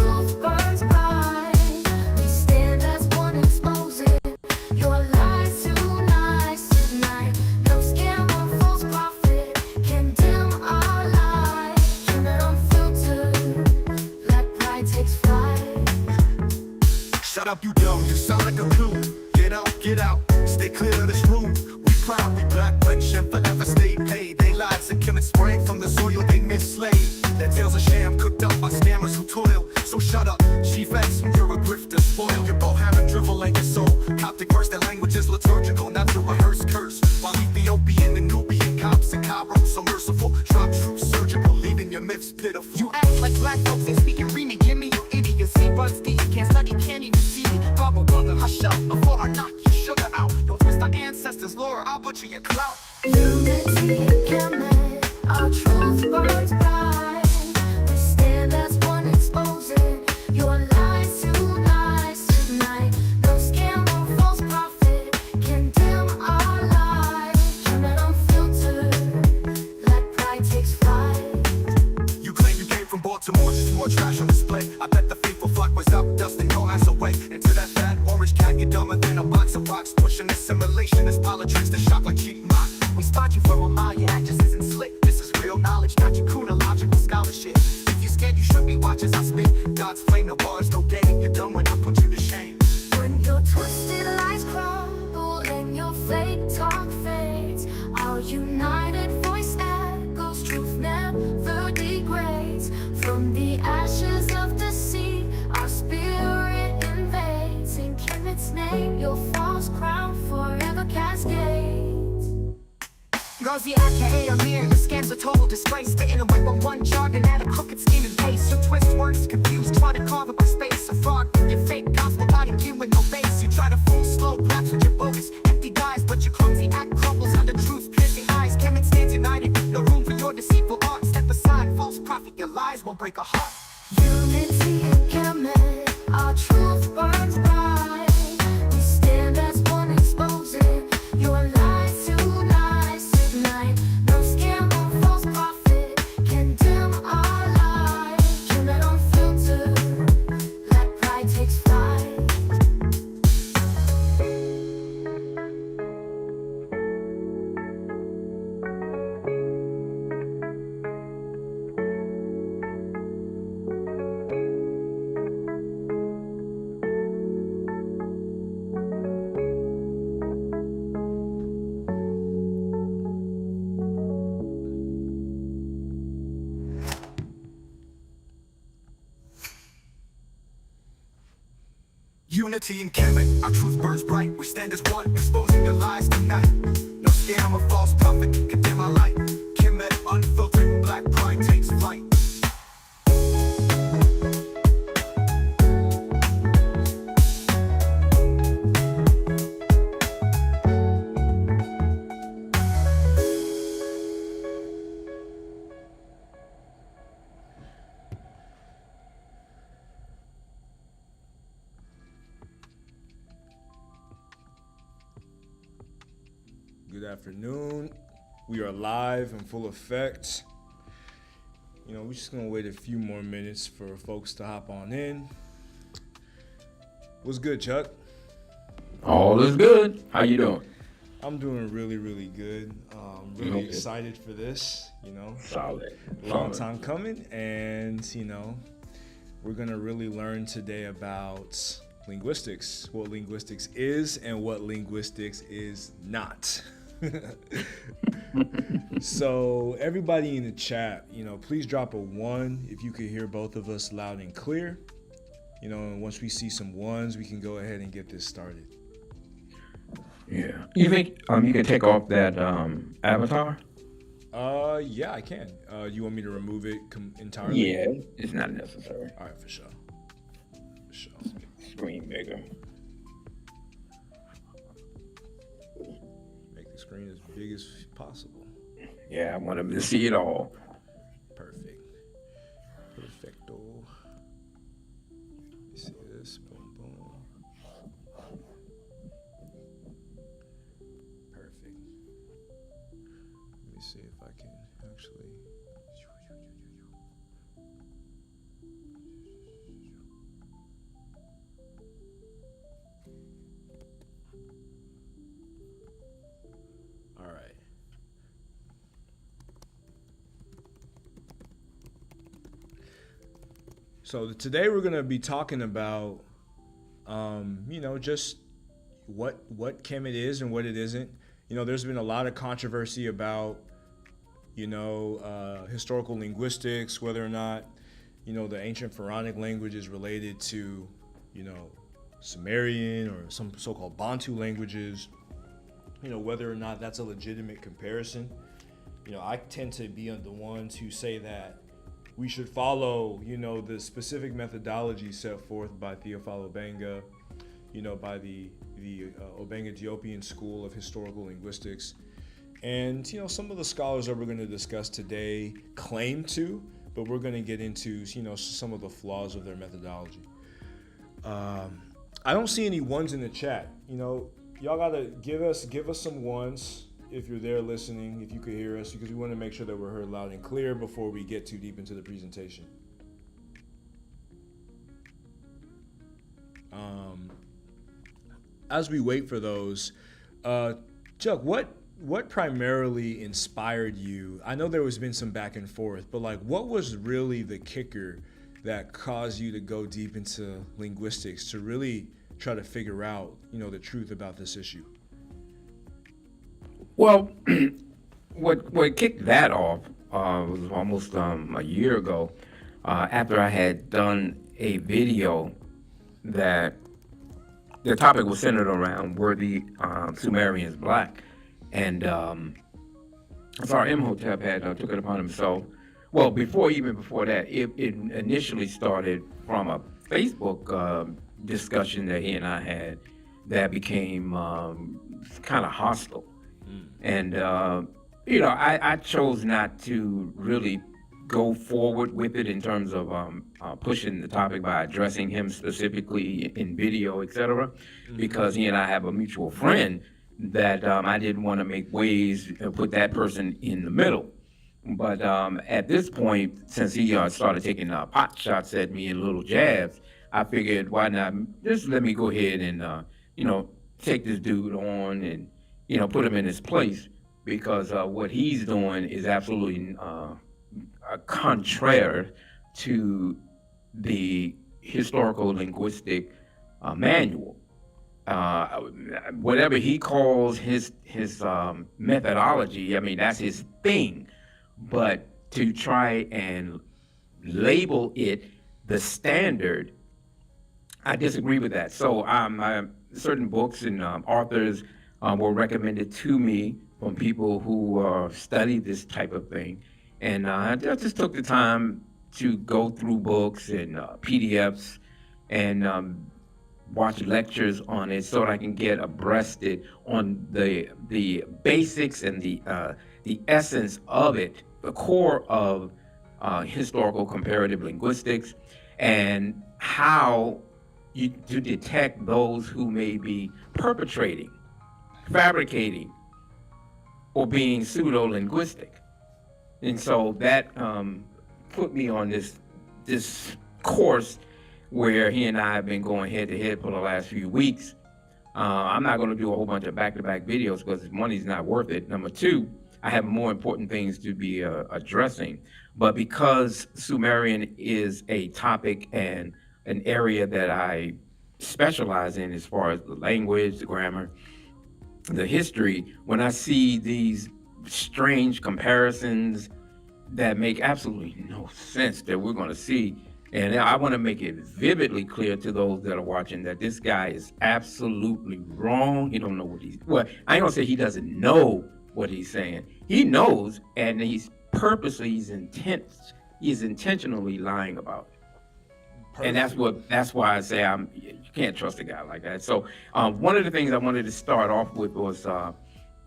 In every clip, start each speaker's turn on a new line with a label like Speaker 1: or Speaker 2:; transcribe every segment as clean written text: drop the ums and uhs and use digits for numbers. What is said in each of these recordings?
Speaker 1: truth burns bright. We stand as one exposing your lies tonight. No scam or false prophet can dim our light. Keep it unfiltered, let pride take flight.
Speaker 2: Shut up, you dumb, you sound like a coon. Get out, stay clear of this room. We proud, we black, rich, and forever stay paid. They lies and killing sprayed from the soil they mislaid. Their tales are sham, cooked up by scammers who toil. So shut up, chief X, you're a grifter, spoil. Your bow-hammer drivel and your soul. Coptic verse, their language is liturgical, not to rehearse curse. While Ethiopian and Nubian cops and Cairo so merciful. Drop troops surgical, leaving your myths pitiful.
Speaker 3: You act like black folks ain't speaking Remy, give me your idiocy. Buds deep, can't study, can't even see. Bubble brother, hush up before I knock your sugar out. Don't twist our ancestors' lore, I'll butcher your clout.
Speaker 1: Unity in Kemet, our truth burns bright. We stand as one exposing your lies tonight. No scam or false prophet can dim our light. Keep it unfiltered, let pride take flight.
Speaker 2: You claim you came from Baltimore, just more trash on display. I bet the faithful flock was up, dusting your ass away. Into that fat orange cat, you're dumber than a box of rocks. Pushing assimilation as politics to shock like cheap mock. We spot you from a mile, your act just isn't slick. This is real knowledge, not your chronological scholarship. If you scared, you should be watch as I spit. God's flame, no bars, no game. You're done when I put you to shame.
Speaker 1: When your twisted lies crumble and your fake talk fades, our united voice echoes, truth never degrades. From the ashes of deceit, our spirit invades. In Kemet's name, your false crown forever cascades.
Speaker 3: Rosie aka Amir, the scams a total disgrace. Spitting away with one jargon at a crooked scheme and pace. You twist words confused, try to carve up a space. A fraud, your fake gospel body you with no base. You try to fool slow raps with your bogus empty guys, but your clumsy act crumbles under truth piercing eyes. Kemet stands united, no room for your deceitful art. Step aside, false prophet, your lies won't break a heart.
Speaker 1: Unity in Kemet, our truth burns bright. We stand as one exposing your lies tonight. No scam or false prophet can dim our light. Keep it unfiltered, let pride take flight.
Speaker 2: Unity in Kemet, our truth burns bright. We stand as one, exposing your lies tonight. No scam or false prophet can dim our light. Kemet, unfiltered, black pride takes flight.
Speaker 4: Good afternoon. We are live in full effect. You know, we're just gonna wait a few more minutes for folks to hop on in. What's good, Chuck?
Speaker 5: All is good. How you doing?
Speaker 4: I'm doing really, really good. Really
Speaker 5: Okay.
Speaker 4: excited for this, you know.
Speaker 5: Solid.
Speaker 4: Long time coming, and you know, we're gonna really learn today about linguistics, what linguistics is and what linguistics is not. So everybody in the chat, you know, please drop a 1 if you could hear both of us loud and clear. You know, and once we see some 1s, we can go ahead and get this started.
Speaker 5: Yeah. You think you can take off that avatar?
Speaker 4: Yeah, I can. You want me to remove it entirely?
Speaker 5: Yeah, it's not necessary.
Speaker 4: All right, for sure. For sure.
Speaker 5: Screen bigger.
Speaker 4: Make the screen as big as possible.
Speaker 5: Yeah, I want them to see it all.
Speaker 4: Perfect. Perfecto. You see this? Boom, boom. Perfect. Let me see if I can actually. So today we're going to be talking about, just what Kemet is and what it isn't. There's been a lot of controversy about, historical linguistics, whether or not, the ancient Pharaonic language is related to, Sumerian or some so-called Bantu languages, whether or not that's a legitimate comparison. I tend to be the ones who say that we should follow, the specific methodology set forth by Theophile Obenga, by the Obenga-Diopian School of Historical Linguistics. And, some of the scholars that we're going to discuss today claim to, but we're going to get into, some of the flaws of their methodology. I don't see any ones in the chat. Y'all got to give us some ones if you're there listening, if you could hear us, because we want to make sure that we're heard loud and clear before we get too deep into the presentation. As we wait for those, Chuck, what primarily inspired you? I know there has been some back and forth, but what was really the kicker that caused you to go deep into linguistics to really try to figure out, the truth about this issue?
Speaker 5: Well, what kicked that off was almost a year ago, after I had done a video that the topic was centered around were the Sumerians black, and Asar Imhotep had took it upon himself. Well, before that, it initially started from a Facebook discussion that he and I had that became kind of hostile. And, I chose not to really go forward with it in terms of pushing the topic by addressing him specifically in video, etc., because he and I have a mutual friend that I didn't want to make waves put that person in the middle. But at this point, since he started taking pot shots at me and little jabs, I figured, why not just let me go ahead and, take this dude on and, put him in his place, because what he's doing is absolutely contrary to the historical linguistic manual. Whatever he calls his methodology, I mean, that's his thing. But to try and label it the standard, I disagree with that. So certain books and authors were recommended to me from people who study this type of thing. And I just took the time to go through books and PDFs and watch lectures on it so that I can get abreasted on the basics and the essence of it, the core of historical comparative linguistics, and how to detect those who may be perpetrating, fabricating, or being pseudo-linguistic. And so that put me on this course where he and I have been going head to head for the last few weeks. I'm not going to do a whole bunch of back-to-back videos because money's not worth it. Number two, I have more important things to be addressing. But because Sumerian is a topic and an area that I specialize in as far as the language, the grammar, the history, when I see these strange comparisons that make absolutely no sense that we're going to see, and I want to make it vividly clear to those that are watching that this guy is absolutely wrong. He don't know what well, I ain't gonna say he doesn't know what he's saying. He knows, and he's intentionally lying about it. Perfect. And that's why I say you can't trust a guy like that. So one of the things I wanted to start off with was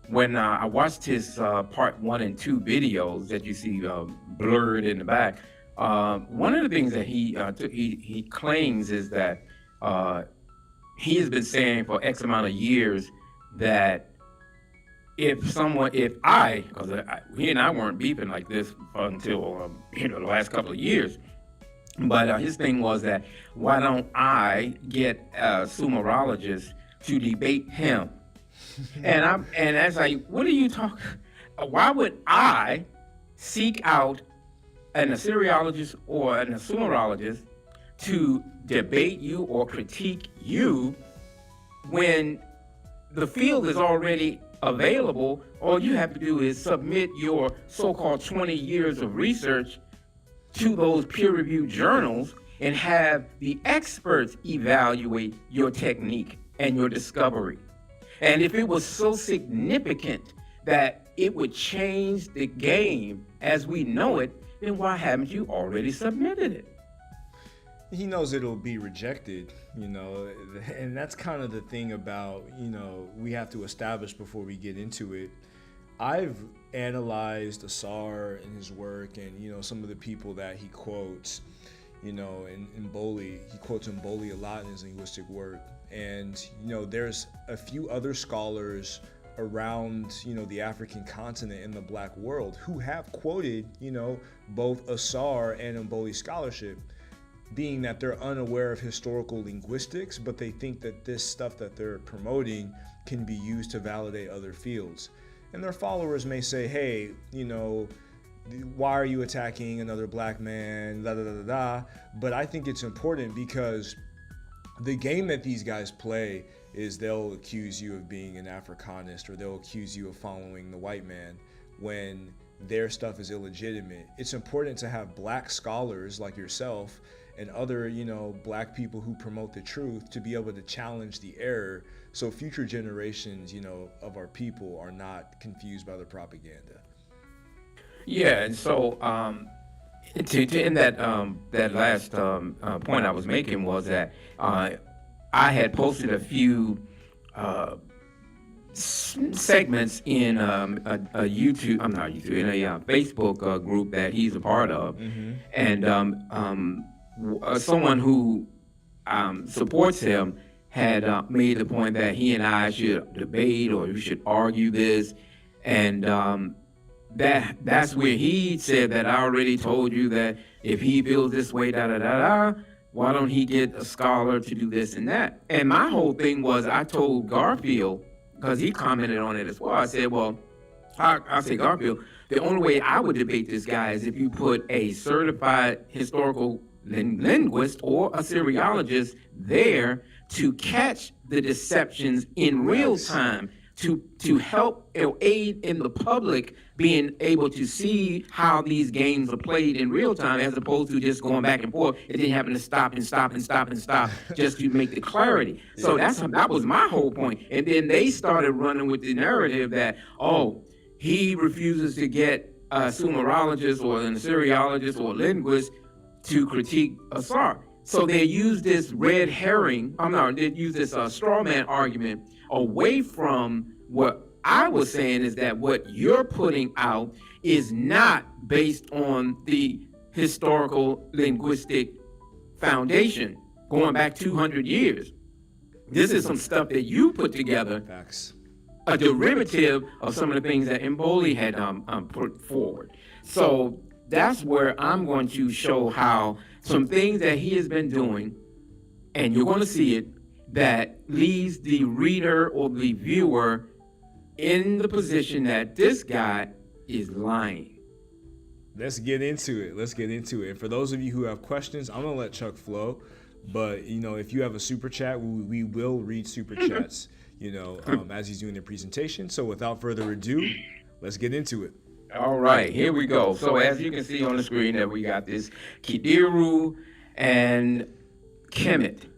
Speaker 5: when I watched his part 1 and 2 videos that you see blurred in the back. One of the things that he claims is that he has been saying for X amount of years that if I, because he and I weren't beefing like this until the last couple of years, but his thing was that why don't I get a Sumerologist to debate him? And that's like, what are you talking? Why would I seek out an Assyriologist or an Sumerologist to debate you or critique you when the field is already available. All you have to do is submit your so-called 20 years of research to those peer-reviewed journals and have the experts evaluate your technique and your discovery. And if it was so significant that it would change the game as we know it, then why haven't you already submitted it?
Speaker 4: He knows it'll be rejected, and that's kind of the thing about, we have to establish before we get into it. I've analyzed Asar and his work and, some of the people that he quotes, and Mboli, he quotes Mboli a lot in his linguistic work. And, there's a few other scholars around, the African continent and the Black world who have quoted, both Asar and Mboli's scholarship, being that they're unaware of historical linguistics, but they think that this stuff that they're promoting can be used to validate other fields. And their followers may say, hey, why are you attacking another Black man, da da da da da. But I think it's important because the game that these guys play is they'll accuse you of being an Africanist, or they'll accuse you of following the white man when their stuff is illegitimate. It's important to have Black scholars like yourself and other, Black people who promote the truth to be able to challenge the error, so future generations, of our people are not confused by the propaganda.
Speaker 5: Yeah, and so to end that last point I was making was that I had posted a few segments in a Facebook group that he's a part of,
Speaker 4: Mm-hmm.
Speaker 5: and someone who supports him had made the point that he and I should debate, or we should argue this, and that's where he said that I already told you that if he feels this way, why don't he get a scholar to do this and that? And my whole thing was, I told Garfield, because he commented on it as well, I said, well, I say, Garfield, the only way I would debate this guy is if you put a certified historical linguist or a Syriologist there to catch the deceptions in real time, to help or aid in the public being able to see how these games are played in real time, as opposed to just going back and forth and then having to stop and stop and stop and stop just to make the clarity. So that was my whole point. And then they started running with the narrative that, he refuses to get a sumerologist or an Assyriologist or a linguist to critique Asar. So they use this red herring, they use this straw man argument away from what I was saying, is that what you're putting out is not based on the historical linguistic foundation going back 200 years. This is some stuff that you put together.
Speaker 4: Facts.
Speaker 5: A derivative of some of the things that Mboli had put forward. So that's where I'm going to show how some things that he has been doing, and you're going to see it, that leaves the reader or the viewer in the position that this guy is lying.
Speaker 4: Let's get into it. And for those of you who have questions, I'm going to let Chuck flow. But, if you have a super chat, we will read super chats, as he's doing the presentation. So without further ado, let's get into it.
Speaker 5: All right, here we go. So as you can see on the screen that we got this Kiduru and Kmt,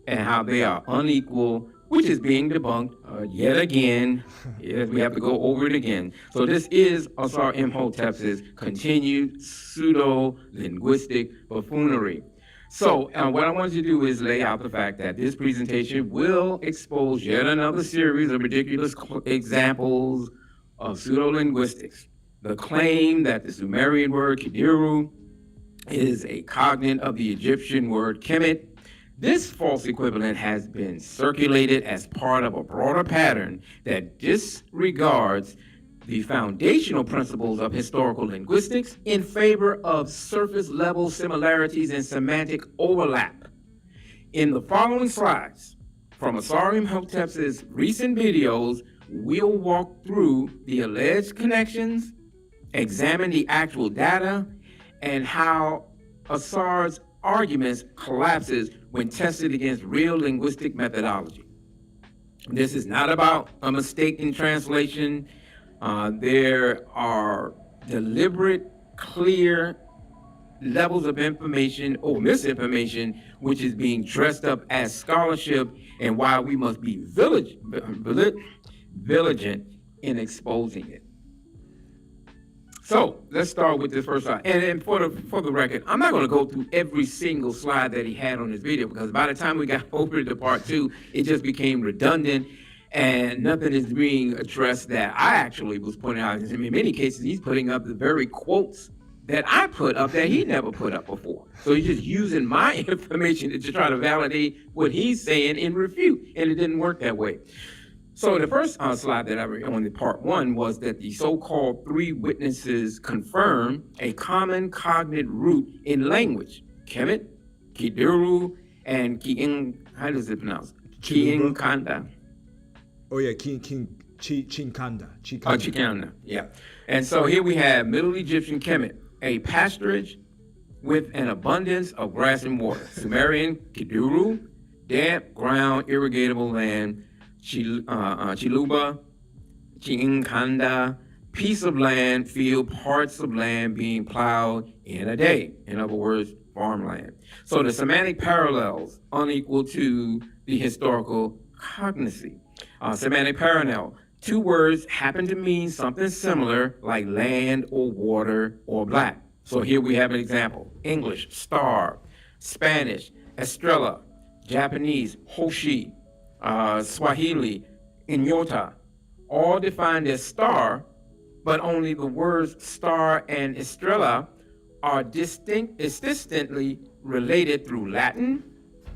Speaker 5: and how they are unequal, which is being debunked yet again. Yes, we have to go over it again. So this is Asar Imhotep's continued pseudo-linguistic buffoonery. So what I want you to do is lay out the fact that this presentation will expose yet another series of ridiculous examples of pseudo-linguistics. The claim that the Sumerian word Kiduru is a cognate of the Egyptian word Kemet. This false equivalent has been circulated as part of a broader pattern that disregards the foundational principles of historical linguistics in favor of surface-level similarities and semantic overlap. In the following slides from Asar Imhotep's recent videos, we'll walk through the alleged connections, examine the actual data, and how Asar's arguments collapses when tested against real linguistic methodology. This is not about a mistake in translation. There are deliberate, clear levels of information or misinformation which is being dressed up as scholarship, and why we must be vigilant in exposing it. So let's start with this first slide. And for the record, I'm not going to go through every single slide that he had on his video, because by the time we got over to part 2, it just became redundant and nothing is being addressed that I actually was pointing out. In many cases, he's putting up the very quotes that I put up that he never put up before. So he's just using my information to try to validate what he's saying in refute, and it didn't work that way. So the first slide that I read on the part 1 was that the so-called 3 witnesses confirm a common cognate root in language. Kemet, Kiduru, and how does it pronounce? Chinkanda.
Speaker 4: Oh yeah, Chinkanda.
Speaker 5: Oh, Chikanda, yeah. And so here we have Middle Egyptian Kemet, a pasturage with an abundance of grass and water. Sumerian Kiduru, damp ground, irrigatable land. Chiluba, Chinkanda, piece of land, field, parts of land being plowed in a day. In other words, farmland. So the semantic parallels unequal to the historical cognacy. Semantic parallel, 2 words happen to mean something similar, like land or water or black. So here we have an example. English, star. Spanish, estrella. Japanese, hoshi. Swahili, inyota, all defined as star, but only the words star and estrella are distinctly related through Latin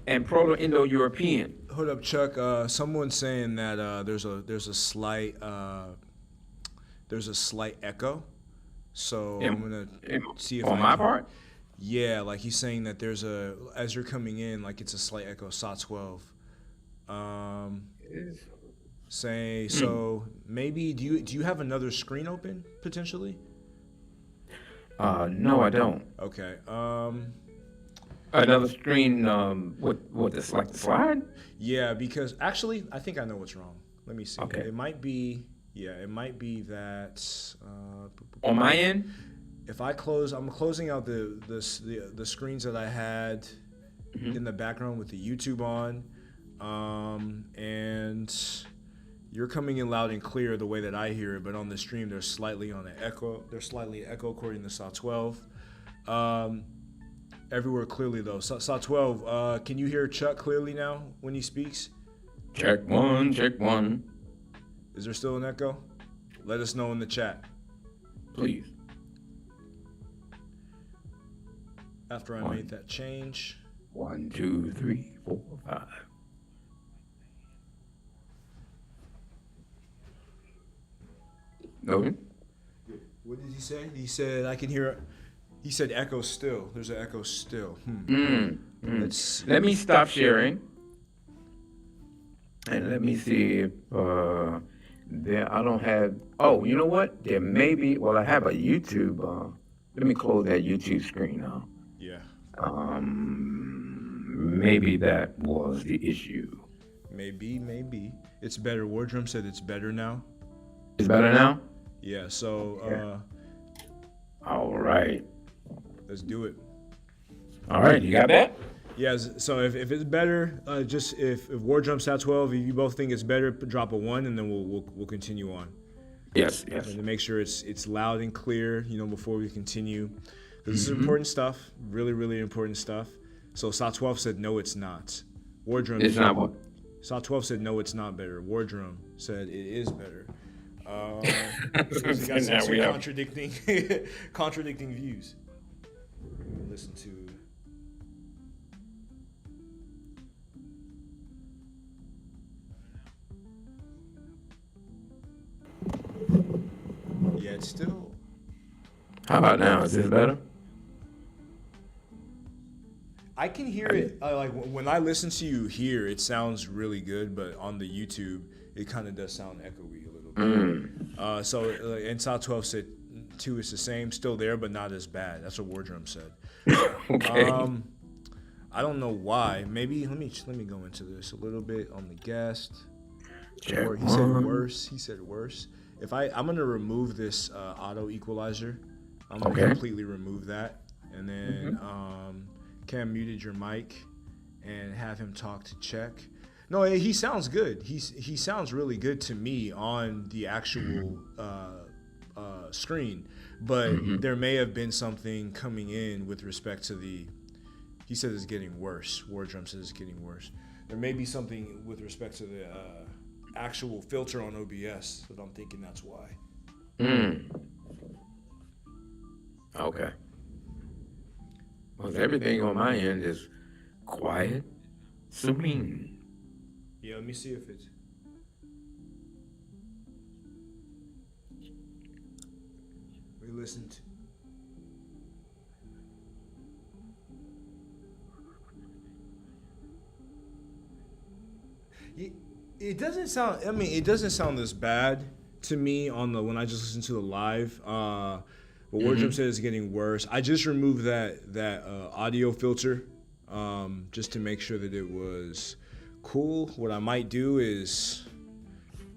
Speaker 5: and Proto-Indo-European.
Speaker 4: Hold up, Chuck. Someone's saying that there's a slight echo. So I'm gonna see if
Speaker 5: on my part.
Speaker 4: Yeah, like he's saying that there's as you're coming in, like it's a slight echo. SA12. So maybe do you have another screen open potentially?
Speaker 5: No, I don't.
Speaker 4: Okay.
Speaker 5: Another screen. What this, like the slide?
Speaker 4: Yeah, because actually I think I know what's wrong. Let me see.
Speaker 5: Okay.
Speaker 4: It might be that
Speaker 5: On my end.
Speaker 4: If I'm closing out the screens that I had in the background with the YouTube on. And you're coming in loud and clear the way that I hear it, but on the stream there's slightly echo according to SA12. Everywhere clearly though. SA12, can you hear Chuck clearly now when he speaks?
Speaker 5: Check one, check one.
Speaker 4: Is there still an echo? Let us know in the chat.
Speaker 5: Please.
Speaker 4: After I made that change.
Speaker 5: 1, 2, 3, 4, 5. No.
Speaker 4: What did he say? He said I can hear. He said echo still. There's an echo still.
Speaker 5: Let me stop sharing. And let me see if there I don't have. Oh, you know what? There may be. Well, I have a YouTube. Let me close that YouTube screen now.
Speaker 4: Yeah.
Speaker 5: Maybe that was the issue.
Speaker 4: Maybe. It's better. Wardrum said it's better now.
Speaker 5: It's better now?
Speaker 4: Yeah, so
Speaker 5: all right.
Speaker 4: Let's do it.
Speaker 5: All right, you got that?
Speaker 4: Yeah, so if it's better, just if Wardrum SA12, if you both think it's better, drop a 1 and then we'll continue on.
Speaker 5: Yes.
Speaker 4: And to make sure it's loud and clear, before we continue. This is important stuff, really, really important stuff. So SA12 said no, it's not. Wardrum.
Speaker 5: It's not what?
Speaker 4: SA12 said no, it's not better. Wardrum said it is better. So we got some contradicting views. Listen to. Yeah, it's still.
Speaker 5: How about now? Is this better?
Speaker 4: I can hear it. Like when I listen to you here, it sounds really good, but on the YouTube, it kind of does sound echoey a little bit. So SA12 said 2 is the same, still there, but not as bad. That's what Wardrum said.
Speaker 5: Okay.
Speaker 4: I don't know why. Maybe let me go into this a little bit on the guest.
Speaker 5: Check
Speaker 4: Or he said
Speaker 5: one.
Speaker 4: worse. He said worse. I'm gonna remove this auto equalizer. I'm gonna
Speaker 5: Okay.
Speaker 4: completely remove that, and then Cam muted your mic, and have him talk to check. No, he sounds good. He sounds really good to me on the actual screen, but there may have been something coming in with respect to the. He said it's getting worse. Wardrum says it's getting worse. There may be something with respect to the actual filter on OBS, but I'm thinking that's why.
Speaker 5: Okay. Well, everything on my end is quiet, serene.
Speaker 4: Yeah, let me see if it's. We listened. It doesn't sound. I mean, it doesn't sound this bad to me on the when I just listened to the live. But Wardrum said it's getting worse. I just removed that audio filter, just to make sure that it was cool. What I might do is,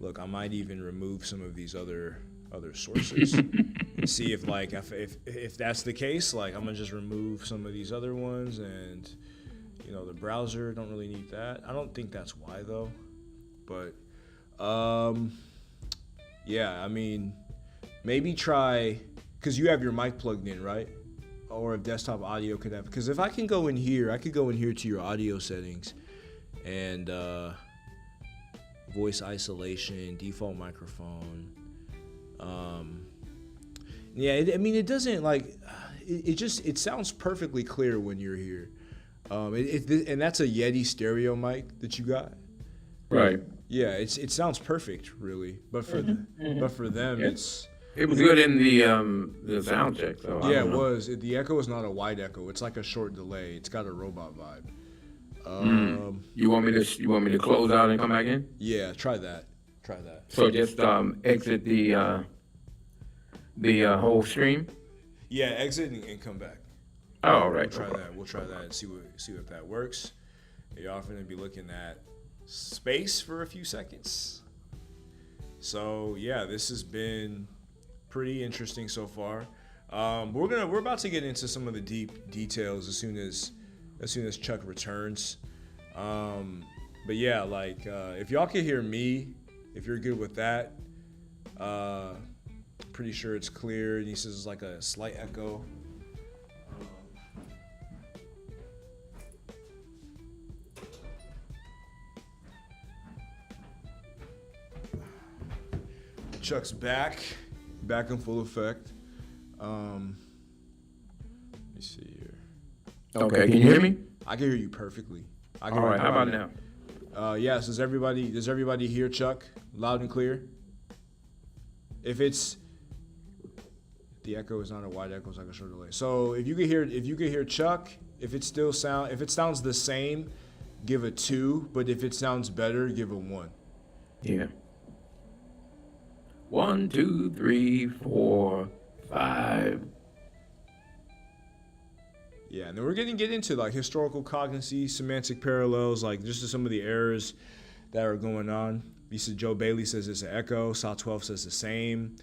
Speaker 4: look, I might even remove some of these other sources and see if like if that's the case, like I'm gonna just remove some of these other ones, and you know the browser don't really need that. I don't think that's why though, but yeah, I mean maybe try because you have your mic plugged in, right? Or if desktop audio could have, because if I can go in here, I could go in here to your audio settings and voice isolation, default microphone. Yeah, I mean, it doesn't like, it sounds perfectly clear when you're here. And that's a Yeti stereo mic that you got.
Speaker 5: Right.
Speaker 4: Yeah, it sounds perfect, really. But for them,
Speaker 5: It was good in the sound check, so I
Speaker 4: yeah,
Speaker 5: don't
Speaker 4: it
Speaker 5: know.
Speaker 4: was. The echo is not a wide echo. It's like a short delay. It's got a robot vibe.
Speaker 5: You want me to close out and come back in?
Speaker 4: Yeah, try that.
Speaker 5: So just exit the whole stream.
Speaker 4: Yeah, exit and come back.
Speaker 5: Oh, all right.
Speaker 4: We'll try that and see if that works. Y'all gonna be looking at space for a few seconds. So yeah, this has been pretty interesting so far. We're about to get into some of the deep details as soon as Chuck returns. But yeah, like if y'all can hear me, if you're good with that, pretty sure it's clear. And he says it's like a slight echo. Chuck's back in full effect. Let me see here.
Speaker 5: Okay, can you hear me?
Speaker 4: I can hear you perfectly.
Speaker 5: All right, how about now?
Speaker 4: Yes, does everybody hear Chuck loud and clear? If the echo is not a wide echo, it's like a short delay. So if you could hear Chuck, if it sounds the same, give a 2, but if it sounds better, give a 1.
Speaker 5: Yeah. 1, 2, 3, 4, 5.
Speaker 4: Yeah, and then we're gonna get into like historical cognacy, semantic parallels, like just some of the errors that are going on. Joe Bailey says it's an echo. Saw 12 says the same.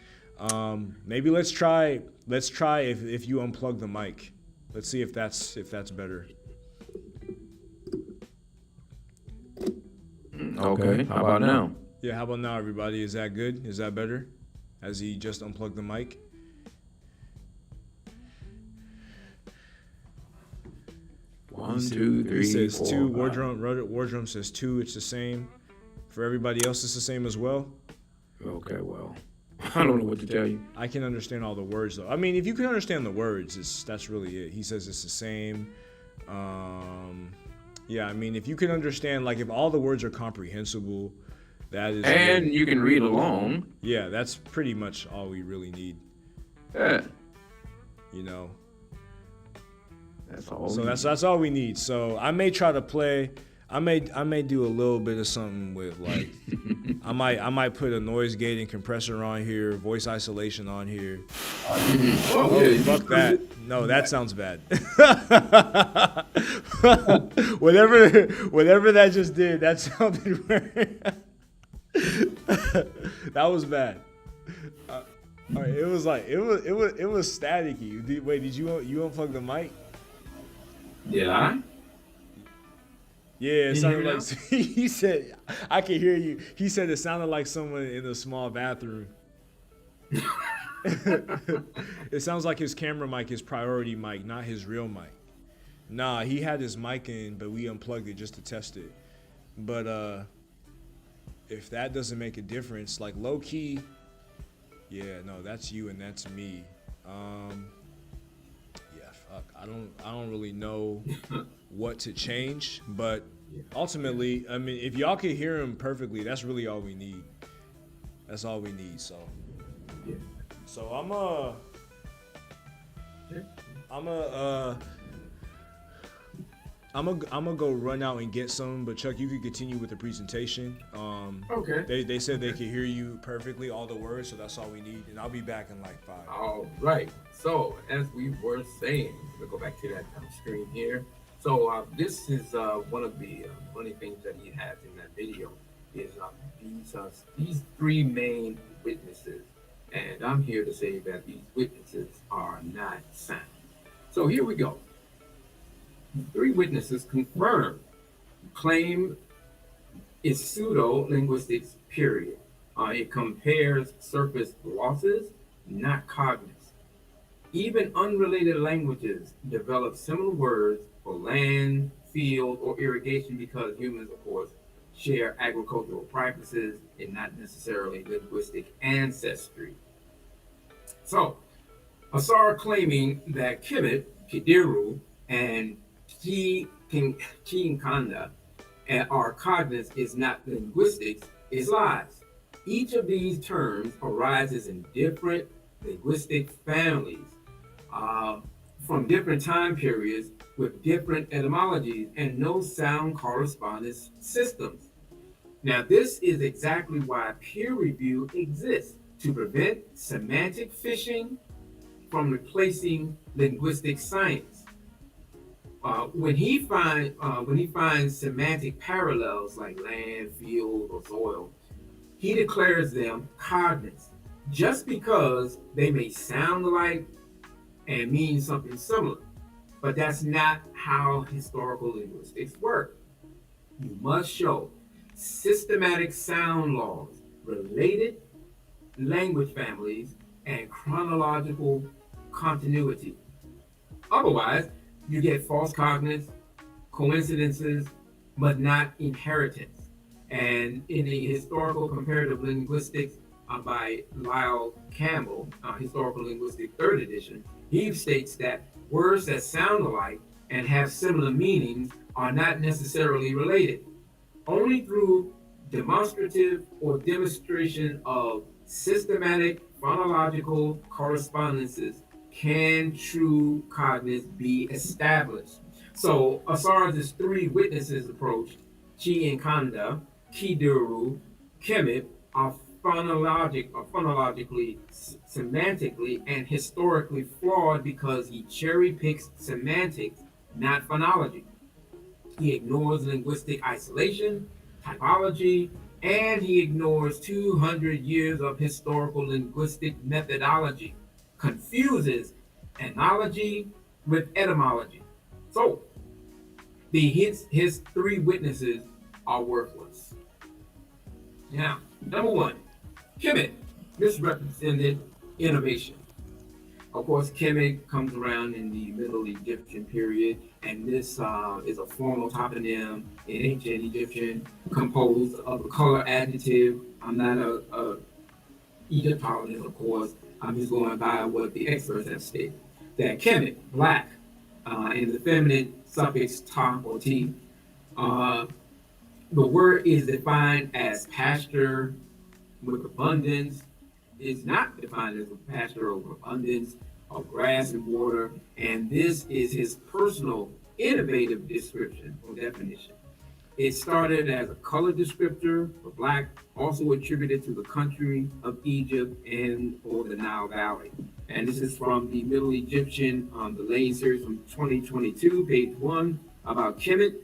Speaker 4: Maybe let's try if you unplug the mic. Let's see if that's better.
Speaker 5: Okay, how about now?
Speaker 4: Yeah, how about now, everybody? Is that good? Is that better? As he just unplugged the mic.
Speaker 5: One, two, three,
Speaker 4: He says 2.
Speaker 5: 4, 5.
Speaker 4: Wardrum says 2. It's the same. For everybody else, it's the same as well.
Speaker 5: Okay, well, I don't know what to tell you.
Speaker 4: I can understand all the words though. I mean, if you can understand the words, that's really it. He says it's the same. Yeah, I mean, if you can understand, like if all the words are comprehensible, that is.
Speaker 5: And you can read along.
Speaker 4: Yeah, that's pretty much all we really need.
Speaker 5: Yeah,
Speaker 4: You know.
Speaker 5: that's all.
Speaker 4: So that's all we need. So I may try to play. I may do a little bit of something with like I might put a noise gating compressor on here, voice isolation on here.
Speaker 5: Oh,
Speaker 4: Fuck that. No, that sounds bad. whatever that just did, that sounded very that was bad. All right, it was like it was staticky. Wait, did you unplug the mic?
Speaker 5: Did I?
Speaker 4: Yeah, it
Speaker 5: Can you
Speaker 4: sounded
Speaker 5: hear me
Speaker 4: like he said. I can hear you. He said it sounded like someone in a small bathroom. It sounds like his camera mic is priority mic, not his real mic. Nah, he had his mic in, but we unplugged it just to test it. But if that doesn't make a difference, like low key, yeah, no, that's you and that's me. Yeah, fuck. I don't really know what to change, but ultimately, I mean, if y'all could hear him perfectly, that's really all we need. That's all we need. So,
Speaker 5: Yeah.
Speaker 4: so I'm gonna go run out and get some. But Chuck, you could continue with the presentation.
Speaker 5: Okay.
Speaker 4: They said they could hear you perfectly, all the words, so that's all we need. And I'll be back in like 5.
Speaker 5: All right. So as we were saying, we'll go back to that screen here. So this is one of the funny things that he has in that video is these 3 main witnesses, and I'm here to say that these witnesses are not sound. So here we go. 3 witnesses confirm claim is pseudo linguistics, period. It compares surface losses, not cognates. Even unrelated languages develop similar words for land, field, or irrigation because humans, of course, share agricultural practices and not necessarily linguistic ancestry. So, Asar claiming that Kmt, Kiduru, and Kmt are cognates is not linguistics is lies. Each of these terms arises in different linguistic families from different time periods with different etymologies and no sound correspondence systems. Now, this is exactly why peer review exists, to prevent semantic fishing from replacing linguistic science. When he finds semantic parallels like land, field, or soil, he declares them cognates, just because they may sound alike and mean something similar. But that's not how historical linguistics work. You must show systematic sound laws, related language families, and chronological continuity. Otherwise, you get false cognates, coincidences, but not inheritance. And in the Historical Comparative Linguistics by Lyle Campbell, Historical Linguistic 3rd edition, he states that words that sound alike and have similar meanings are not necessarily related. Only through demonstrative or demonstration of systematic phonological correspondences can true cognates be established. So Asar's 3 witnesses approach, Kmt, Kiduru, Kmt, are phonologically, semantically, and historically flawed because he cherry picks semantics, not phonology. He ignores linguistic isolation, typology, and he ignores 200 years of historical linguistic methodology, confuses analogy with etymology. So, his 3 witnesses are worthless. Now, number 1, Kmt misrepresented innovation. Of course, Kemet comes around in the Middle Egyptian period, and this is a formal toponym in ancient Egyptian composed of a color adjective. I'm not a Egyptologist, of course. I'm just going by what the experts have stated. That Kemet, black, and the feminine suffix ta or t. The word is defined as pasture with abundance. It's not defined as a pasture of abundance of grass and water, and this is his personal innovative description or definition. It started as a color descriptor for black, also attributed to the country of Egypt and or the Nile Valley. And this is from the Middle Egyptian, the Lane series from 2022, page 1, about Kemet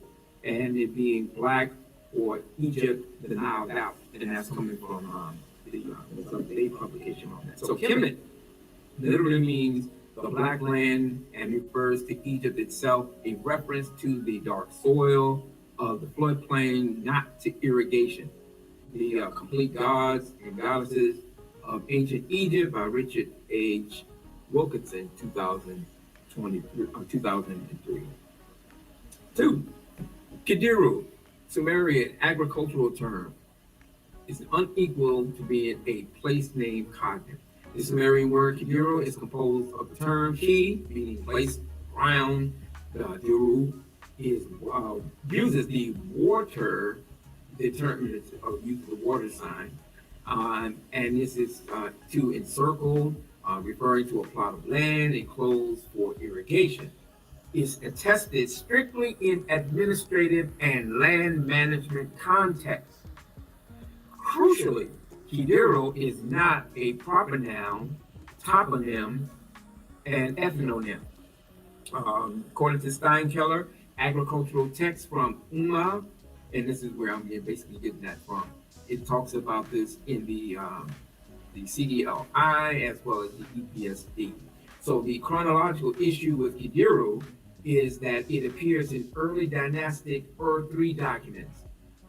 Speaker 5: and it being black or Egypt, the Nile Valley. And that's coming from some date publication on that. So Kemet literally means the black land and refers to Egypt itself, a reference to the dark soil of the floodplain, not to irrigation. The Complete Gods and Goddesses of Ancient Egypt by Richard H. Wilkinson, 2003. 2. Kiduru, Sumerian agricultural term, is unequal to being a place name cognate. The Sumerian word Kiduru is composed of the term ki, meaning place, ground. Duru is uses the water determinant of use of the water sign, and this is to encircle, referring to a plot of land enclosed for irrigation. Is attested strictly in administrative and land management context. Crucially, Kiduru is not a proper noun, toponym, and ethnonym. According to Steinkeller, agricultural text from Umma, and this is where I'm basically getting that from. It talks about this in the CDLI as well as the EPSD. So the chronological issue with Kiduru is that it appears in early dynastic Ur 3 documents,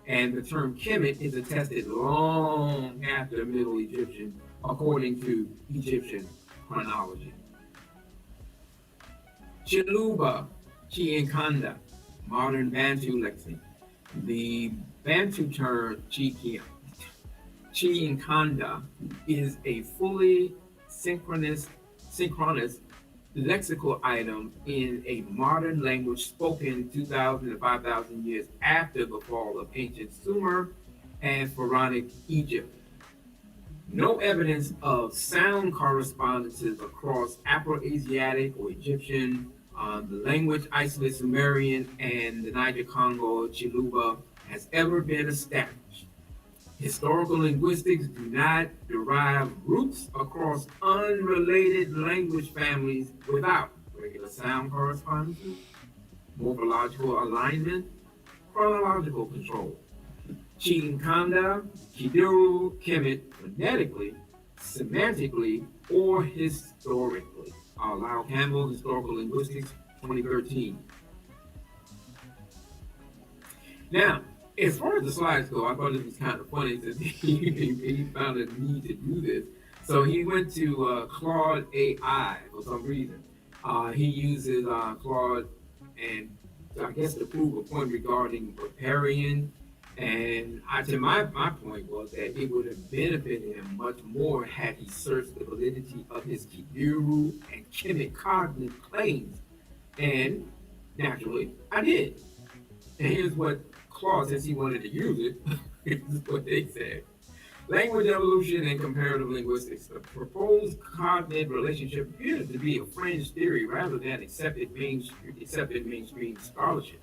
Speaker 5: and the term Kemet is attested long after Middle Egyptian, according to Egyptian chronology. Chiluba, Chiinkanda, modern Bantu lexicon. The Bantu term Chiinkanda is a fully synchronous lexical item in a modern language spoken 2,000 to 5,000 years after the fall of ancient Sumer and Pharaonic Egypt. No evidence of sound correspondences across Afro-Asiatic or Egyptian, the language isolate Sumerian, and the Niger-Congo Chiluba has ever been established. Historical linguistics do not derive roots across unrelated language families without regular sound correspondences, morphological alignment, chronological control. Chiinkanda, Kiduru Kmt phonetically, semantically, or historically. Lau Campbell, Historical Linguistics, 2013. Now, as far as the slides go, I thought it was kind of funny that he found a need to do this. So he went to Claude AI for some reason. He uses Claude, and I guess to prove a point regarding riparian. And my point was that it would have benefited him much more had he searched the validity of his Kiduru and Kemet cognitive claims. And naturally, I did. And here's what Claude, since he wanted to use it, this is what they said. Language evolution and comparative linguistics. The proposed cognitive relationship appears to be a fringe theory rather than accepted mainstream scholarship.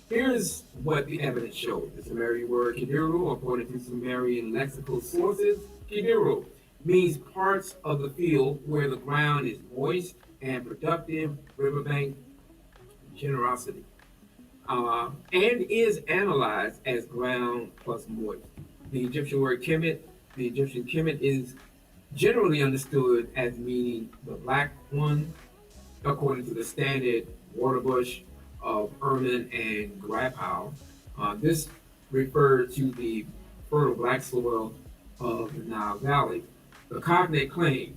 Speaker 5: Here's what the evidence shows. The Sumerian word Kiduru, according to Sumerian lexical sources, Kiduru means parts of the field where the ground is moist and productive, riverbank generosity, and is analyzed as ground plus moist. The Egyptian word Kemet, the Egyptian Kemet is generally understood as meaning the black one, according to the standard Waterbush of Erman and Grapau. This referred to the fertile black soil of the Nile Valley. The cognate claim.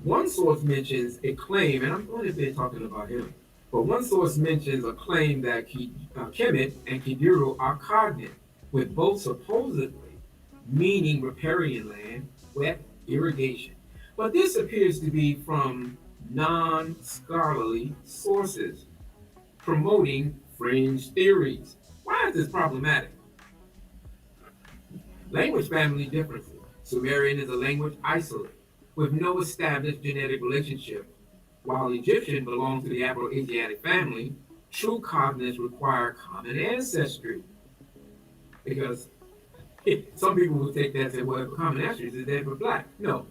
Speaker 5: One source mentions a claim, and I'm going to be talking about him, but one source mentions a claim that Kemet and Kiduru are cognate, with both supposedly meaning riparian land, wet irrigation. But this appears to be from non-scholarly sources, promoting fringe theories. Why is this problematic? Language family differences. Sumerian is a language isolate with no established genetic relationship, while Egyptian belongs to the Afro-Asiatic family. True cognates require common ancestry. because some people will take that and say, well, if common ancestors is there for black. No,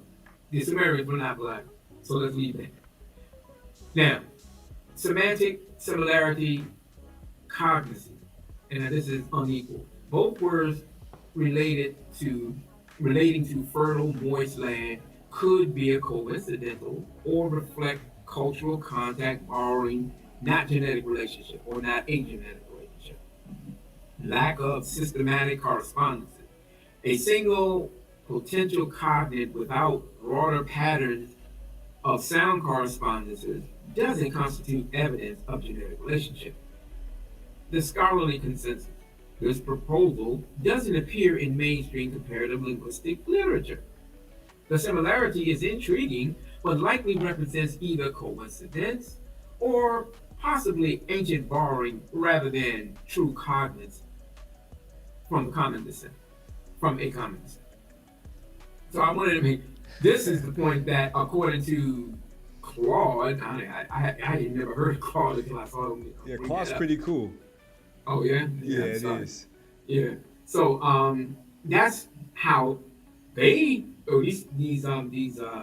Speaker 5: the Sumerians were not black. So let's leave that. Now, semantic similarity, cognizance, and this is unequal. Both words relating to fertile, moist land could be a coincidental or reflect cultural contact, borrowing, not genetic relationship or not a genetic relationship. Lack of systematic correspondences. A single potential cognate without broader patterns of sound correspondences doesn't constitute evidence of genetic relationship. The scholarly consensus. This proposal doesn't appear in mainstream comparative linguistic literature. The similarity is intriguing, but likely represents either coincidence or possibly ancient borrowing rather than true cognates from common descent, from a common descent. So I wanted to make, this is the point that according to Claude, I had never heard of Claude until I saw him.
Speaker 4: Yeah, Claude's pretty cool.
Speaker 5: Oh yeah?
Speaker 4: Yeah, it is.
Speaker 5: Yeah. So that's how they, or these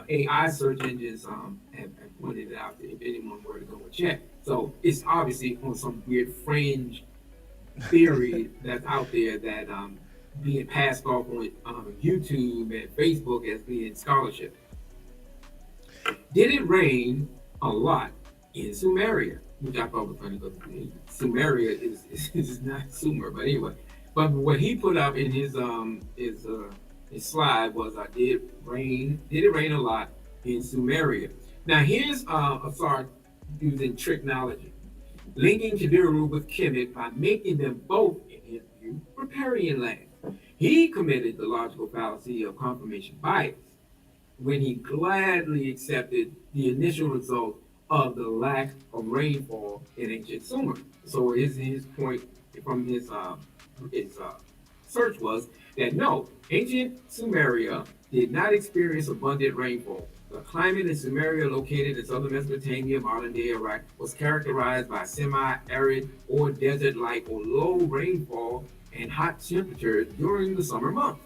Speaker 5: AI search engines have pointed it out if anyone were to go and check. So it's obviously on some weird fringe theory that's out there that being passed off on YouTube and Facebook as being scholarship. Did it rain a lot in Sumeria? Which I thought was funny because Sumeria is not Sumer, but anyway. But what he put up in his slide was, did it rain a lot in Sumeria? Now here's Asar using tricknology, linking Kiduru with Kemet by making them both, in his view, riparian land. He committed the logical fallacy of confirmation bias when he gladly accepted the initial result of the lack of rainfall in ancient Sumer. So his point from his search was that no, ancient Sumeria did not experience abundant rainfall. The climate in Sumeria, located in southern Mesopotamia, modern-day Iraq, was characterized by semi-arid or desert-like or low rainfall and hot temperatures during the summer months.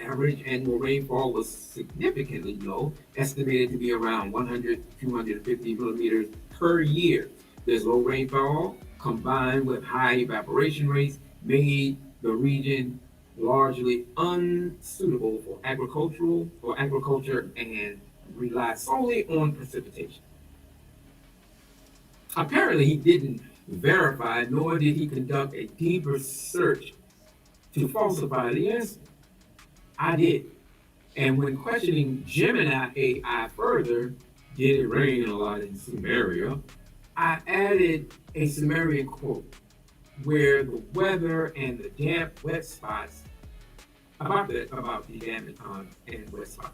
Speaker 5: Average annual rainfall was significantly low, estimated to be around 100 to 250 millimeters per year. This low rainfall, combined with high evaporation rates, made the region largely unsuitable for agriculture and relied solely on precipitation. Apparently, he didn't verify, nor did he conduct a deeper search to falsify the answer. I did. And when questioning Gemini AI further, did it rain a lot in Sumeria? I added a Sumerian quote where the weather and the damp, wet spots, about the damp and wet spots.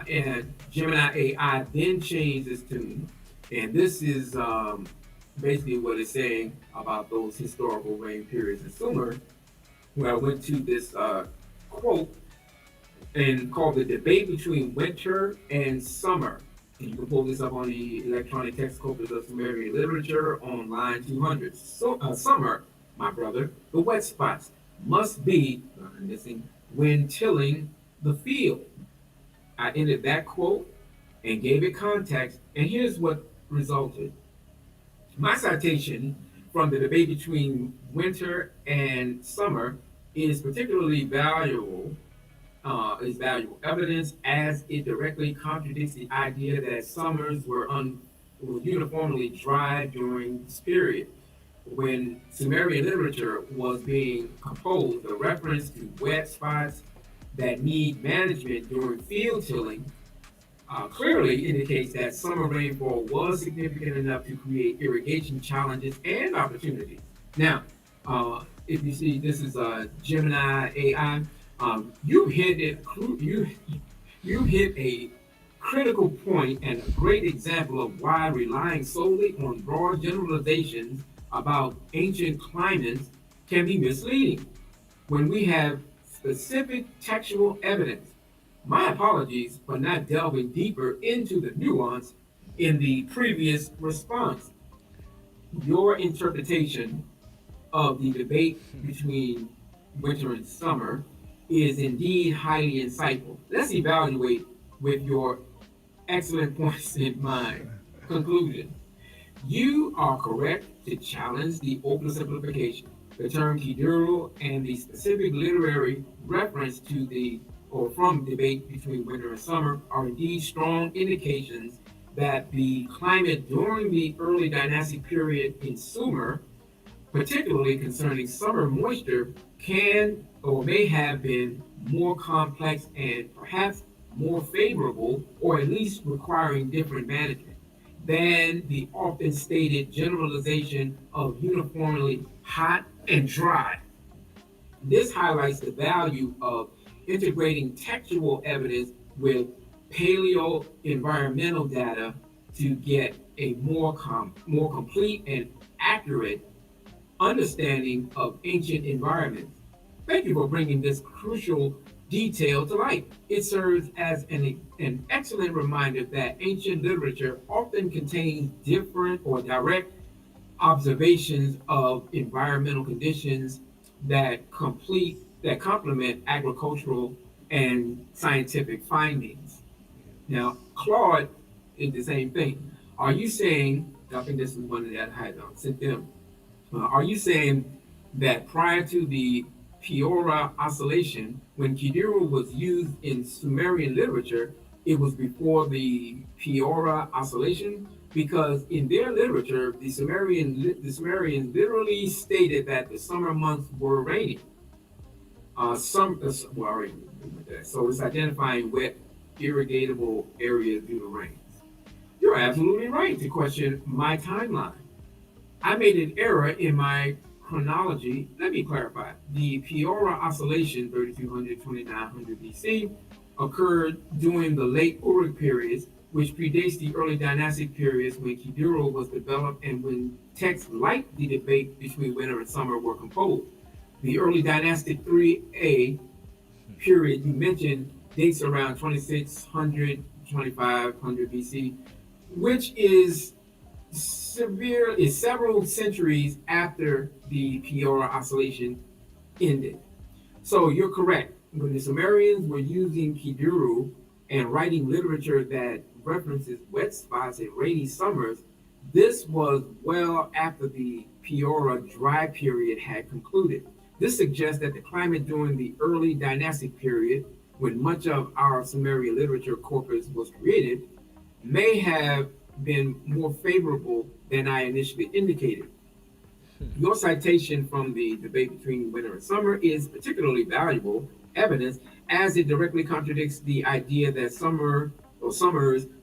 Speaker 5: And Gemini AI then changed its tune. And this is basically what it's saying about those historical rain periods in Sumer, where I went to this quote and called the debate between winter and summer. And you can pull this up on the electronic text corpus of Sumerian literature on line 200. So, summer, my brother, the wet spots must be missing when tilling the field. I ended that quote and gave it context, and here's what resulted. My citation from the debate between winter and summer is particularly valuable evidence as it directly contradicts the idea that summers were uniformly dry during this period. When Sumerian literature was being composed, the reference to wet spots that need management during field tilling clearly indicates that summer rainfall was significant enough to create irrigation challenges and opportunities. Now, if you see, this is Gemini AI. You hit a critical point and a great example of why relying solely on broad generalizations about ancient climates can be misleading when we have specific textual evidence. My apologies for not delving deeper into the nuance in the previous response. Your interpretation of the debate between winter and summer is indeed highly insightful. Let's evaluate with your excellent points in mind. Conclusion. You are correct to challenge the oversimplification. The term Kiduru and the specific literary reference to the or from debate between winter and summer are indeed strong indications that the climate during the early dynastic period in Sumer, particularly concerning summer moisture, can or may have been more complex and perhaps more favorable, or at least requiring different management, than the often stated generalization of uniformly hot and dry. This highlights the value of integrating textual evidence with paleo-environmental data to get a more complete and accurate understanding of ancient environments. Thank you for bringing this crucial detail to light. It serves as an excellent reminder that ancient literature often contains different or direct observations of environmental conditions that complement agricultural and scientific findings. Now, Claude is the same thing. Are you saying, I think this is one that I had sent them, are you saying that prior to the Peora oscillation, when Kiduru was used in Sumerian literature, it was before the Peora oscillation? Because in their literature, the Sumerians literally stated that the summer months were rainy. So it's identifying wet, irrigatable areas due to rains. You're absolutely right to question my timeline. I made an error in my chronology. Let me clarify. The Peora oscillation, 3200 2900 BC, occurred during the late Uruk periods, which predates the early dynastic periods when Kiduru was developed and when texts like the debate between winter and summer were composed. The early dynastic 3A period you mentioned dates around 2600 2500 BC, which is several centuries after the Peora oscillation ended. So you're correct. When the Sumerians were using Kiduru and writing literature that references wet spots and rainy summers, this was well after the Peora dry period had concluded. This suggests that the climate during the early dynastic period, when much of our Sumerian literature corpus was created, may have been more favorable than I initially indicated. Your citation from the debate between winter and summer is particularly valuable evidence, as it directly contradicts the idea that summers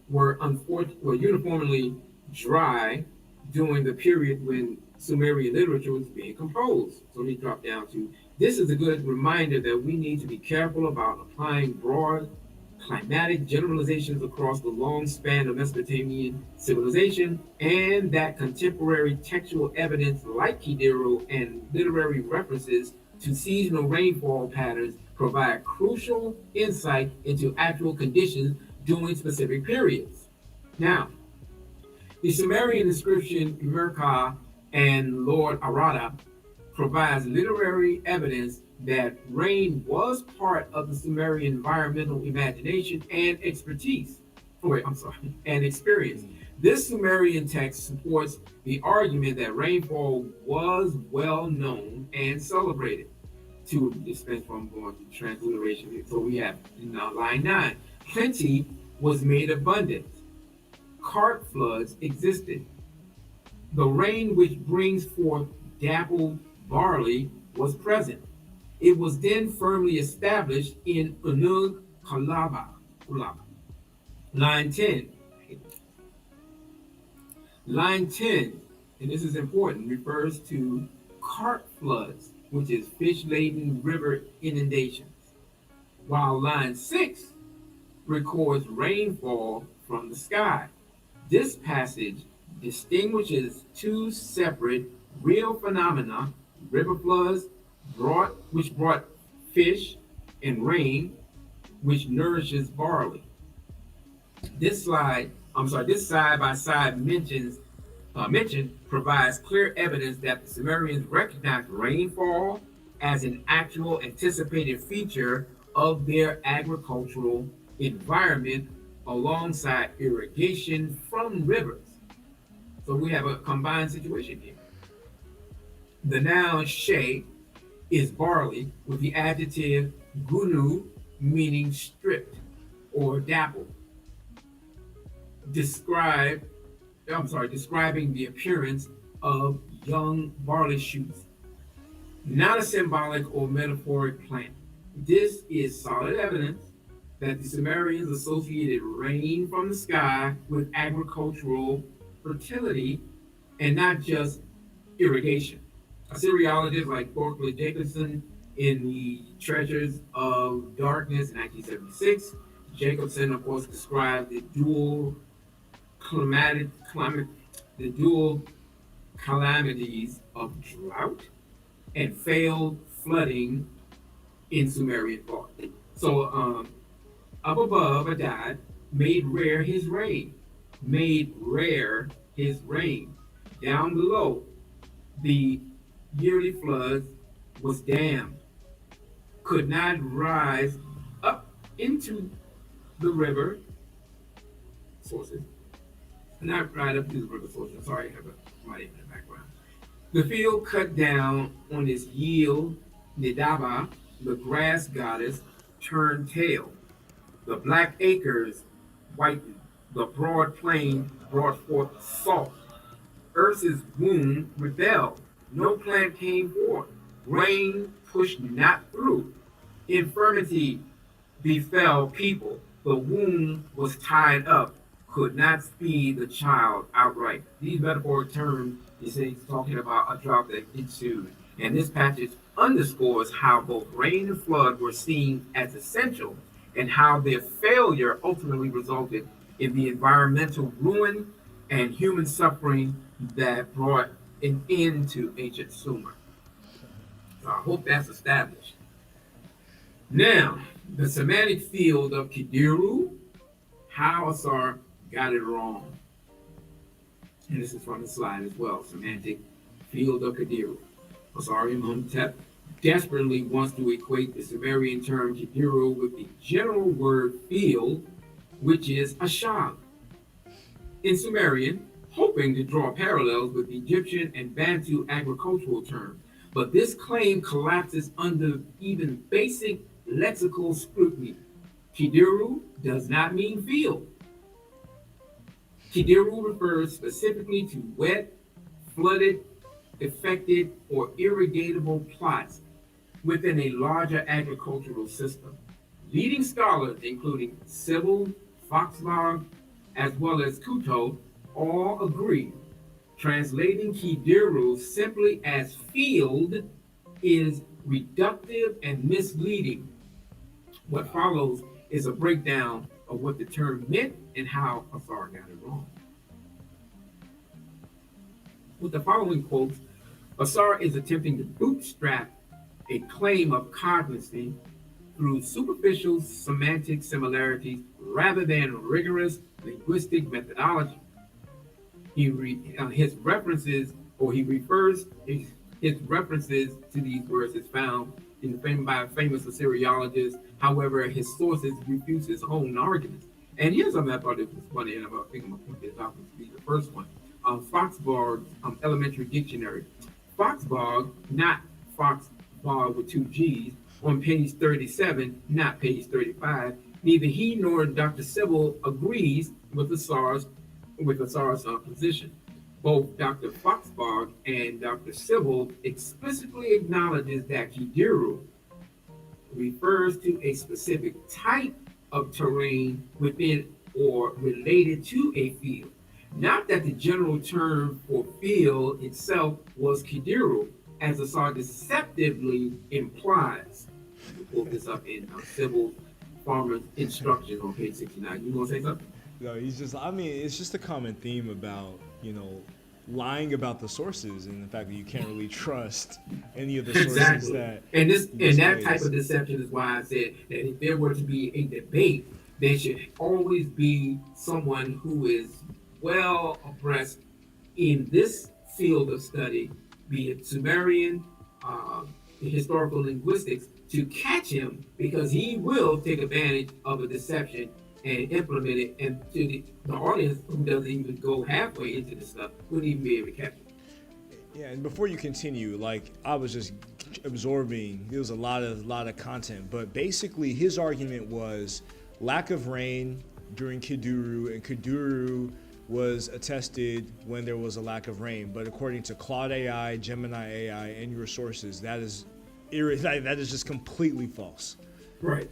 Speaker 5: were uniformly dry during the period when Sumerian literature was being composed. So he dropped down to, this is a good reminder that we need to be careful about applying broad climatic generalizations across the long span of Mesopotamian civilization, and that contemporary textual evidence like Kiduru and literary references to seasonal rainfall patterns provide crucial insight into actual conditions during specific periods. Now, the Sumerian inscription Merkah and Lord Arada provides literary evidence that rain was part of the Sumerian environmental imagination and expertise. And experience. This Sumerian text supports the argument that rainfall was well known and celebrated. To dispense from going to transliteration. So we have now line 9. Plenty was made abundant. Cart floods existed. The rain which brings forth dappled barley was present. It was then firmly established in Unug Kalaba. Line 10. Line 10, and this is important, refers to cart floods, which is fish-laden river inundations, while line 6 records rainfall from the sky. This passage distinguishes two separate real phenomena, river floods, which brought fish, and rain, which nourishes barley. This side-by-side mention provides clear evidence that the Sumerians recognized rainfall as an actual anticipated feature of their agricultural environment alongside irrigation from rivers. So we have a combined situation here. The noun shay is barley with the adjective gunu, meaning stripped or dappled. Describe, describing the appearance of young barley shoots, not a symbolic or metaphoric plant. This is solid evidence that the Sumerians associated rain from the sky with agricultural fertility and not just irrigation. Assyriologists like Thorpe Jacobson in the Treasures of Darkness in 1976. Jacobson, of course, described the dual calamities of drought and failed flooding in Sumerian thought. So, up above, Adad made rare his rain. Down below, the yearly floods was dammed, could not rise up into the river sources, not right up to the river sources. Sorry, I have a mic in the background. The field cut down on its yield. Nidaba, the grass goddess, turned tail. The black acres whitened. The broad plain brought forth salt. Earth's womb rebelled. No plant came forth. Rain pushed not through. Infirmity befell people. The womb was tied up, could not feed the child outright. These metaphoric terms, he's talking about a drought that ensued. And this passage underscores how both rain and flood were seen as essential and how their failure ultimately resulted in the environmental ruin and human suffering that brought an end to ancient Sumer. So I hope that's established. Now, the semantic field of Kiduru, how Asar got it wrong. And this is from the slide as well. Semantic field of Kiduru. Asar Imhotep desperately wants to equate the Sumerian term Kiduru with the general word field, which is ashab. In Sumerian, hoping to draw parallels with the Egyptian and Bantu agricultural terms. But this claim collapses under even basic lexical scrutiny. Kiduru does not mean field. Kiduru refers specifically to wet, flooded, affected, or irrigatable plots within a larger agricultural system. Leading scholars, including Sybil, Foxlog, as well as Kuto, all agree translating Kiduru simply as field is reductive and misleading. What follows is a breakdown of what the term meant and how Asar got it wrong. With the following quotes, Asar is attempting to bootstrap a claim of cognizance through superficial semantic similarities rather than rigorous linguistic methodology. He refers his references to these words is found by a famous Assyriologist. However, his sources refute his own arguments. And here's something I thought it was funny, and I think I'm going to point this out to be the first one. Foxbog's Elementary Dictionary. Foxbog, not Foxbog with two G's, on page 37, not page 35. Neither he nor Dr. Sybil agrees with Asar's position. Both Dr. Foxbog and Dr. Sybil explicitly acknowledges that Kiduru refers to a specific type of terrain within or related to a field. Not that the general term for field itself was Kiduru, as Asar deceptively implies. We'll pull this up in Sybil's Farmer's Instructions on page 69. You want to say something?
Speaker 4: No, it's just a common theme about, lying about the sources and the fact that you can't really trust any of the sources
Speaker 5: Exactly.
Speaker 4: that.
Speaker 5: And that type of deception is why I said that if there were to be a debate, there should always be someone who is well abreast in this field of study, be it Sumerian,
Speaker 6: historical linguistics to catch him, because he will take advantage of a deception and implement it, and to the audience who doesn't even go halfway into the stuff wouldn't even be able to catch it.
Speaker 4: Yeah, and before you continue, like I was just absorbing, there was a lot of content, but basically his argument was lack of rain during Kiduru, and Kiduru was attested when there was a lack of rain. But according to Claude AI, Gemini AI, and your sources, that is just completely false.
Speaker 6: Right.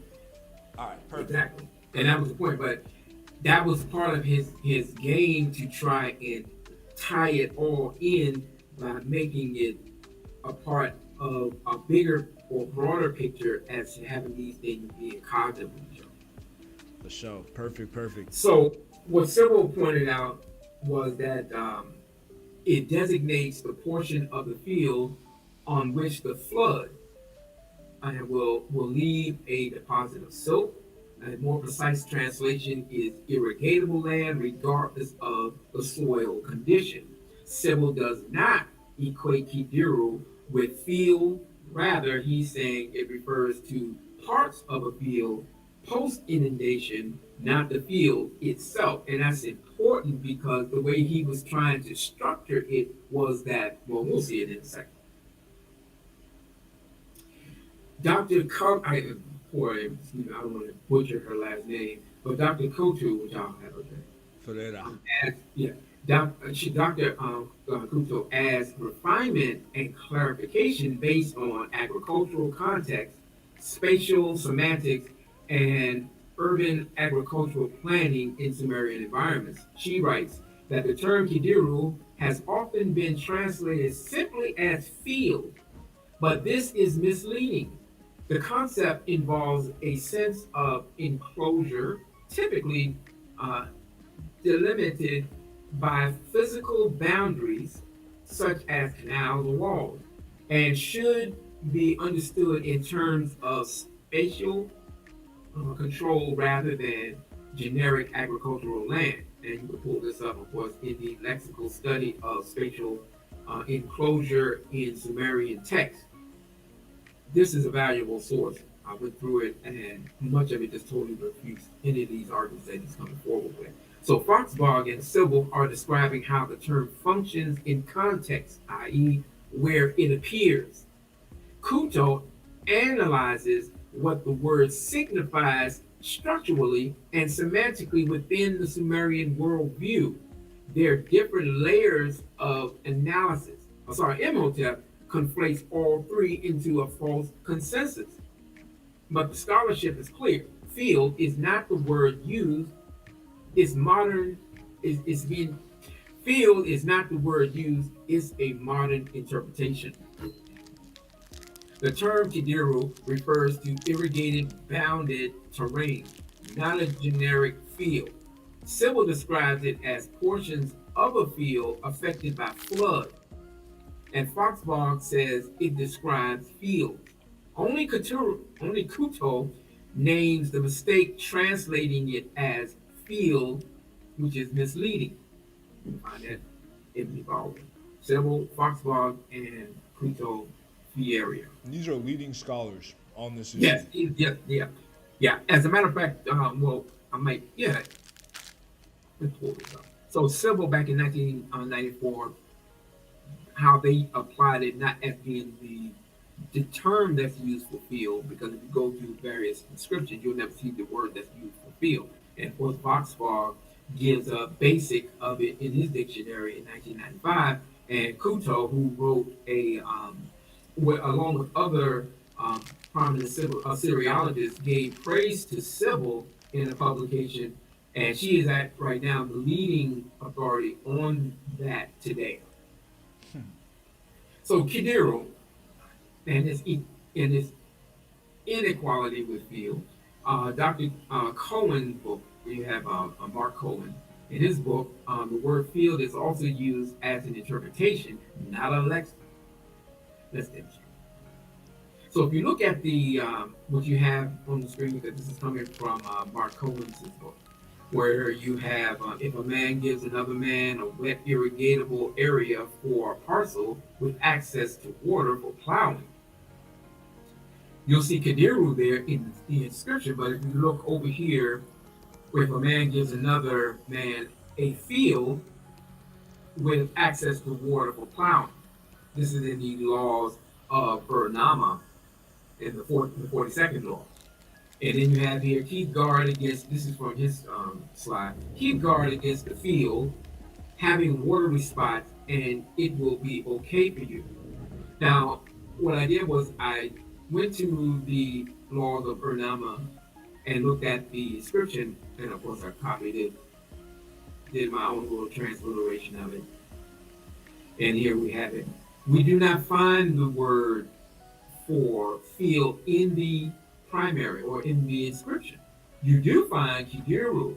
Speaker 4: All right, perfect.
Speaker 6: Exactly. And that was the point. But that was part of his game to try and tie it all in by making it a part of a bigger or broader picture as to having these things be in concept with each other.
Speaker 4: For sure. Perfect.
Speaker 6: So what Cyril pointed out was that it designates the portion of the field on which the flood will leave a deposit of silt. A more precise translation is irrigatable land regardless of the soil condition. Sybil does not equate Kiduru with field. Rather, he's saying it refers to parts of a field post inundation, not the field itself. And that's important because the way he was trying to structure it was that, well, we'll see it in a second. Dr. I don't want to butcher her last name, but Dr. Kutu, which I'll have her name. Dr. Kuto adds refinement and clarification based on agricultural context, spatial semantics, and urban agricultural planning in Sumerian environments. She writes that the term Kiduru has often been translated simply as field, but this is misleading. The concept involves a sense of enclosure, typically delimited by physical boundaries such as canals or walls, and should be understood in terms of spatial control rather than generic agricultural land. And you can pull this up, of course, in the lexical study of spatial enclosure in Sumerian text. This is a valuable source. I went through it, and much of it just totally refutes any of these arguments that he's coming forward with. So Foxbog and Sybil are describing how the term functions in context, i.e., where it appears. Kuto analyzes what the word signifies structurally and semantically within the Sumerian worldview. There are different layers of analysis. Asar Imhotep conflates all three into a false consensus. But the scholarship is clear. Field is not the word used. Field is not the word used, it's a modern interpretation. The term Kiduru refers to irrigated, bounded terrain, not a generic field. Sybil describes it as portions of a field affected by flood. And Foxbog says it describes fields. Only Kuto names the mistake translating it as field, which is misleading. You can find that in the following. Sybil, Foxbog, and Kuto Fieria.
Speaker 4: These are leading scholars on this issue.
Speaker 6: Yeah. As a matter of fact, let's pull this up. So Sybil back in 1994, how they applied it not as being the term that's used for field, because if you go through various inscriptions, you'll never see the word that's used for field. And of course, Foxbog gives a basic of it in his dictionary in 1995, and Kuto, who wrote along with other prominent Assyriologists, gave praise to Sybil in a publication, and she is right now the leading authority on that today. So Kiduru and his inequality with field, Dr. Cohen's book, you have Mark Cohen. In his book, the word field is also used as an interpretation, not a lexic. Let's demonstrate. So if you look at the what you have on the screen, that this is coming from Mark Cohen's book, where you have if a man gives another man a wet irrigatable area for a parcel with access to water for plowing, You'll see Kiduru there in the inscription, but if you look over here, where if a man gives another man a field with access to water for plowing, this is in the laws of Burnama in the 42nd law. And then you have here, keep guard against, this is from his slide, keep guard against the field having watery spots and it will be okay for you. Now, what I did was I went to the laws of Burnama and looked at the inscription, and of course I copied it, did my own little transliteration of it. And here we have it. We do not find the word for field in the primary or in the inscription. You do find Kiduru.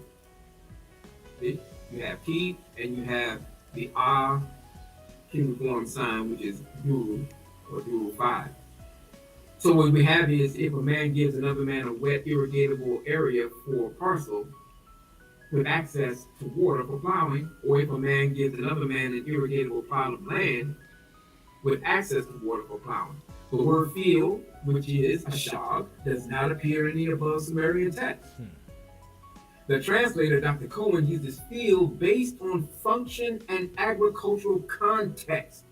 Speaker 6: You have Ki and you have the cuneiform sign, which is Duru or Duru 5. So what we have is if a man gives another man a wet irrigatable area for a parcel with access to water for plowing, or if a man gives another man an irrigatable plot of land with access to water for plowing. The word field, which is ashag, does not appear in the above Sumerian text. The translator, Dr. Cohen, uses field based on function and agricultural context,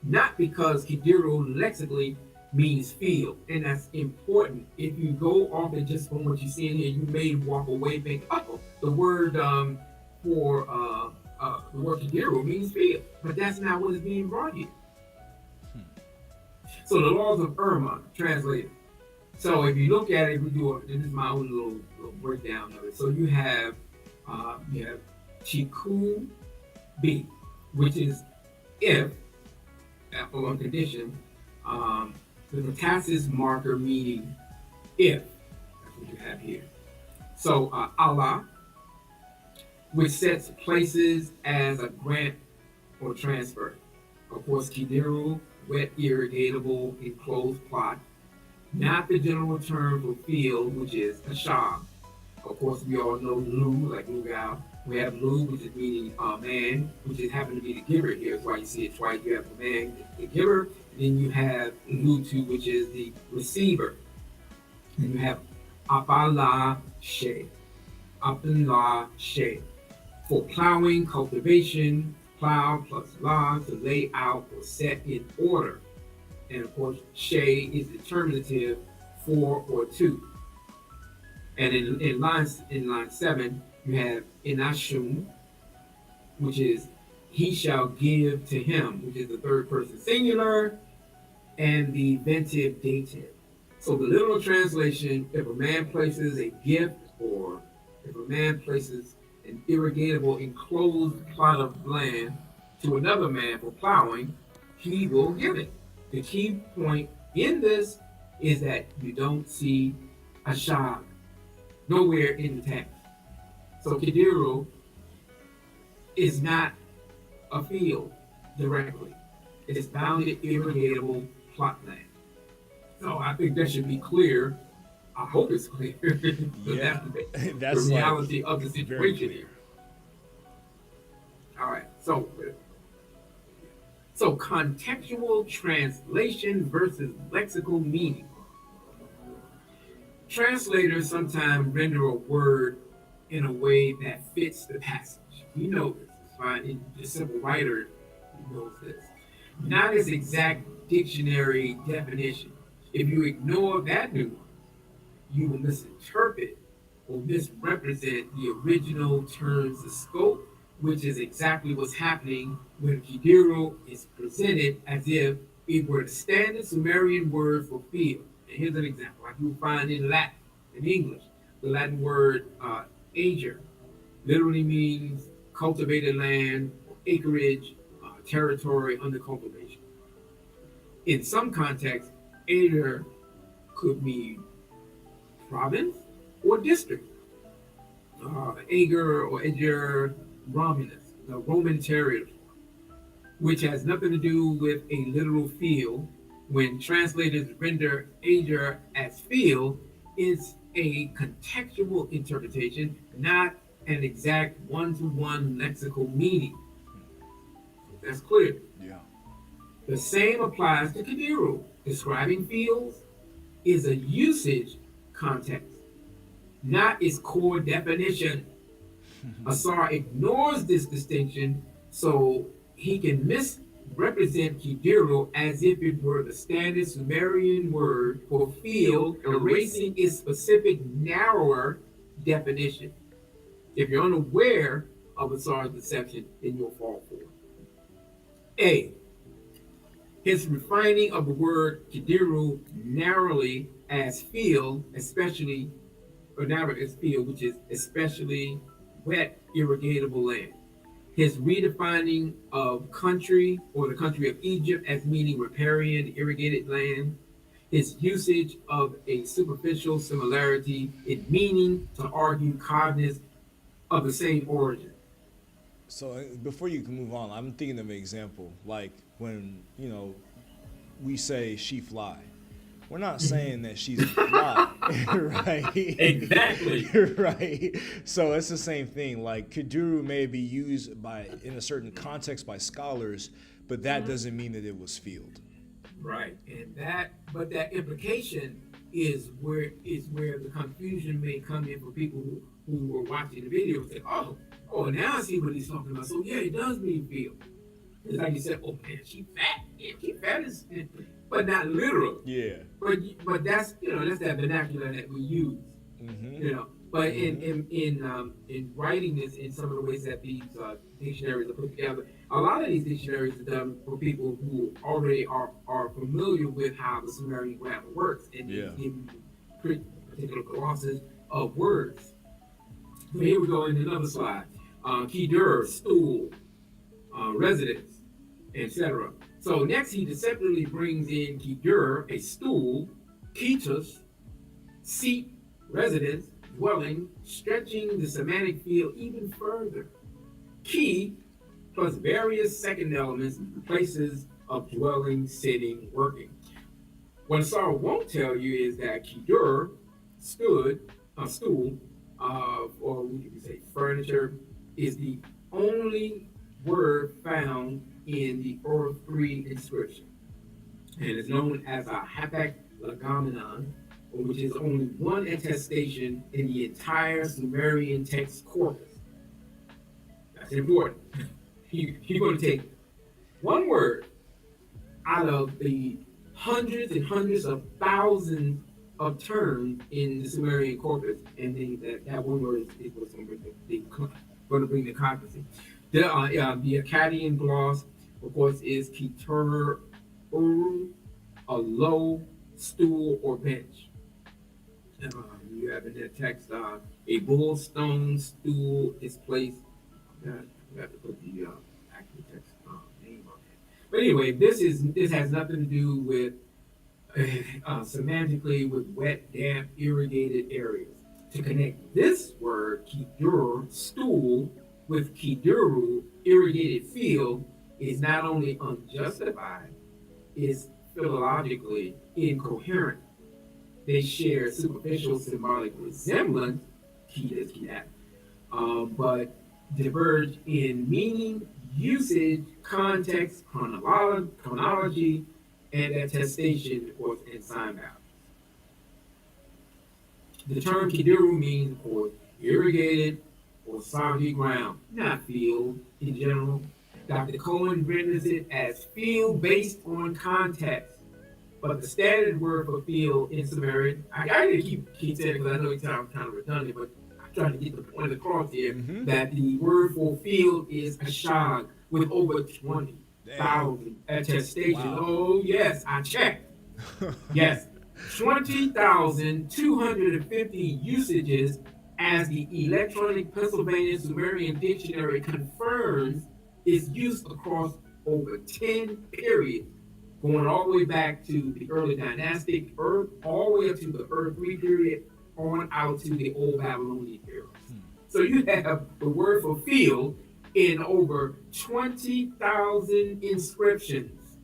Speaker 6: not because Kiduru lexically means field, and that's important. If you go off and just from what you see in here, you may walk away thinking, oh, the word for the word Kiduru means field, but that's not what is being brought here. So the laws of Irma translated. So if you look at it, this is my own little breakdown of it. So you have Chiku B, which is if, or on condition, the metasis marker meaning if. That's what you have here. So Allah, which sets places as a grant or transfer. Of course, Kiduru, wet irrigatable enclosed plot, not the general term for field, which is ashab. Of course, we all know Lu, like Lugal. We have Lu, which is meaning man, which is happen to be the giver here. That's why you see it twice. You have the man, the giver, and then you have Lutu, which is the receiver. And you have Apala She, Apala She, for plowing, cultivation, plow plus la, to lay out or set in order. And of course, She is determinative for or to. And in line 7, you have Inashum, which is he shall give to him, which is the third person singular, and the ventive dative. So the literal translation, if a man places a gift or if a man places an irrigatable enclosed plot of land to another man for plowing, he will give it. The key point in this is that you don't see ashag nowhere in the text. So Kiduru is not a field directly. It is bounded irrigatable plot land. So I think that should be clear. I hope it's clear.
Speaker 4: Yeah,
Speaker 6: That's the reality of the situation here. All right, so contextual translation versus lexical meaning. Translators sometimes render a word in a way that fits the passage. We know this. It's fine. The simple writer knows this. Not as exact dictionary definition. If you ignore that nuance, you will misinterpret or misrepresent the original terms of scope, which is exactly what's happening when Kiduru is presented as if it were the standard Sumerian word for field. And here's an example, like you find in Latin, in English. The Latin word ager literally means cultivated land, acreage, territory under cultivation. In some contexts, ager could mean province or district. Ager or Ager Romulus, the Roman territory, which has nothing to do with a literal field. When translators render ager as field, it's a contextual interpretation, not an exact one-to-one lexical meaning. That's clear.
Speaker 4: Yeah.
Speaker 6: The same applies to Kiduru, describing fields is a usage context, not its core definition. Asar ignores this distinction so he can misrepresent Kiduru as if it were the standard Sumerian word for field, erasing its specific narrower definition. If you're unaware of Asar's deception, then you'll fall for it. A. His refining of the word Kiduru narrowly as field, especially, or narrow as field, which is especially wet, irrigatable land. His redefining of country or the country of Egypt as meaning riparian, irrigated land. His usage of a superficial similarity in meaning to argue cognizance of the same origin.
Speaker 4: So before you can move on, I'm thinking of an example, like when, we say she fly. We're not saying that she's a fly, right?
Speaker 6: Exactly.
Speaker 4: Right. So it's the same thing. Like Kiduru may be used in a certain context by scholars, but that doesn't mean that it was field.
Speaker 6: Right, but that implication is where the confusion may come in for people who were watching the video and say, oh, now I see what he's talking about. So yeah, it does mean field. It's like you said, oh man, she fat. Yeah, she fat is, but not literal.
Speaker 4: Yeah.
Speaker 6: But that's that vernacular that we use.
Speaker 4: Mm-hmm.
Speaker 6: But in writing this, in some of the ways that these dictionaries are put together, a lot of these dictionaries are done for people who already are familiar with how the Sumerian grammar works and give particular glosses of words. So here we go in another slide. Kidur, stool, residence, etc. So next he deceptively brings in Kidur, a stool, kitus, seat, residence, dwelling, stretching the semantic field even further. Ki plus various second elements, places of dwelling, sitting, working. What Asar won't tell you is that Kidur, stool, or we could say furniture, is the only word found in the Ur 3 inscription, and is known as a hapak lagamenon, which is only one attestation in the entire Sumerian text corpus. That's important. You're going to take one word out of the hundreds and hundreds of thousands of terms in the Sumerian corpus, and then that one word is what's going to bring the concrecy. The Akkadian gloss, of course, is Kitur Uru, a low stool or bench. You have in that text a bull stone stool is placed. I have to put the actual text name on it. But anyway, this has nothing to do with semantically with wet, damp, irrigated areas. To connect this word Kidur, stool, with Kiduru, irrigated field, is not only unjustified, is philologically incoherent. They share superficial symbolic resemblance, but diverge in meaning, usage, context, chronology, and attestation, of course, and sign values. The term Kiduru means, of course, irrigated or soggy ground, not field in general. Dr. Cohen renders it as field based on context. But the standard word for field in Sumerian, I gotta keep saying it because I know it sounds kind of redundant, but I'm trying to get the point across here that the word for field is ashag with over 20,000 attestations. Wow. Oh, yes, I checked. Yes, 20,250 usages, as the electronic Pennsylvania Sumerian Dictionary confirms, is used across over 10 periods, going all the way back to the early dynastic, all the way up to the Ur 3 period, on out to the old Babylonian period. So you have the word for field in over 20,000 inscriptions.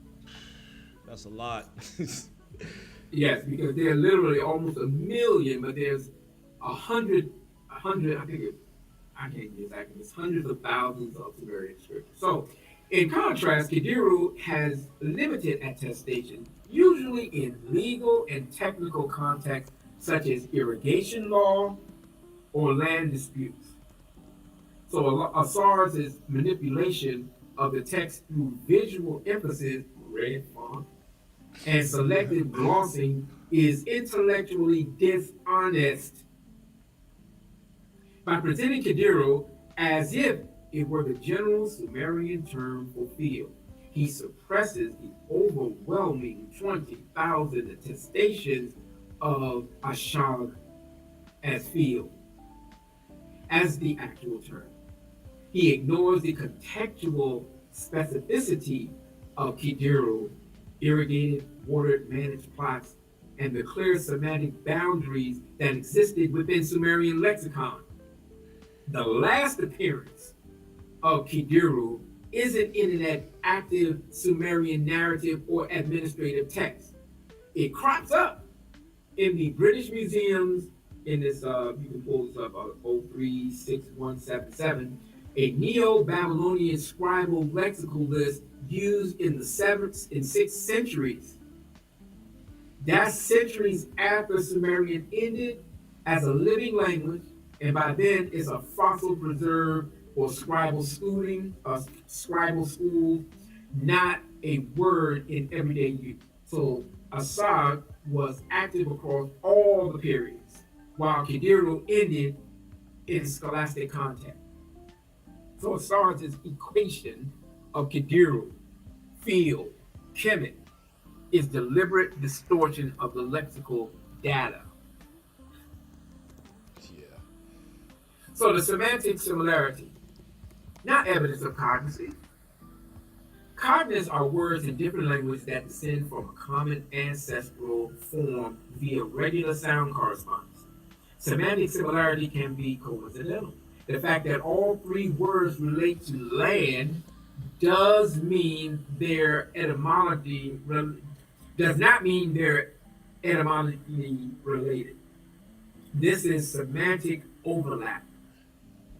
Speaker 4: That's a lot.
Speaker 6: Yes, because there are literally almost 1 million, but there's 100, I think I can't get exactly, it's hundreds of thousands of Sumerian inscriptions. So, in contrast, Kiduru has limited attestation usually in legal and technical contexts such as irrigation law or land disputes. So Asar's manipulation of the text through visual emphasis, red font, and selective glossing is intellectually dishonest. By presenting Kiduru as if it were the general Sumerian term for field, he suppresses the overwhelming 20,000 attestations of Ashag as field, as the actual term. He ignores the contextual specificity of Kiduru, irrigated, watered, managed plots, and the clear semantic boundaries that existed within Sumerian lexicon. The last appearance of Kiduru isn't in an active Sumerian narrative or administrative text. It crops up in the British museums in this, you can pull this up, 036177, a Neo-Babylonian scribal lexical list used in the 7th and 6th centuries. That's centuries after Sumerian ended as a living language, and by then it's a fossil preserved or scribal school, not a word in everyday use. So Asar was active across all the periods, while Kiduru ended in scholastic context. So Asar's equation of Kiduru, field, Kemet, is deliberate distortion of the lexical data.
Speaker 4: Yeah.
Speaker 6: So the semantic similarity, not evidence of cognicy. Cognizants are words in different languages that descend from a common ancestral form via regular sound correspondence. Semantic similarity can be coincidental. The fact that all three words relate to land does not mean their etymology related. This is semantic overlap,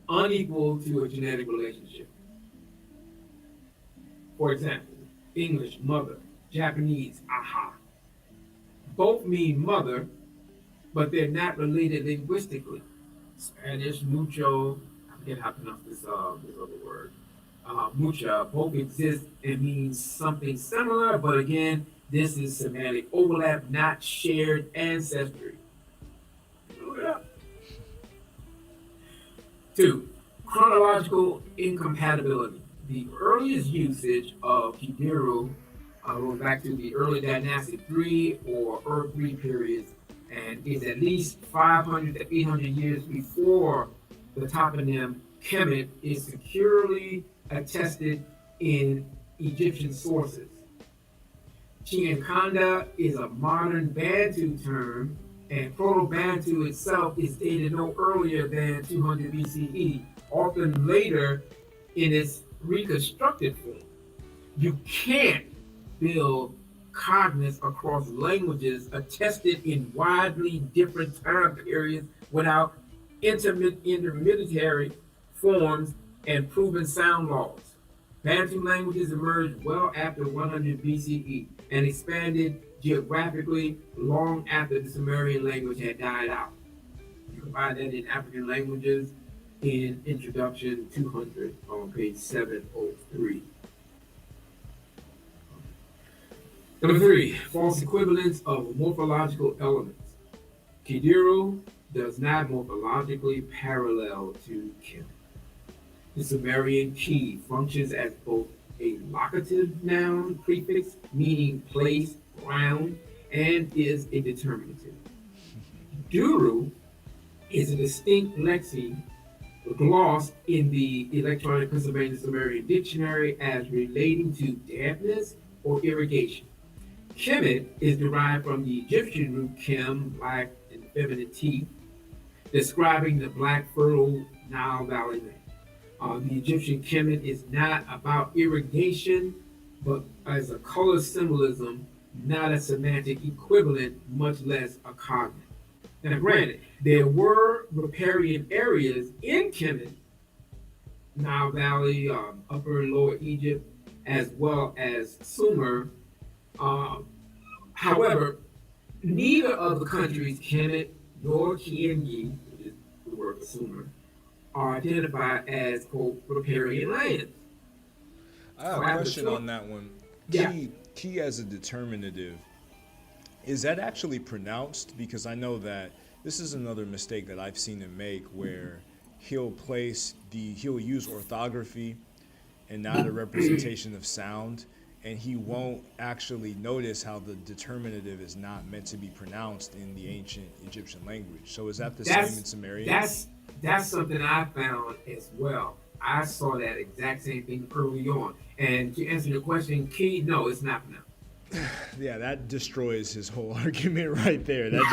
Speaker 6: unequal to a genetic relationship. For example, English, mother, Japanese, aha. Both mean mother, but they're not related linguistically. Spanish, mucho, I forget how to pronounce this other word. Mucha, both exist and mean something similar, but again, this is semantic overlap, not shared ancestry. Look it up. 2. Chronological incompatibility. The earliest usage of Kiduru goes back to the early dynastic 3 or Ur 3 periods and is at least 500 to 800 years before the toponym Kemet is securely attested in Egyptian sources. Chiankanda is a modern Bantu term, and Proto-Bantu itself is dated no earlier than 200 BCE, often later in its reconstructed form. You can't build cognates across languages attested in widely different time periods without intermediary forms and proven sound laws. Bantu languages emerged well after 100 BCE and expanded geographically long after the Sumerian language had died out. You can find that in African languages in Introduction 200 on page 703. Number 3, false equivalence of morphological elements. Kiduru does not morphologically parallel to Kemet. The Sumerian ki functions as both a locative noun prefix, meaning place, ground, and is a determinative. Duru is a distinct lexeme gloss in the Electronic Pennsylvania Sumerian Dictionary as relating to dampness or irrigation. Kemet is derived from the Egyptian root kem, black and feminine teeth, describing the black fertile Nile Valley land. The Egyptian Kemet is not about irrigation, but as a color symbolism, not a semantic equivalent, much less a cognate. Now, granted, there were riparian areas in Kemet, Nile Valley, Upper and Lower Egypt, as well as Sumer, However, neither of the countries, Kemet nor Kiengi, which is the word for Sumer, are identified as, quote, riparian lands.
Speaker 4: I have
Speaker 6: So
Speaker 4: a
Speaker 6: after
Speaker 4: question
Speaker 6: tw-
Speaker 4: on that one.
Speaker 6: Yeah.
Speaker 4: Key as a determinative. Is that actually pronounced? Because I know that this is another mistake that I've seen him make where he'll use orthography and not a representation of sound, and he won't actually notice how the determinative is not meant to be pronounced in the ancient Egyptian language. So is that the same in Sumerian?
Speaker 6: That's something I found as well. I saw that exact same thing early on. And to answer your question, Key, no, it's not now.
Speaker 4: Yeah, that destroys his whole argument right there. That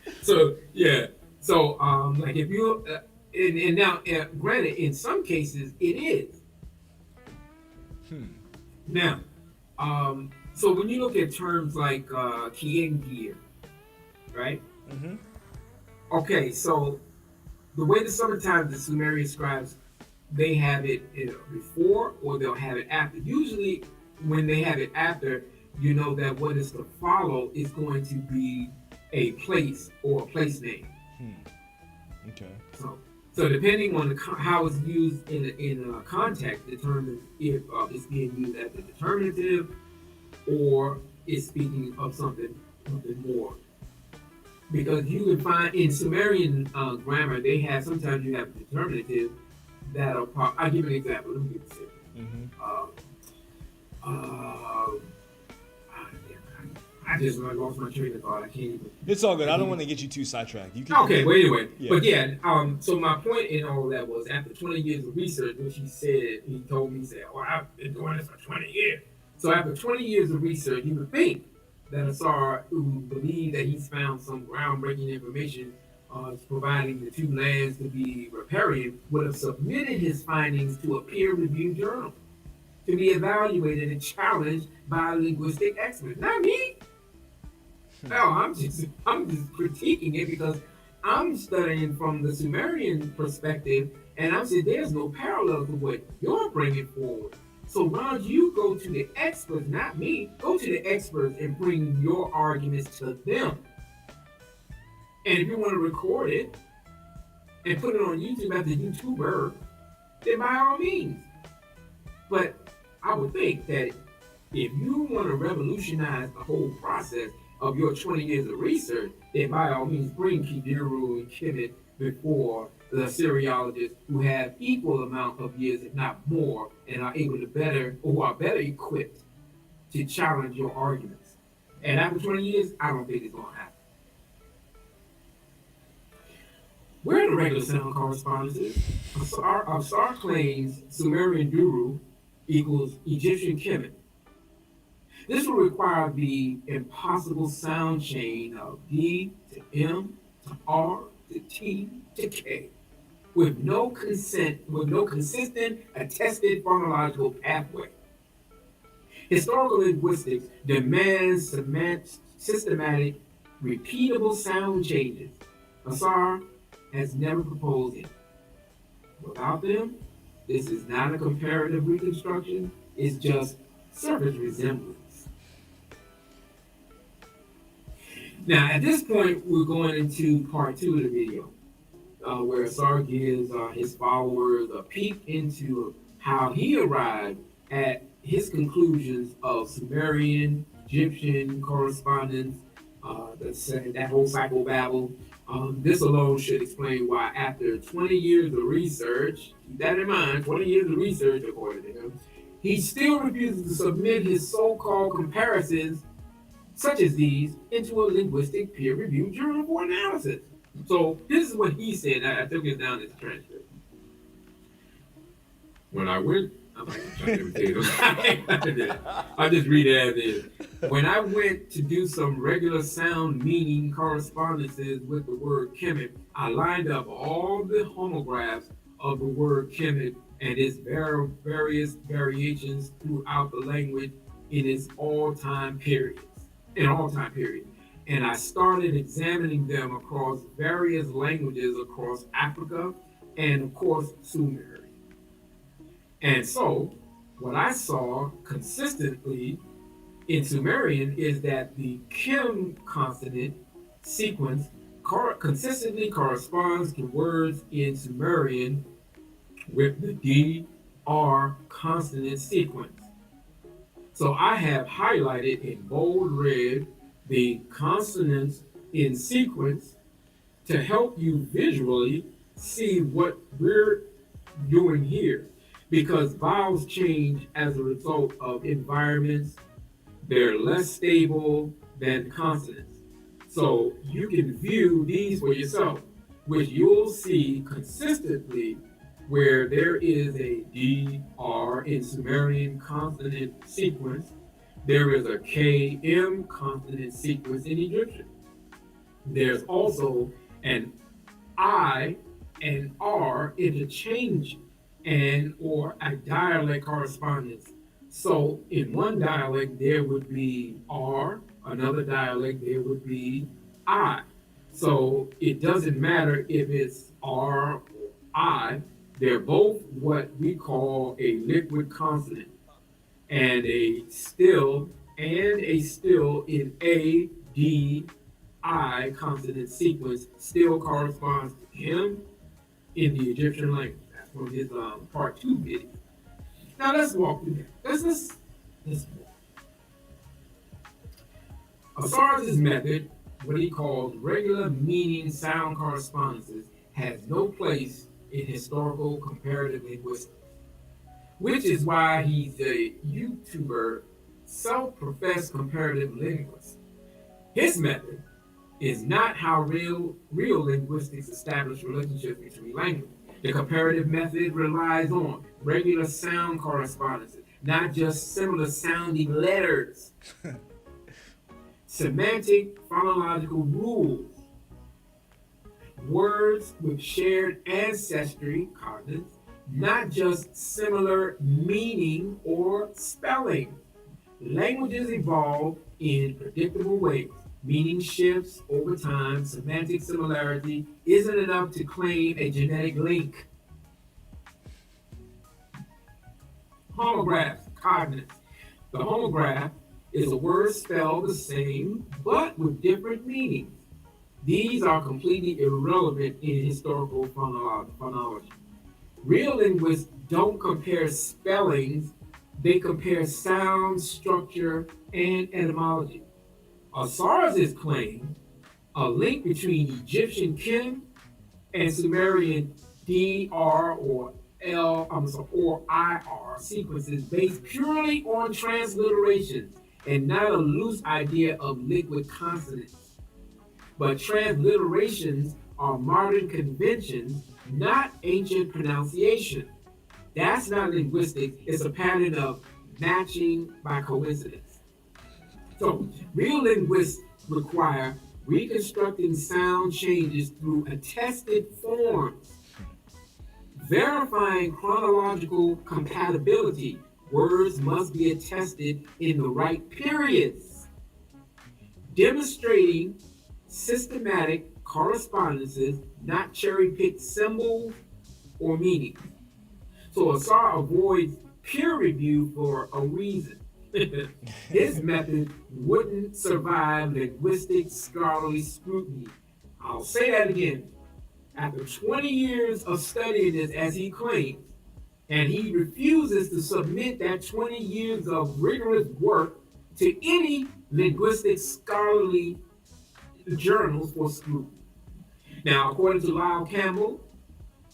Speaker 4: just
Speaker 6: So yeah. So like if you and now granted, in some cases it is. Now, so when you look at terms like Kiengir, right?
Speaker 4: Mhm.
Speaker 6: Okay, so the way the summertime the Sumerian scribes, they have it before or they'll have it after. Usually, when they have it after, you know that what is to follow is going to be a place or a place name.
Speaker 4: Okay.
Speaker 6: So depending on how it's used in context, determines if it's being used as a determinative or it's speaking of something more. Because you can find in Sumerian grammar, they have sometimes you have a determinative that'll. I'll give you an example. Let me give you a example. I just lost my train of thought. I can't even.
Speaker 4: It's all good. I don't want to get you too sidetracked. You can.
Speaker 6: Okay, well, anyway.
Speaker 4: Yeah.
Speaker 6: But yeah, so my point in all of that was after 20 years of research, which he told me, he said, well, I've been doing this for 20 years. So after 20 years of research, you would think that Asar, who believed that he's found some groundbreaking information providing the two lands to be riparian, would have submitted his findings to a peer-reviewed journal to be evaluated and challenged by linguistic experts. Not me. No, I'm just critiquing it because I'm studying from the Sumerian perspective, and I'm saying there's no parallel to what you're bringing forward. So Ron, you go to the experts, not me. Go to the experts and bring your arguments to them. And if you want to record it and put it on YouTube as a YouTuber, then by all means. But I would think that if you want to revolutionize the whole process of your 20 years of research, then by all means bring Kiduru Kmt before the Assyriologists who have equal amount of years, if not more, and are able to who are better equipped to challenge your arguments. And after 20 years, I don't think it's going to happen. Where are the regular sound correspondences? Asar claims Sumerian Duru equals Egyptian Kemet. This will require the impossible sound chain of D to M to R to T to K, with no consistent attested phonological pathway. Historical linguistics demands systematic, repeatable sound changes. Asar has never proposed it. Without them, this is not a comparative reconstruction, it's just surface resemblance. Now, at this point, we're going into part 2 of the video, where Asar gives his followers a peek into how he arrived at his conclusions of Sumerian, Egyptian correspondence, that whole psychobabble. This alone should explain why, after 20 years of research, keep that in mind, 20 years of research, according to him, he still refuses to submit his so-called comparisons, such as these, into a linguistic peer-reviewed journal for analysis. So this is what he said. I took it down as a transcript. When I went, I'm like, I'll just read it as is. When I went to do some regular sound meaning correspondences with the word Kemet, I lined up all the homographs of the word Kemet and its various variations throughout the language in its all-time periods. And I started examining them across various languages across Africa and, of course, Sumer. And so, what I saw consistently in Sumerian is that the Kim consonant sequence consistently corresponds to words in Sumerian with the D R consonant sequence. So I have highlighted in bold red the consonants in sequence to help you visually see what we're doing here. Because vowels change as a result of environments, they're less stable than consonants. So you can view these for yourself, which you'll see consistently where there is a D, R in Sumerian consonant sequence, there is a K, M consonant sequence in Egyptian. There's also an I and R interchange and or a dialect correspondence. So in one dialect there would be R, another dialect there would be I. So it doesn't matter if it's R or I, they're both what we call a liquid consonant. And a still in A, D, I consonant sequence still corresponds to him in the Egyptian language. That's from his part 2 video. Now let's walk through that. Let's walk. Asar's method, what he calls regular meaning sound correspondences, has no place in historical comparative linguistics, which is why he's a YouTuber, self-professed comparative linguist. His method is not how real linguistics establish relationships between languages. The comparative method relies on regular sound correspondences, not just similar sounding letters. Semantic phonological rules. Words with shared ancestry, cognate, not just similar meaning or spelling. Languages evolve in predictable ways. Meaning shifts over time. Semantic similarity isn't enough to claim a genetic link. Homographs, cognates. The homograph is a word spelled the same but with different meanings. These are completely irrelevant in historical phonology. Real linguists don't compare spellings, they compare sound, structure, and etymology. Asar's claim, a link between Egyptian Kim and Sumerian DR or IR sequences based purely on transliterations and not a loose idea of liquid consonants. But transliterations are modern conventions, not ancient pronunciation. That's not linguistics, it's a pattern of matching by coincidence. So, real linguists require reconstructing sound changes through attested forms, verifying chronological compatibility. Words must be attested in the right periods, demonstrating systematic correspondences, not cherry-picked symbols or meanings. So Asar avoids peer review for a reason. His method wouldn't survive linguistic scholarly scrutiny. I'll say that again. After 20 years of studying this, as he claims, and he refuses to submit that 20 years of rigorous work to any linguistic scholarly journals for scrutiny. Now, according to Lyle Campbell,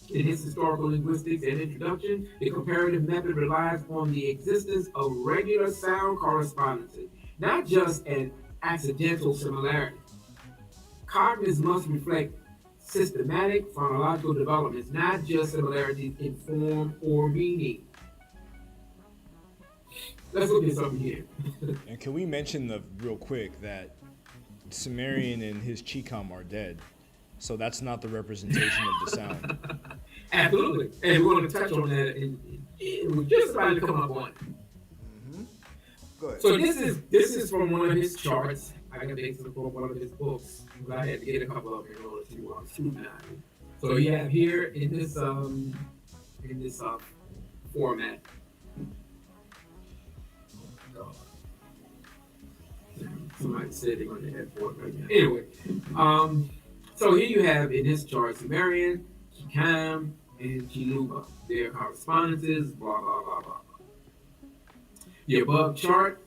Speaker 6: in his historical linguistics and introduction, the comparative method relies on the existence of regular sound correspondences, not just an accidental similarity. Cognates must reflect systematic phonological developments, not just similarities in form or meaning. Let's look at something here.
Speaker 4: And can we mention real quick that Sumerian and his Chicam are dead, so that's not the representation of the sound.
Speaker 6: Absolutely, and we're going to touch on that. We're just about to come up on it.
Speaker 2: Good.
Speaker 6: So this is from one of his charts. I got this from one of his books. I had to get a couple of them in order to scrutinize it. So you have here in this format. Somebody said they're going to add for it right now. Anyway, so here you have in this chart Sumerian, Kikam, and Chiluba. Their correspondences, blah, blah, blah, blah. The above chart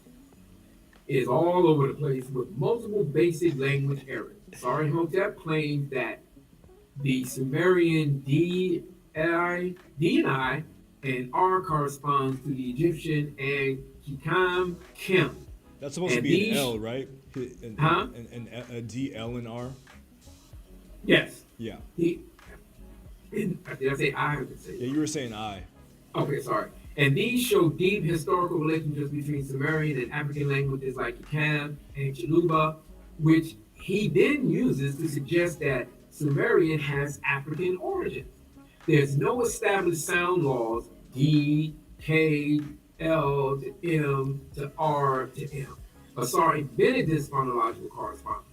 Speaker 6: is all over the place with multiple basic language errors. Asar Imhotep claimed that the Sumerian D and I and R corresponds to the Egyptian and Kikam Kim.
Speaker 4: That's supposed to
Speaker 6: And
Speaker 4: be an
Speaker 6: these-
Speaker 4: L, right?
Speaker 6: Huh?
Speaker 4: A D, L, and R.
Speaker 6: Yes.
Speaker 4: Yeah.
Speaker 6: Did I say I or did I say
Speaker 4: Yeah, you were saying I.
Speaker 6: Okay, sorry. And these show deep historical relationships between Sumerian and African languages like Kikam and Chiluba, which he then uses to suggest that Sumerian has African origins. There's no established sound laws D, K, L to M to R to M. Asar invented this phonological correspondence.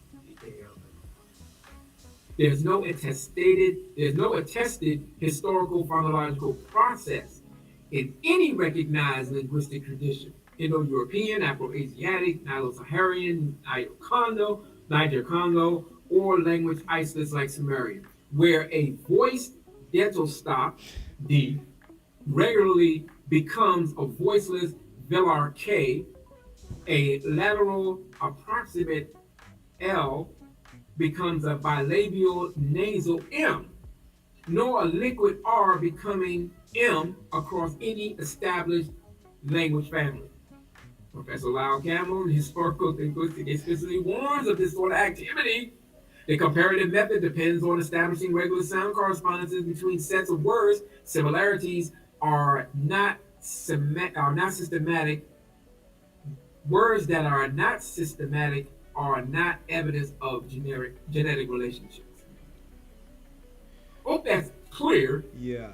Speaker 6: There's no attested historical phonological process in any recognized linguistic tradition. Indo-European, Afro-Asiatic, Nilo-Saharan, Niger-Congo, or language isolates like Sumerian, where a voiced dental stop, D, regularly becomes a voiceless velar K, a lateral approximate L becomes a bilabial nasal M, nor a liquid R becoming M across any established language family. Professor Lyle Campbell, in historical linguistics, explicitly warns of this sort of activity. The comparative method depends on establishing regular sound correspondences between sets of words. Similarities are not systematic. Words that are not systematic are not evidence of genetic relationships. Hope that's clear.
Speaker 4: Yeah,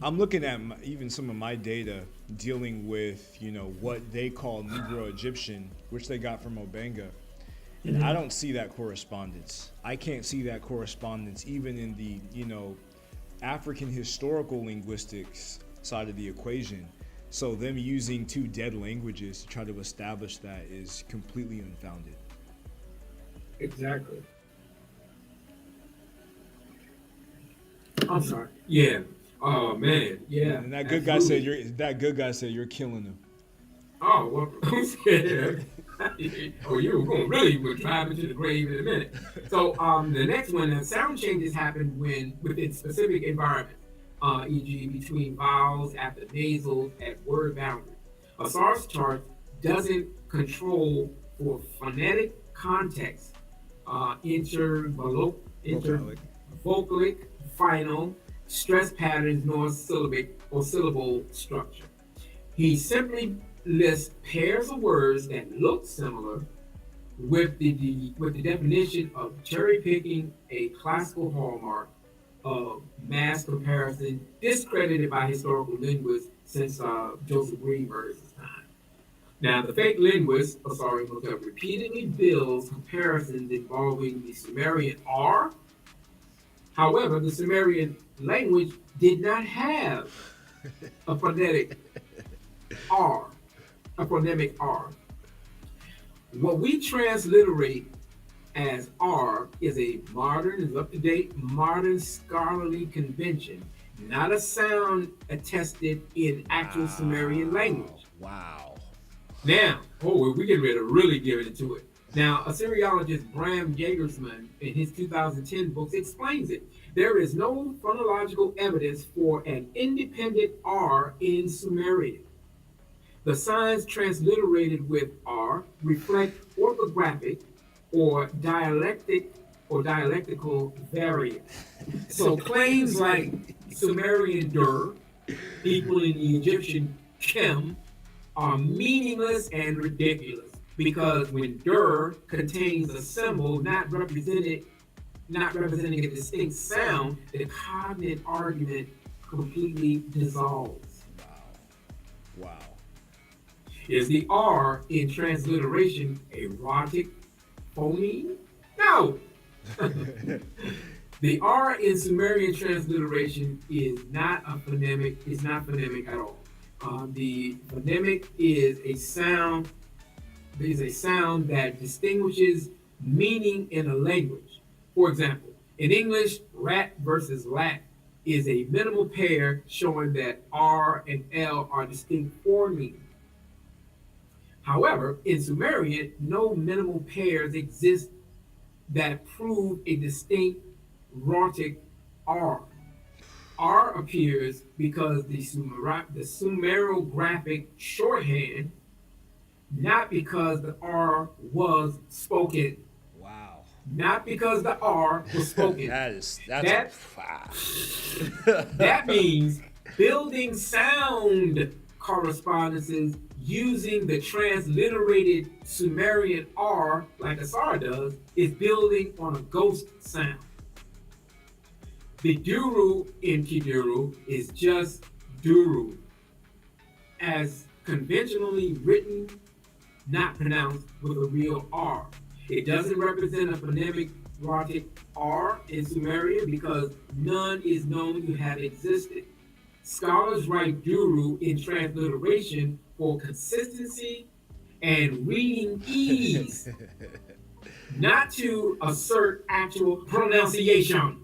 Speaker 4: I'm looking at even some of my data dealing with, what they call Negro Egyptian, which they got from Obenga. And I don't see that correspondence. I can't see that correspondence even in the, African historical linguistics side of the equation. So them using two dead languages to try to establish that is completely unfounded.
Speaker 6: Exactly. I'm sorry. Yeah. Oh man. Yeah.
Speaker 4: And that good guy said you're killing them.
Speaker 6: Oh well. I'm scared. Oh, you were going really would drive into the grave in a minute. So the next one, sound changes happen within specific environments, e.g. between vowels after nasals at word boundaries. Asar's chart doesn't control for phonetic context, intervocalic, final, stress patterns, nor syllabic or syllable structure. He simply lists pairs of words that look similar with the definition of cherry picking, a classical hallmark of mass comparison discredited by historical linguists since Joseph Greenberg's time. Now, the fake linguist, Asar Imhotep, repeatedly builds comparisons involving the Sumerian R. However, the Sumerian language did not have a phonetic R. A phonemic R. What we transliterate as R is up-to-date modern scholarly convention, not a sound attested in actual Sumerian language.
Speaker 4: Wow.
Speaker 6: Now, we're getting ready to really get into it. Now, Assyriologist Bram Jagersman, in his 2010 books, explains it. There is no phonological evidence for an independent R in Sumerian. The signs transliterated with R reflect orthographic or dialectical variants. So claims like Sumerian dur equaling the Egyptian Kem are meaningless and ridiculous because when dur contains a symbol not representing a distinct sound, the cognitive argument completely dissolves.
Speaker 4: Wow.
Speaker 6: Is the R in transliteration erotic phoneme? No. The R in Sumerian transliteration is not phonemic at all. The phonemic is a sound is a sound that distinguishes meaning in a language. For example, in English, rat versus lat is a minimal pair showing that R and L are distinct phonemes. However, in Sumerian, no minimal pairs exist that prove a distinct rhotic R. R appears because the Sumerographic shorthand, not because the R was spoken.
Speaker 4: Wow.
Speaker 6: Not because the R was spoken.
Speaker 4: That's
Speaker 6: That-
Speaker 4: wow.
Speaker 6: That means building sound correspondences using the transliterated Sumerian R, like Asar does, is building on a ghost sound. The duru in Kiduru is just duru, as conventionally written, not pronounced with a real R. It doesn't represent a phonemic rhotic R in Sumerian because none is known to have existed. Scholars write duru in transliteration for consistency and reading ease, not to assert actual pronunciation.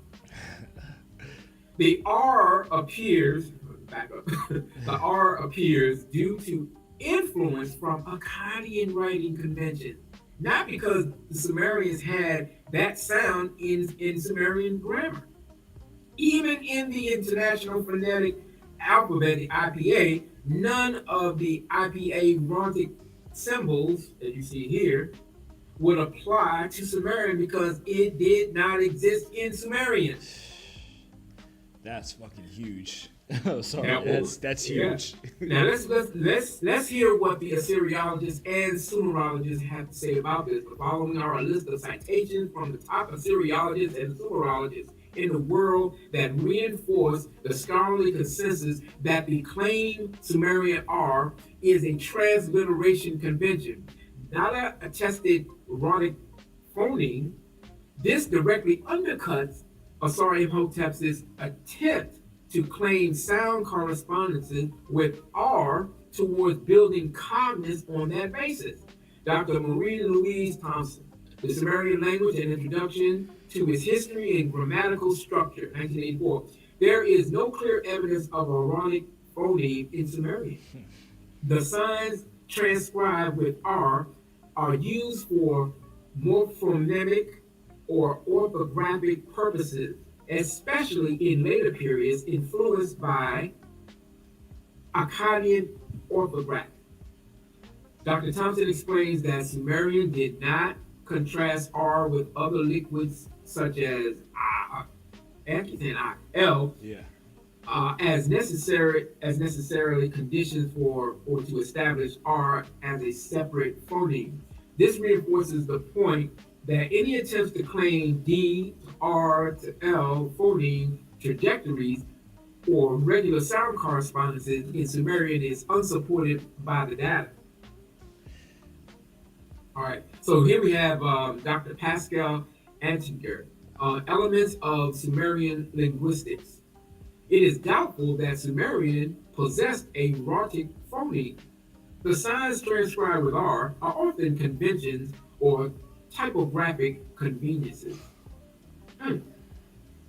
Speaker 6: The R appears, back up, the R appears due to influence from Akkadian writing convention, not because the Sumerians had that sound in Sumerian grammar. Even in the International Phonetic Alphabet, the IPA, none of the IPA rhotic symbols that you see here would apply to Sumerian because it did not exist in Sumerian.
Speaker 4: That's fucking huge. Oh, sorry,
Speaker 6: Yeah, well,
Speaker 4: that's
Speaker 6: yeah.
Speaker 4: huge.
Speaker 6: Now let's hear what the Assyriologists and Sumerologists have to say about this. The following are a list of citations from the top Assyriologists and Sumerologists in the world that reinforce the scholarly consensus that the claimed Sumerian R is a transliteration convention, not a attested rhotic phoneme. This directly undercuts Asar Imhotep's attempt to claim sound correspondences with R towards building cognizance on that basis. Dr. Marie Louise Thompson, The Sumerian Language and Introduction to Its History and Grammatical Structure, 1984. There is no clear evidence of a rhotic phoneme in Sumerian. The signs transcribed with R are used for morphonemic or orthographic purposes, especially in later periods influenced by Akkadian orthography. Dr. Thompson explains that Sumerian did not contrast R with other liquids such as L
Speaker 4: Yeah.
Speaker 6: as necessarily conditions for or to establish R as a separate phoneme. This reinforces the point that any attempts to claim D to R to L phoneme trajectories or regular sound correspondences in Sumerian is unsupported by the data. All right, so here we have Dr. Pascal Antinger, Elements of Sumerian Linguistics. It is doubtful that Sumerian possessed a rhotic phoneme. The signs transcribed with R are often conventions or typographic conveniences.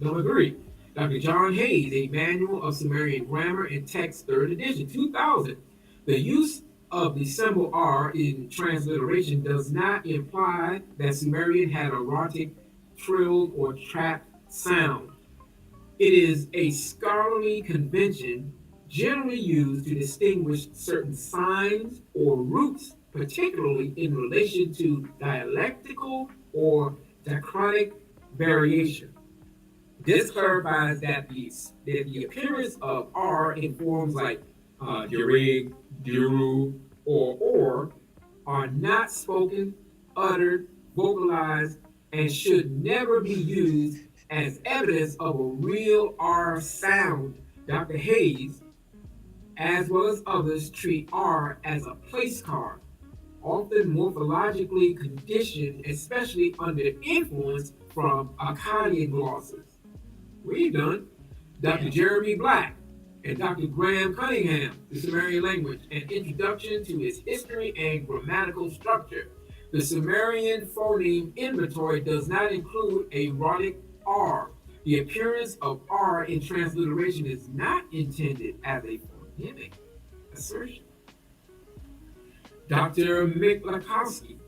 Speaker 6: Number 3, Dr. John Hayes, A Manual of Sumerian Grammar and Text, 3rd edition, 2000. The use of the symbol R in transliteration does not imply that Sumerian had a rhotic, trilled, or trapped sound. It is a scholarly convention generally used to distinguish certain signs or roots, particularly in relation to dialectical or diachronic variation. This clarifies that the appearance of R in forms like durig, duru, or are not spoken, uttered, vocalized, and should never be used as evidence of a real R sound. Dr. Hayes, as well as others, treat R as a place card, often morphologically conditioned, especially under influence from Akkadian glosses. We're done. Dr. Jeremy Black, And Dr. Graham Cunningham, The Sumerian Language, An Introduction to Its History and Grammatical Structure. The Sumerian phoneme inventory does not include a rhotic R. The appearance of R in transliteration is not intended as a phonemic assertion. Dr. Miklakowski,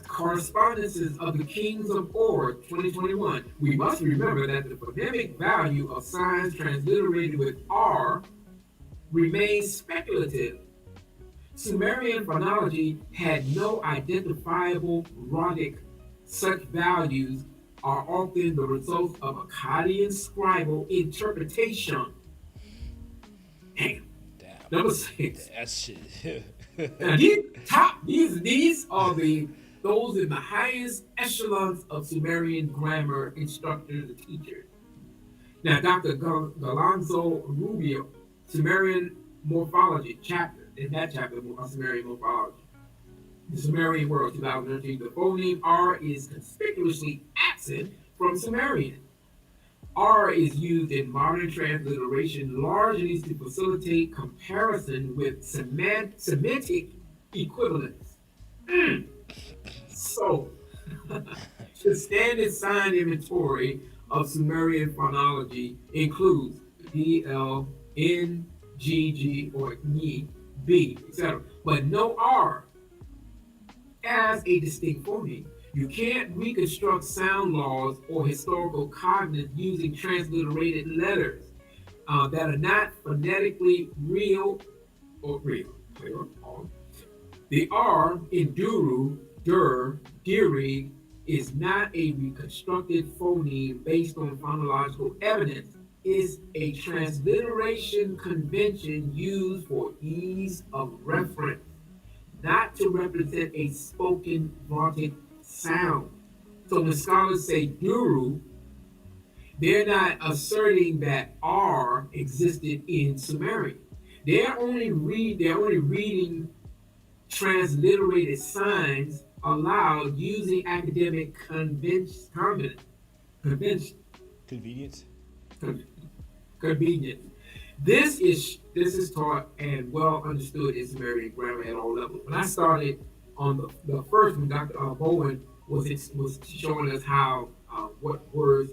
Speaker 6: Correspondences of the Kings of Ur, 2021. We must remember that the phonemic value of signs transliterated with R remains speculative. Sumerian phonology had no identifiable rhotic. Such values are often the result of Akkadian scribal interpretation. Damn. Number 6.
Speaker 4: That shit.
Speaker 6: Now these are those in the highest echelons of Sumerian grammar instructors and teachers. Now, Dr. Galonzo Rubio, Sumerian morphology chapter, in that chapter of Sumerian morphology, the Sumerian world, 2013, the phoneme R is conspicuously absent from Sumerian. R is used in modern transliteration largely to facilitate comparison with semantic equivalents. So, the standard sign inventory of Sumerian phonology includes D, L, N, G, G, or N, B, etc., but no R as a distinct phoneme. You can't reconstruct sound laws or historical cognate using transliterated letters that are not phonetically real or real. The R in Duru, Dur, Diri is not a reconstructed phoneme based on phonological evidence. It's a transliteration convention used for ease of reference, not to represent a spoken rhotic sound. So when scholars say Duru, they're not asserting that R existed in Sumerian. They're only reading transliterated signs aloud using academic convenience. This is taught and well understood in Sumerian grammar at all levels. When I started on the first one, Dr. Bowen was showing us how what words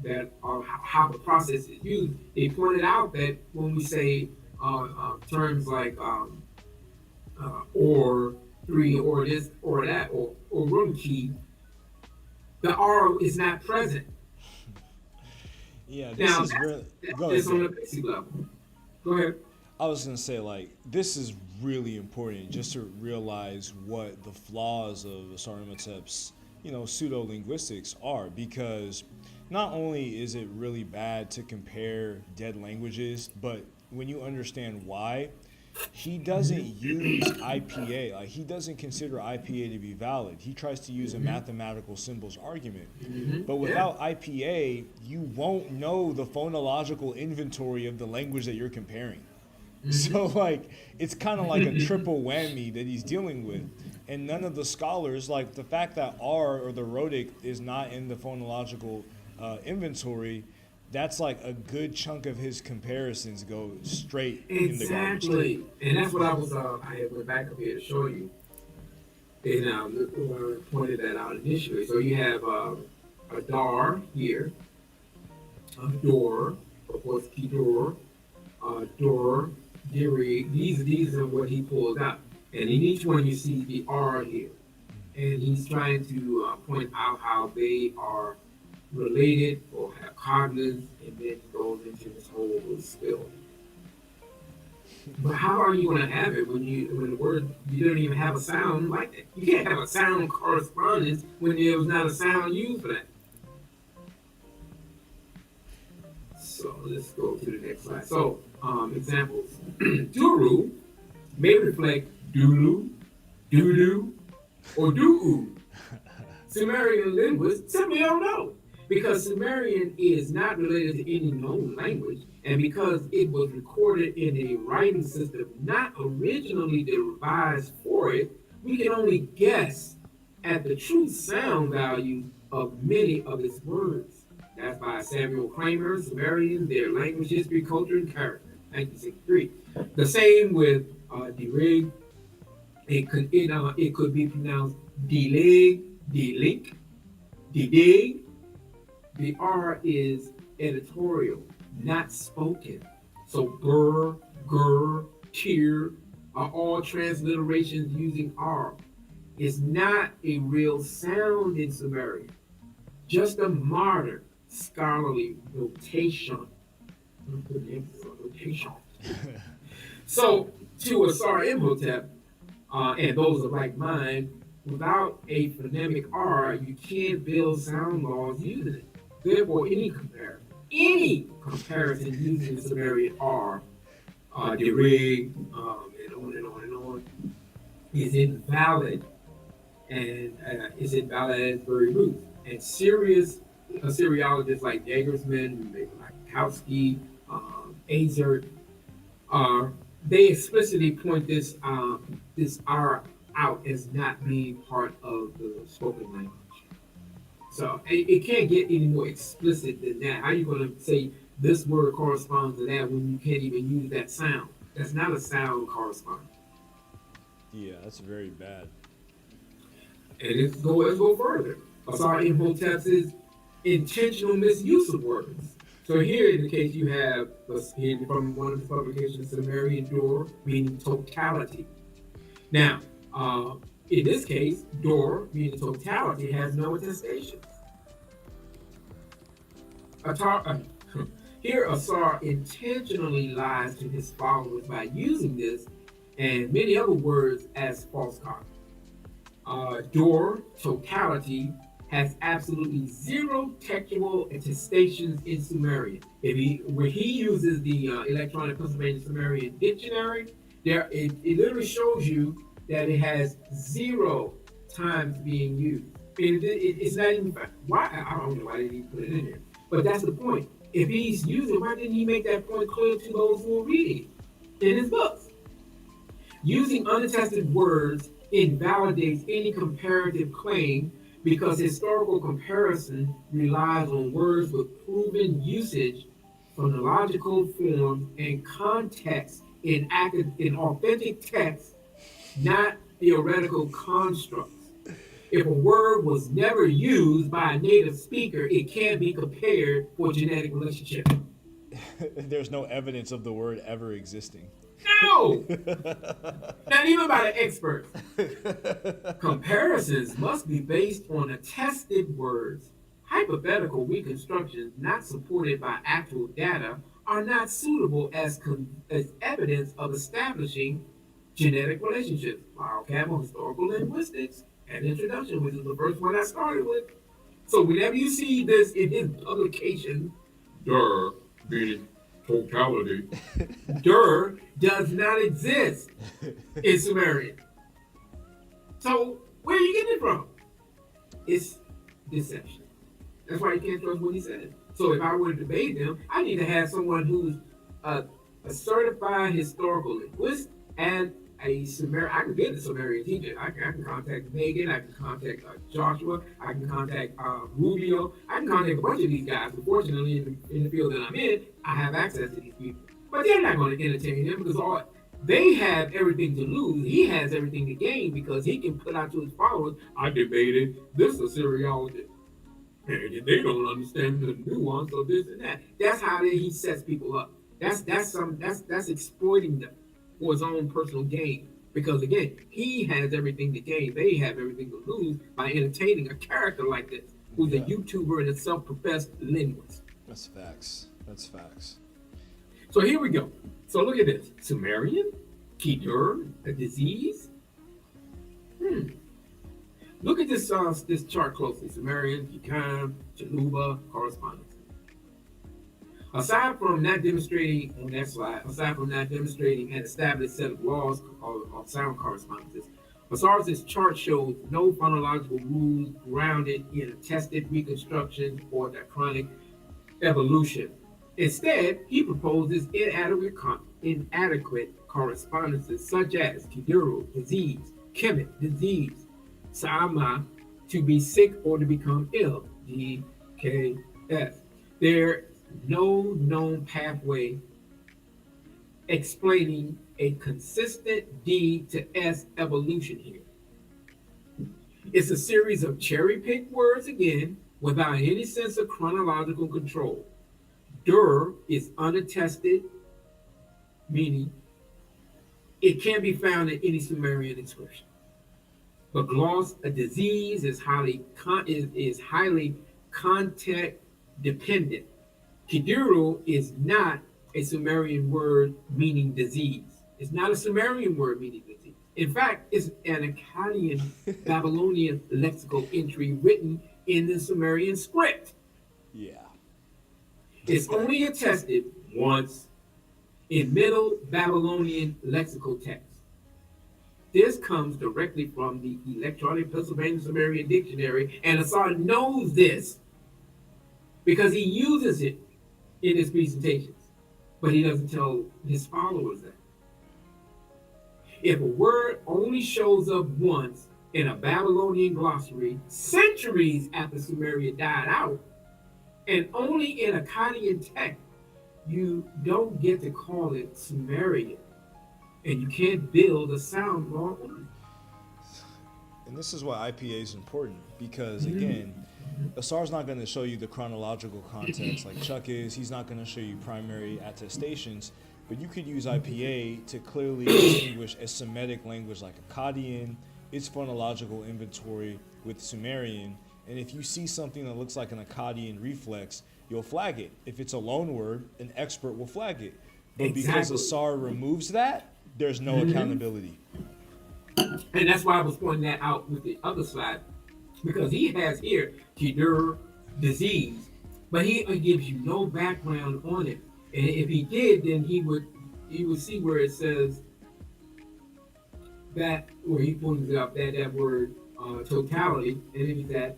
Speaker 6: that are how the process is used. They pointed out that when we say terms like or three or this or that or room key, the R is not present.
Speaker 4: Yeah, this is really. Go ahead.
Speaker 6: On the basic level. Go ahead.
Speaker 4: I was gonna say, like, this is really important just to realize what the flaws of Asar Imhotep's, pseudo linguistics are, because not only is it really bad to compare dead languages, but when you understand why, he doesn't use IPA. Like, he doesn't consider IPA to be valid. He tries to use a mathematical symbols argument. But without IPA, you won't know the phonological inventory of the language that you're comparing. So, like, it's kind of like a triple whammy that he's dealing with. And none of the scholars, like, the fact that R or the rhotic is not in the phonological inventory, that's like a good chunk of his comparisons go straight in the garbage.
Speaker 6: Exactly. And that's what I went back up here to show you. And I pointed that out initially. So you have a dar here, a door, of course, Kiduru, door, diri. These are what he pulled out. And in each one you see the R here. And he's trying to point out how they are related or have cognates, and then he goes into this whole spill. But how are you going to have it when the word, you don't even have a sound like that? You can't have a sound correspondence when there was not a sound used for that. So let's go to the next slide. So examples. Duru may reflect dulu, doo-doo, or doo-oo. Sumerian linguists simply don't know, because Sumerian is not related to any known language, and because it was recorded in a writing system not originally devised for it, we can only guess at the true sound value of many of its words. That's by Samuel Kramer, Sumerian, Their Language, History, Culture, and Character. 1963. The same with derig. It could be pronounced deleg, delink, dedig. The R is editorial, not spoken. So burr, gur, tear are all transliterations using R. It's not a real sound in Sumerian, just a modern scholarly notation. I'm putting emphasis on notation. So to Asar Imhotep, and those of like mind, without a phonemic R, you can't build sound laws using it. Therefore, any comparison using the Sumerian R, derig, and on and on and on, is invalid, and is invalid at its very roots. And serious Assyriologists like Jagersman, Kowski, Azert, they explicitly point this R out as not being part of the spoken language. So it can't get any more explicit than that. How are you going to say this word corresponds to that when you can't even use that sound? That's not a sound corresponding.
Speaker 4: Yeah, that's very bad.
Speaker 6: And let's go further. Asar Imhotep's intentional misuse of words. So here in the case you have from one of his publications, Sumerian Dor, meaning totality. Now, in this case, Dor, meaning totality, has no attestation. Here, Asar intentionally lies to his followers by using this and many other words as false copy. Dor, totality, has absolutely zero textual attestations in Sumerian. When he uses the electronic Pennsylvania Sumerian dictionary, it literally shows you that it has 0 times being used. It's not even why. I don't know why they didn't put it in there, but that's the point. If he's using, why didn't he make that point clear to those who are reading in his books? Using unattested words invalidates any comparative claim because historical comparison relies on words with proven usage, phonological form, and context in authentic text, not theoretical constructs. If a word was never used by a native speaker, it can't be compared for genetic relationship.
Speaker 4: There's no evidence of the word ever existing.
Speaker 6: No! Not even by the experts. Comparisons must be based on attested words. Hypothetical reconstructions not supported by actual data are not suitable as evidence of establishing genetic relationships. Campbell, Historical Linguistics, and Introduction, which is the first one I started with. So whenever you see this in his publication, Dur, meaning totality, Dur does not exist in Sumerian. So where are you getting it from? It's deception. That's why you can't trust what he said. So if I were to debate him, I need to have someone who's a certified historical linguist and a Sumerian. I can get a Sumerian teacher. I can contact Megan. I can contact Joshua. I can contact Rubio. I can contact a bunch of these guys. But fortunately, in the field that I'm in, I have access to these people. But they're not going to entertain him because they have everything to lose. He has everything to gain because he can put out to his followers, I debated this Assyriologist. And they don't understand the nuance of this and that. That's how he sets people up. That's exploiting them for his own personal gain. Because again, he has everything to gain. They have everything to lose by entertaining a character like this, who's a YouTuber and a self-professed linguist.
Speaker 4: That's facts. That's facts.
Speaker 6: So here we go. So look at this. Sumerian, Kiduru, a disease. Look at this chart closely. Sumerian, Kikam, Chaluba, correspondence. Aside from not demonstrating an established set of laws of sound correspondences, Asar's chart shows no phonological rules grounded in attested reconstruction or diachronic evolution. Instead, he proposes inadequate correspondences such as Kiduru, disease, Kemet, disease, Sama, to be sick or to become ill, GKS. There's no known pathway explaining a consistent D to S evolution here. It's a series of cherry-picked words again, without any sense of chronological control. Dur is unattested, meaning it can be found in any Sumerian inscription. But gloss, a disease, is highly context dependent. Kiduru is not a Sumerian word meaning disease. It's not a Sumerian word meaning disease. In fact, it's an Akkadian Babylonian lexical entry written in the Sumerian script.
Speaker 4: Yeah.
Speaker 6: It's only attested once in Middle Babylonian lexical text. This comes directly from the Electronic Pennsylvania Sumerian Dictionary, and Asar knows this because he uses it in his presentations, but he doesn't tell his followers that. If a word only shows up once in a Babylonian glossary centuries after Sumeria died out, and only in Akkadian text, you don't get to call it Sumerian. And you can't build a sound law on it.
Speaker 4: And this is why IPA is important, because again, Asar's not going to show you the chronological context like Chuck is. He's not going to show you primary attestations, but you could use IPA to clearly distinguish a Semitic language like Akkadian, its phonological inventory with Sumerian. And if you see something that looks like an Akkadian reflex, you'll flag it. If it's a loan word, an expert will flag it. But because Asar removes that, there's no accountability.
Speaker 6: And that's why I was pointing that out with the other slide, because he has here Kiduru disease, but he gives you no background on it. And if he did, then he would see where it says that, where he points out that word totality, and it is that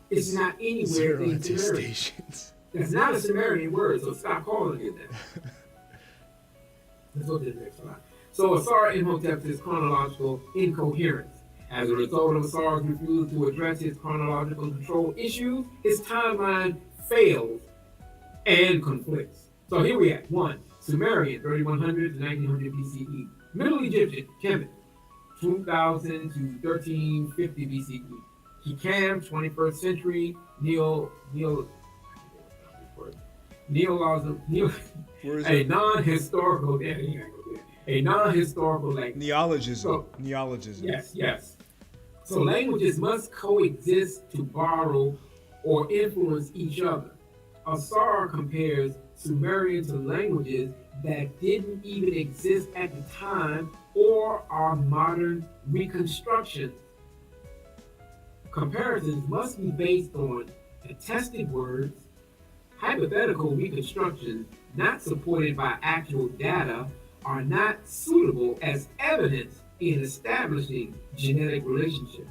Speaker 6: it's not anywhere
Speaker 4: Zero
Speaker 6: in Sumerian.
Speaker 4: attestations.
Speaker 6: That's not a Sumerian word, so stop calling it that. Let's go to the next slide. So Asar Imhotep's chronological incoherence. As a result of Asar's refusal to address his chronological control issues, his timeline fails and conflicts. So here we have 1. Sumerian, 3100 to 1900 BCE. Middle Egyptian, Kemet, 2000 to 1350 BCE. Kikam, 21st century, a non-historical language.
Speaker 4: Neologism. Neologism.
Speaker 6: Yes. So languages must coexist to borrow or influence each other. Asar compares Sumerian to languages that didn't even exist at the time or are modern reconstructions. Comparisons must be based on attested words, hypothetical reconstructions not supported by actual data are not suitable as evidence in establishing genetic relationships.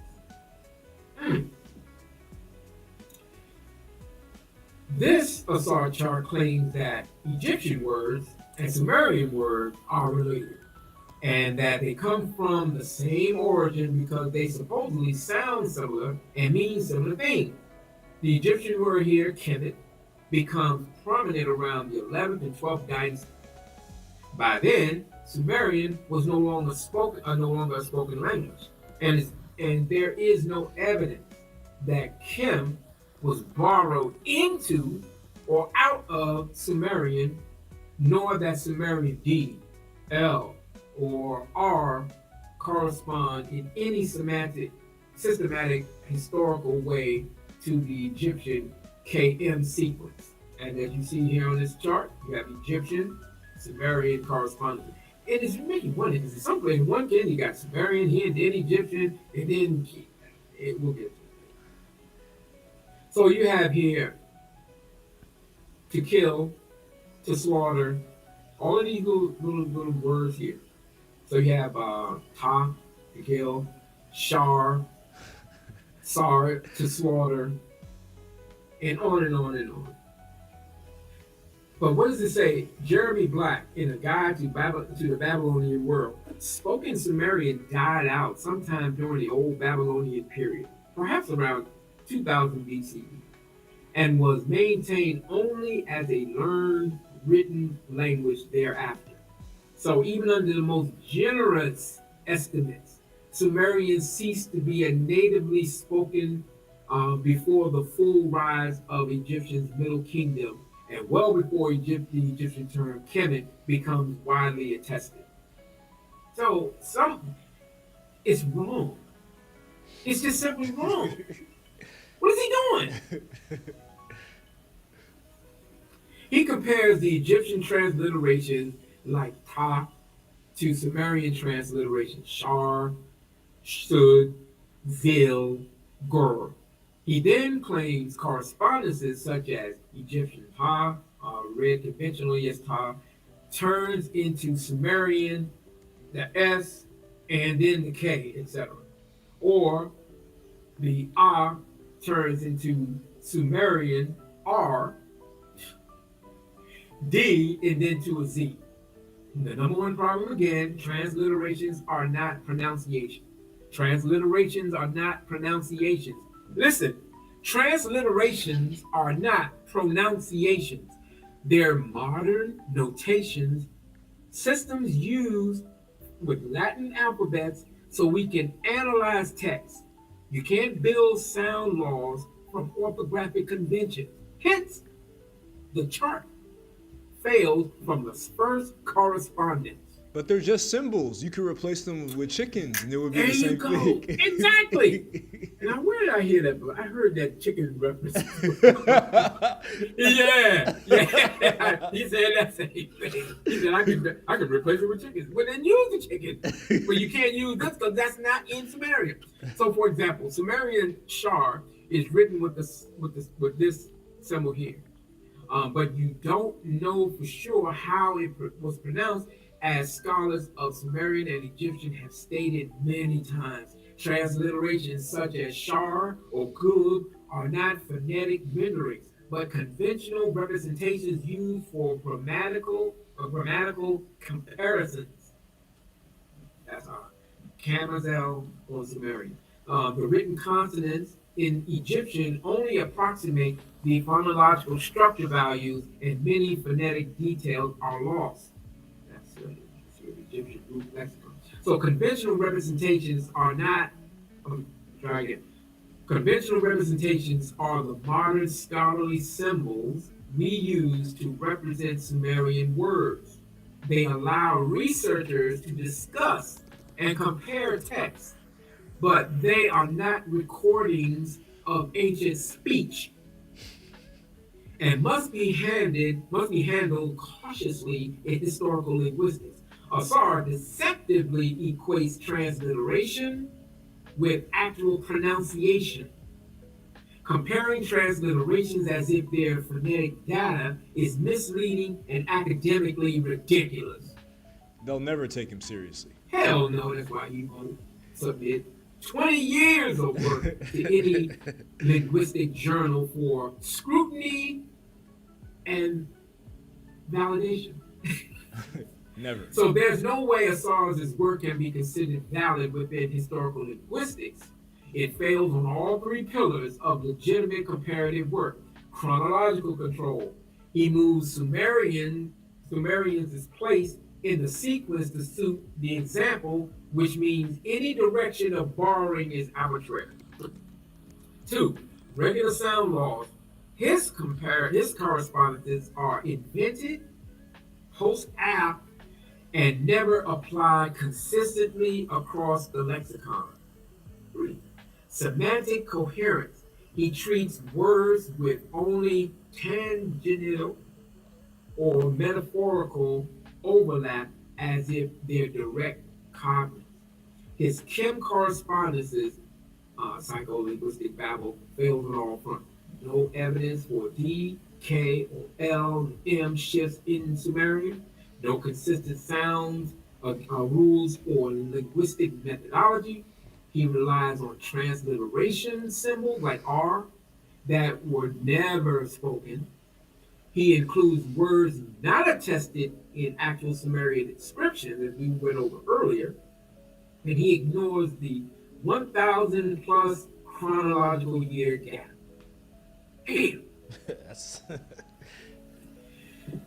Speaker 6: This Asar chart claims that Egyptian words and Sumerian words are related, and that they come from the same origin because they supposedly sound similar and mean similar things. The Egyptian word here, Kemet, becomes prominent around the 11th and 12th dynasty. By then, Sumerian was no longer a spoken language, and there is no evidence that Kem was borrowed into or out of Sumerian, nor that Sumerian D, L, or R correspond in any systematic historical way to the Egyptian KM sequence. And as you see here on this chart, you have Egyptian, Sumerian correspondence. It is really one, because in some place, one kid, you got Sumerian here, then Egyptian, and then it will get to it. So you have here to kill, to slaughter, all of these little words here. So you have ta, to kill, shar, sar, to slaughter, and on and on and on. But what does it say? Jeremy Black, in a guide to the Babylonian world, spoken Sumerian died out sometime during the old Babylonian period, perhaps around 2000 BCE, and was maintained only as a learned written language thereafter. So even under the most generous estimates, Sumerian ceased to be a natively spoken before the full rise of Egyptian's Middle Kingdom, and well before the Egyptian term Kemet becomes widely attested. So it's wrong. It's just simply wrong. What is he doing? He compares the Egyptian transliteration like Ta to Sumerian transliteration Shar, Shud, Zil, Gur. He then claims correspondences such as Egyptian Ta, read conventionally as Ta, turns into Sumerian, the S, and then the K, etc. Or the A turns into Sumerian R, D, and then to a Z. The number one problem again, transliterations are not pronunciation. Transliterations are not pronunciations. Listen, transliterations are not pronunciations. They're modern notations, systems used with Latin alphabets so we can analyze text. You can't build sound laws from orthographic conventions. Hence, the chart failed from the first correspondence.
Speaker 4: But they're just symbols. You could replace them with chickens and it would be
Speaker 6: There
Speaker 4: the
Speaker 6: you
Speaker 4: same
Speaker 6: go.
Speaker 4: thing.
Speaker 6: Exactly. Now, where did I hear that? I heard that chicken reference. yeah. He said that same thing. He said, I could replace it with chickens. Well, then use the chicken. But you can't use this because that's not in Sumerian. So, for example, Sumerian Shar is written with this symbol here. But you don't know for sure how it was pronounced, as scholars of Sumerian and Egyptian have stated many times. Transliterations such as Shar or Gub are not phonetic renderings, but conventional representations used for grammatical comparisons. That's our Kamazel or Sumerian. The written consonants in Egyptian only approximate the phonological structure values, and many phonetic details are lost. That's the Egyptian root lexicon. So conventional representations are not, try again. Conventional representations are the modern scholarly symbols we use to represent Sumerian words. They allow researchers to discuss and compare texts, but they are not recordings of ancient speech and must be handled cautiously in historical linguistics. Asar deceptively equates transliteration with actual pronunciation, comparing transliterations as if they're phonetic data is misleading and academically ridiculous.
Speaker 4: They'll never take him seriously.
Speaker 6: Hell no, that's why he won't submit 20 years of work to any linguistic journal for scrutiny and validation.
Speaker 4: Never.
Speaker 6: So there's no way Asar's work can be considered valid within historical linguistics. It fails on all three pillars of legitimate comparative work. Chronological control. He moves Sumerians' place in the sequence to suit the example, which means any direction of borrowing is arbitrary. 2. Regular sound laws. His correspondences are invented post-apt and never applied consistently across the lexicon. 3. Semantic coherence. He treats words with only tangential or metaphorical overlap as if they're direct cognates. His Kim correspondences, psycholinguistic babble, fails on all fronts. No evidence for D, K, or L, M shifts in Sumerian. No consistent sounds, rules, or linguistic methodology. He relies on transliteration symbols like R that were never spoken. He includes words not attested in actual Sumerian inscriptions, as we went over earlier, and he ignores the 1,000 plus chronological year gap. Damn.
Speaker 4: That's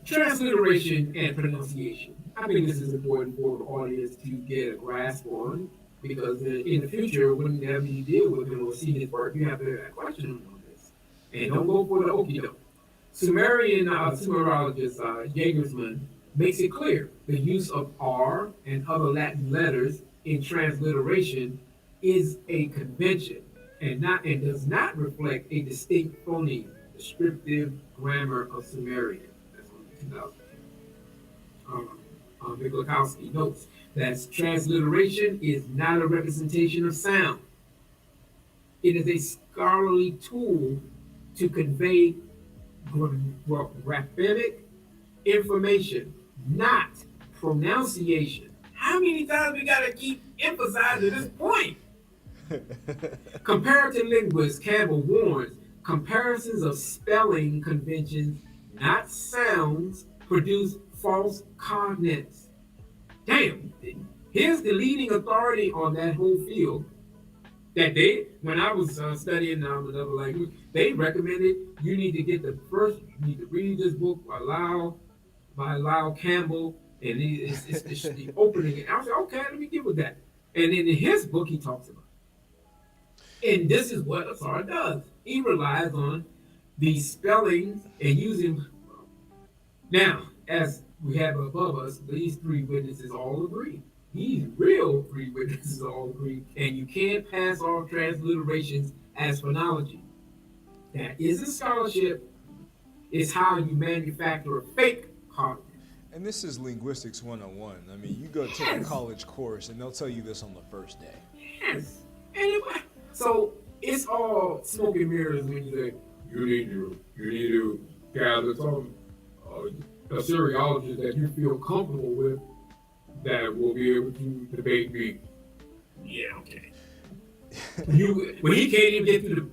Speaker 6: Transliteration and pronunciation. I think this is important for the audience to get a grasp on because in the future, whenever you deal with him or see his work, you have to question him on this. And don't go for the okie doke. Sumerian Sumerologist Jagersman makes it clear the use of R and other Latin letters in transliteration is a convention and does not reflect a distinct phoneme, descriptive grammar of Sumerian. That's on 2010. Mikulakowski notes that transliteration is not a representation of sound. It is a scholarly tool to convey graphic information, not pronunciation. How many times we gotta keep emphasizing this point? Comparative linguist Campbell warns comparisons of spelling conventions, not sounds, produce false cognates. Damn, here's the leading authority on that whole field. That when I was studying another language, they recommended you need to you need to read this book by Lyle Campbell, and it's the opening. I was like, okay, let me get with that. And then in his book, he talks about it. And this is what Asar does. He relies on the spellings and using. Now, as we have above us, these three witnesses all agree. These real three witnesses all agree, and you can't pass off transliterations as phonology. That isn't scholarship. It's how you manufacture a fake cognitive.
Speaker 4: And this is linguistics 101. I mean, you go take a college course and they'll tell you this on the first day.
Speaker 6: Yes. Anyway, so it's all smoke and mirrors when you say, you need to gather some a seriologist that you feel comfortable with that will be able to debate me. Yeah, okay. When he can't even get through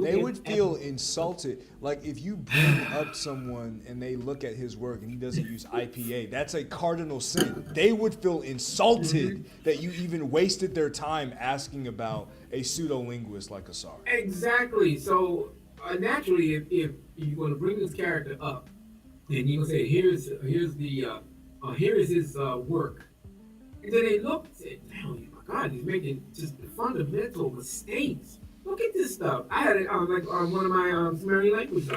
Speaker 4: They would feel insulted. Like if you bring up someone and they look at his work and he doesn't use IPA, that's a cardinal sin. They would feel insulted that you even wasted their time asking about a pseudo linguist like Asar.
Speaker 6: Exactly. So naturally, if you're going to bring this character up, then you're going to say, here is his work. And then they look and say, damn, my God, he's making just fundamental mistakes. Look at this stuff. I had it one of my Sumerian language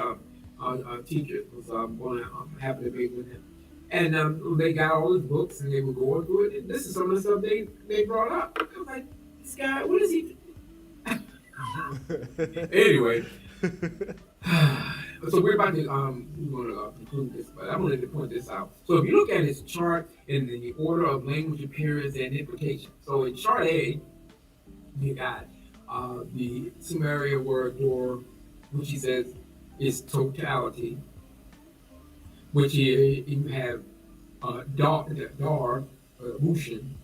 Speaker 6: teachers was going to have a debate with him. And they got all his books and they were going through it. And this is some of the stuff they brought up. I was like, this guy, what is he? Anyway. So we're about to conclude this, but I wanted to point this out. So if you look at his chart in the order of language appearance and implication. So in chart A, you got the Sumerian word door, which he says is totality, which you have dar, Mushin,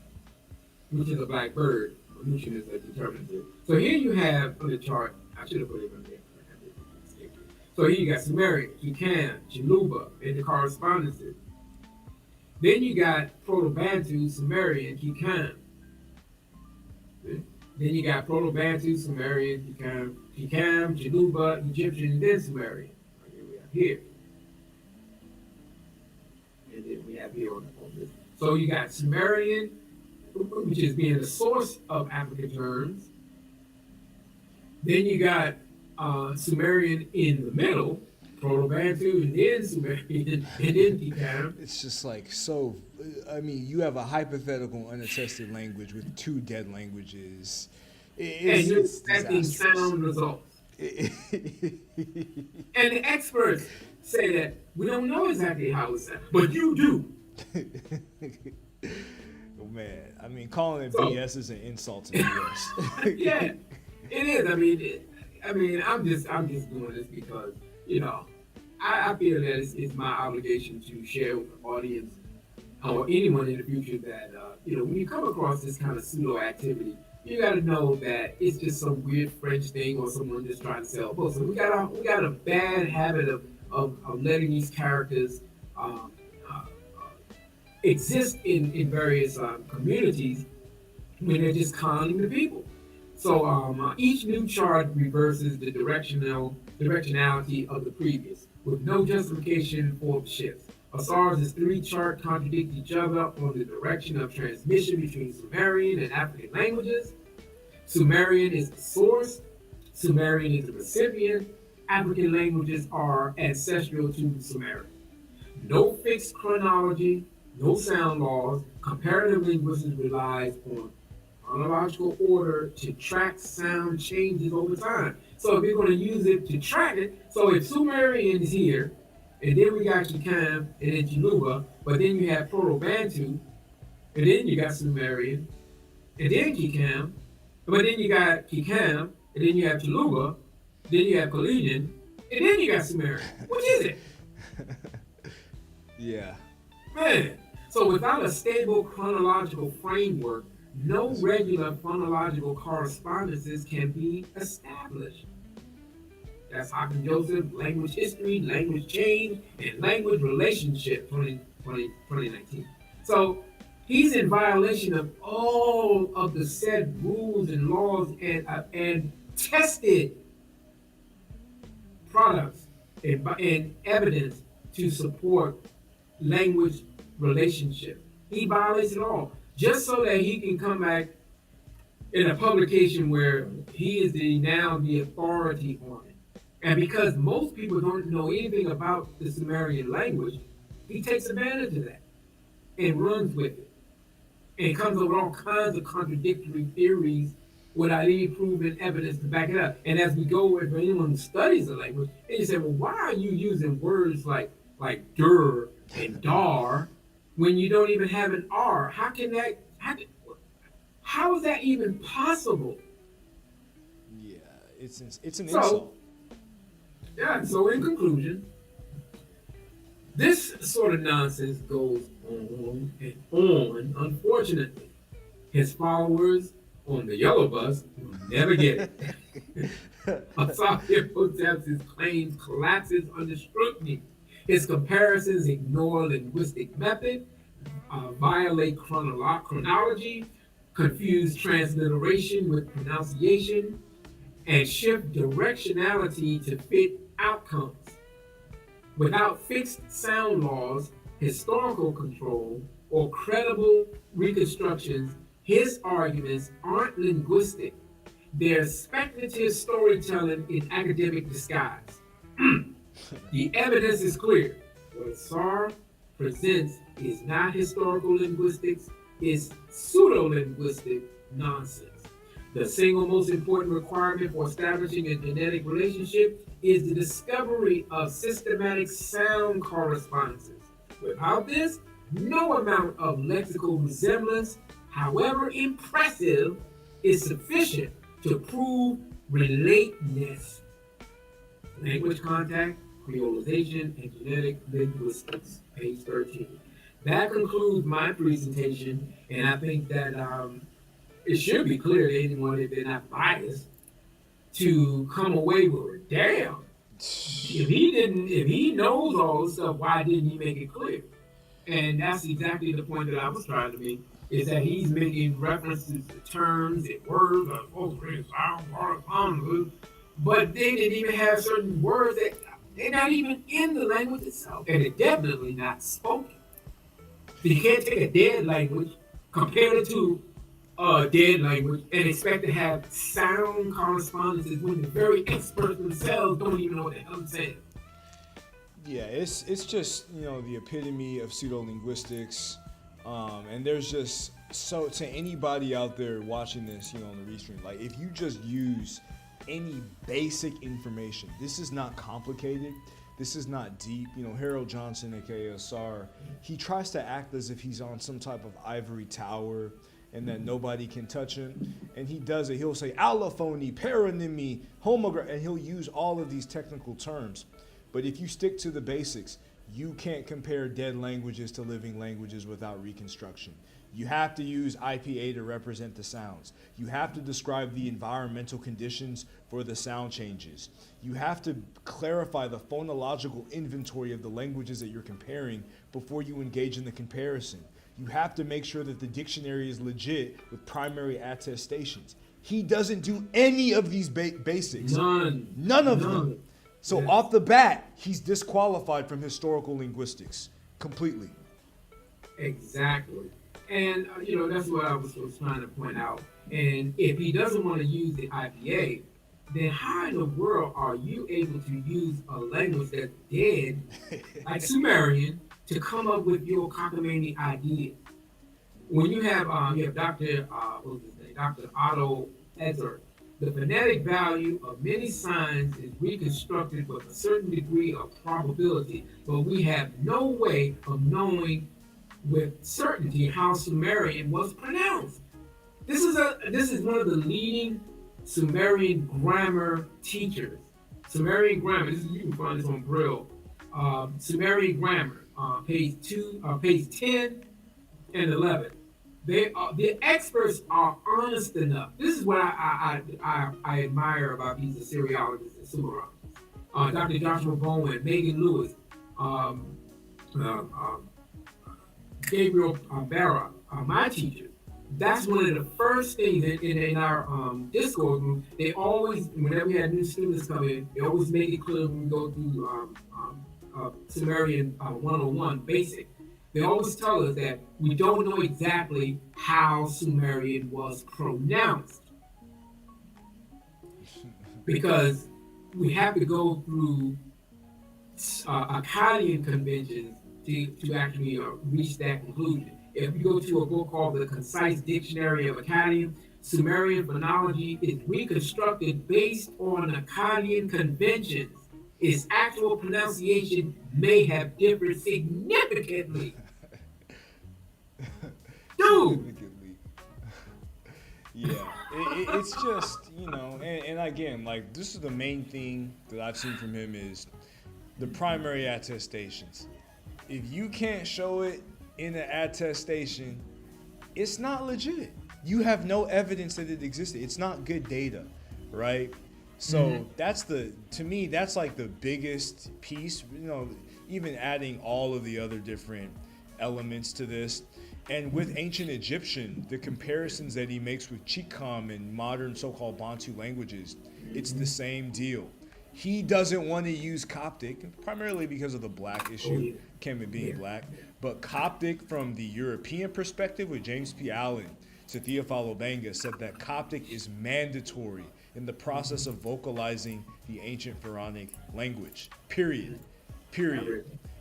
Speaker 6: which is a black bird. Mushin is a determinative. So here you have on the chart, I should have put it on there. So here you got Sumerian, Kikan, Chiluba, and the correspondences. Then you got Proto-Bantu, Sumerian, Kikan. Then you got Proto-Bantu, Sumerian, Kikam, Chiluba, Egyptian, and then Sumerian. Here we have here. And then we have here on this. So you got Sumerian, which is being the source of African terms. Then you got Sumerian in the middle, Proto-Bantu, and then Sumerian, and then Kikam.
Speaker 4: It's just like, so, I mean, you have a hypothetical unattested language with two dead languages.
Speaker 6: And you're expecting sound results. And the experts say that we don't know exactly how it sounds, but you do.
Speaker 4: Oh, man, I mean, calling it BS is an insult to BS.
Speaker 6: Yeah, it is. I mean, I'm just doing this because, I feel that it's my obligation to share with the audience or anyone in the future that, when you come across this kind of pseudo activity, you got to know that it's just some weird French thing or someone just trying to sell books. So we got a bad habit of letting these characters exist in various communities when they're just conning the people. So each new chart reverses the directionality of the previous, with no justification for the shifts. Asar's three charts contradict each other on the direction of transmission between Sumerian and African languages. Sumerian is the source, Sumerian is the recipient. African languages are ancestral to Sumerian. No fixed chronology, no sound laws. Comparative linguistics relies on chronological order to track sound changes over time. So if you're going to use it to track it, so if Sumerian is here, and then we got Kikam and then Chiluba, but then you have Proto-Bantu, and then you got Sumerian, and then Kikam, but then you got Kikam, and then you have Chiluba, then you have Kaledian, and then you got Sumerian. What is it?
Speaker 4: Yeah.
Speaker 6: Man, so without a stable chronological framework, no regular phonological correspondences can be established. That's Hakim Joseph, Language History, Language Change, and Language Relationship, 2019. So he's in violation of all of the said rules and laws and tested products and evidence to support language relationship. He violates it all just so that he can come back in a publication where he is now the authority on it. And because most people don't know anything about the Sumerian language, he takes advantage of that and runs with it and comes up with all kinds of contradictory theories without any proven evidence to back it up. And as we go, if anyone who studies the language, and you say, well, why are you using words like dur and dar when you don't even have an R? How is that even possible?
Speaker 4: Yeah, it's an insult.
Speaker 6: Yeah, so in conclusion, this sort of nonsense goes on and on. Unfortunately, his followers on the yellow bus will never get it. Asar Imhotep's claims collapses under scrutiny. His comparisons ignore linguistic method, violate chronology, confuse transliteration with pronunciation, and shift directionality to fit outcomes. Without fixed sound laws, historical control, or credible reconstructions, his arguments aren't linguistic. They're speculative storytelling in academic disguise. The evidence is clear. What Asar presents is not historical linguistics, it's pseudo-linguistic nonsense. The single most important requirement for establishing a genetic relationship is the discovery of systematic sound correspondences. Without this, no amount of lexical resemblance, however impressive, is sufficient to prove relateness. Language contact, creolization, and genetic linguistics, page 13. That concludes my presentation, and I think that it should be clear to anyone, if they're not biased, to come away with, damn, if he knows all this stuff, why didn't he make it clear? And that's exactly the point that I was trying to make, is that he's making references to terms and words like sound, but they didn't even have certain words that they're not even in the language itself, and they're definitely not spoken. So you can't take a dead language, compare it to a dead language, and expect to have sound correspondences when the very experts themselves don't even know what the hell they're saying.
Speaker 4: Yeah, it's just, the epitome of pseudo-linguistics. And there's just, so to anybody out there watching this, on the restream, like if you just use any basic information, this is not complicated. This is not deep. Harold Johnson, aka Asar, he tries to act as if he's on some type of ivory tower and that nobody can touch him. And he does it. He'll say allophony, paronymy, homograph, and he'll use all of these technical terms. But if you stick to the basics, you can't compare dead languages to living languages without reconstruction. You have to use IPA to represent the sounds. You have to describe the environmental conditions for the sound changes. You have to clarify the phonological inventory of the languages that you're comparing before you engage in the comparison. You have to make sure that the dictionary is legit with primary attestations. He doesn't do any of these basics. None of them. So off the bat, he's disqualified from historical linguistics. completely.
Speaker 6: Exactly. And that's what I was trying to point out. And if he doesn't want to use the IPA, then how in the world are you able to use a language that's dead, like Sumerian, to come up with your cockamamie idea? When you have Dr. What was his name? Dr. Otto Edzard, the phonetic value of many signs is reconstructed with a certain degree of probability, but we have no way of knowing with certainty how Sumerian was pronounced. This is one of the leading Sumerian grammar teachers. Sumerian grammar. You can find this on Brill. Sumerian grammar, page 10 and 11. The experts are honest enough. This is what I admire about these Assyriologists and Sumerians. Dr. Joshua Bowen, Megan Lewis, Gabriel Barra, my teachers. That's one of the first things in our Discord group. They always, whenever we had new students come in, they always make it clear when we go through Sumerian 101 basic. They always tell us that we don't know exactly how Sumerian was pronounced because we have to go through Akkadian conventions to actually reach that conclusion. If you go to a book called The Concise Dictionary of Akkadian, Sumerian phonology is reconstructed based on Akkadian conventions. Its actual pronunciation may have differed significantly. Dude!
Speaker 4: Yeah, it's just, and again, like, this is the main thing that I've seen from him is the primary attestations. If you can't show it in an attestation, it's not legit. You have no evidence that it existed. It's not good data, right? So to me, that's like the biggest piece, even adding all of the other different elements to this. And with ancient Egyptian, the comparisons that he makes with Chikam and modern so-called Bantu languages, it's the same deal. He doesn't want to use Coptic, primarily because of the black issue, Kemet being black. But Coptic from the European perspective with James P. Allen, Sathia Falobenga said that Coptic is mandatory in the process of vocalizing the ancient Pharaonic language, period.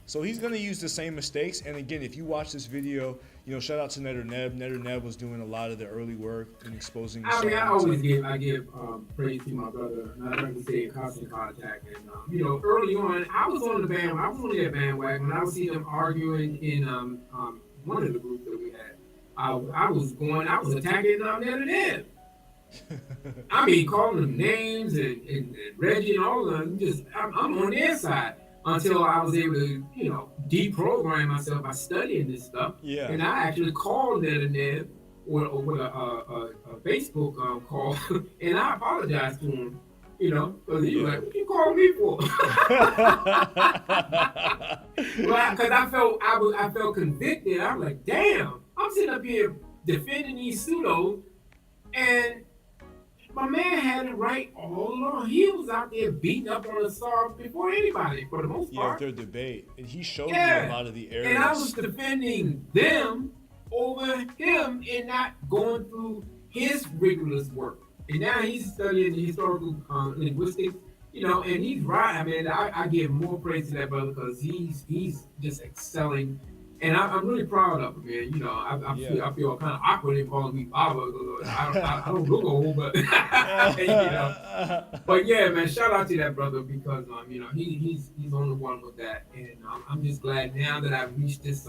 Speaker 4: So he's going to use the same mistakes. And again, if you watch this video, shout out to Netter Neb. Netter Neb was doing a lot of the early work in exposing the
Speaker 6: I always give praise to my brother, and I like to say in constant contact. And early on, I was on that bandwagon. I would see them arguing in one of the groups that we had. I was attacking Netter Neb. I mean, calling them names and Reggie and all of them. I'm on their side. Until I was able to, deprogram myself by studying this stuff. Yeah. And I actually called Ned with a Facebook call, and I apologized to him, because he was like, "What you calling me for?" Because I felt convicted. I was like, "Damn, I'm sitting up here defending these pseudos, and my man had it right all along. He was out there beating up on the stars before anybody, for the most part."
Speaker 4: Yeah, their debate. And he showed me a lot of the errors.
Speaker 6: And I was defending them over him and not going through his rigorous work. And now he's studying the historical linguistics, and he's right. I mean, I give more praise to that brother because he's just excelling. And I'm really proud of him, man. I feel kind of awkward in calling me Baba. I don't look old, but But yeah, man, shout out to that brother because he's on the one with that, and I'm just glad now that I've reached this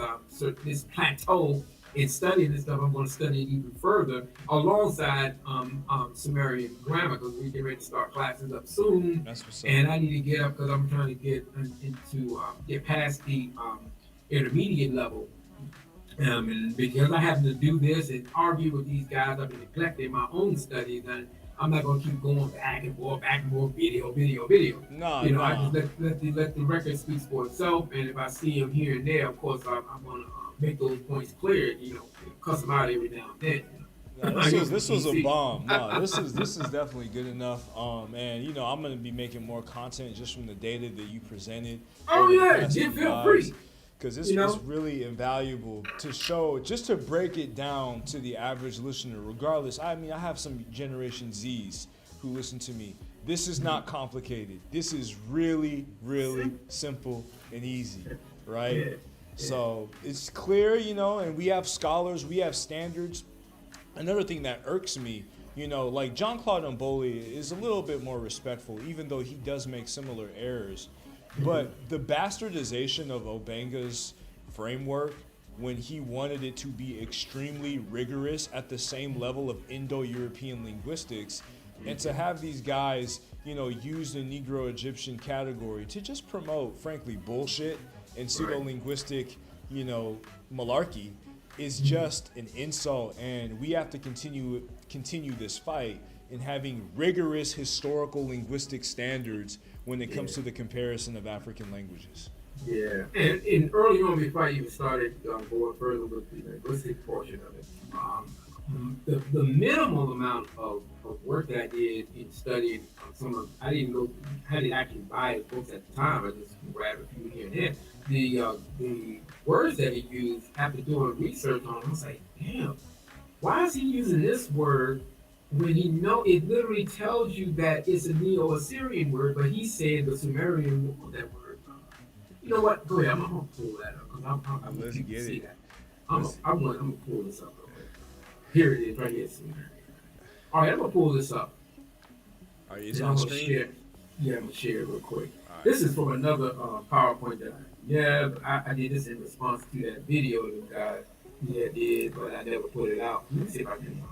Speaker 6: this plateau in studying this stuff. I'm going to study it even further alongside Sumerian grammar because we get ready to start classes up soon.
Speaker 4: That's what's up.
Speaker 6: And I need to get up because I'm trying to get get past the intermediate level. And because I have to do this and argue with these guys, I've been neglecting my own studies, and I'm not going to keep going back and forth, video. I just let the record speak for itself, and if I see them here and there, of course, I'm going to make those points clear, cuss them out every now and then.
Speaker 4: This was a bomb. No, this is definitely good enough. And I'm going to be making more content just from the data that you presented.
Speaker 6: Oh yeah, feel free.
Speaker 4: because
Speaker 6: You know?
Speaker 4: it's really invaluable to show, just to break it down to the average listener, regardless. I mean, I have some Generation Zs who listen to me. This is not complicated. This is really, really simple and easy, right?
Speaker 6: Yeah.
Speaker 4: So it's clear, you know, and we have scholars, we have standards. Another thing that irks me, you know, like Jean-Claude Mboli is a little bit more respectful, even though he does make similar errors. But the bastardization of Obenga's framework, when he wanted it to be extremely rigorous at the same level of Indo-European linguistics, and to have these guys, you know, use the Negro-Egyptian category to just promote, frankly, bullshit and pseudo-linguistic, you know, malarkey, is just an insult. And we have to continue this fight in having rigorous historical linguistic standards when it comes to the comparison of African languages.
Speaker 6: Yeah, and early on, before I even started going further with the linguistic portion of it, the minimal amount of work that I did in studying some of, I didn't know how to actually buy his books at the time. I just grabbed a few here and there. The words that he used, after doing research on, I was like, damn, why is he using this word when he know it literally tells you that it's a Neo-Assyrian word, but he's saying the Sumerian that word. You know what? Go ahead. I'm gonna pull that up because I'm
Speaker 4: Let's
Speaker 6: you can
Speaker 4: get
Speaker 6: see
Speaker 4: it.
Speaker 6: that. I'm gonna pull this up real quick. Here it is, right here. Sumerian. All right, I'm gonna pull this up.
Speaker 4: All right, it's
Speaker 6: Then
Speaker 4: on
Speaker 6: I'm
Speaker 4: the
Speaker 6: gonna
Speaker 4: screen.
Speaker 6: share. Yeah, I'm gonna share it real quick.
Speaker 4: All right.
Speaker 6: This is from another PowerPoint that I did this in response to that video that guy did, but I never put it out. Let me see if I can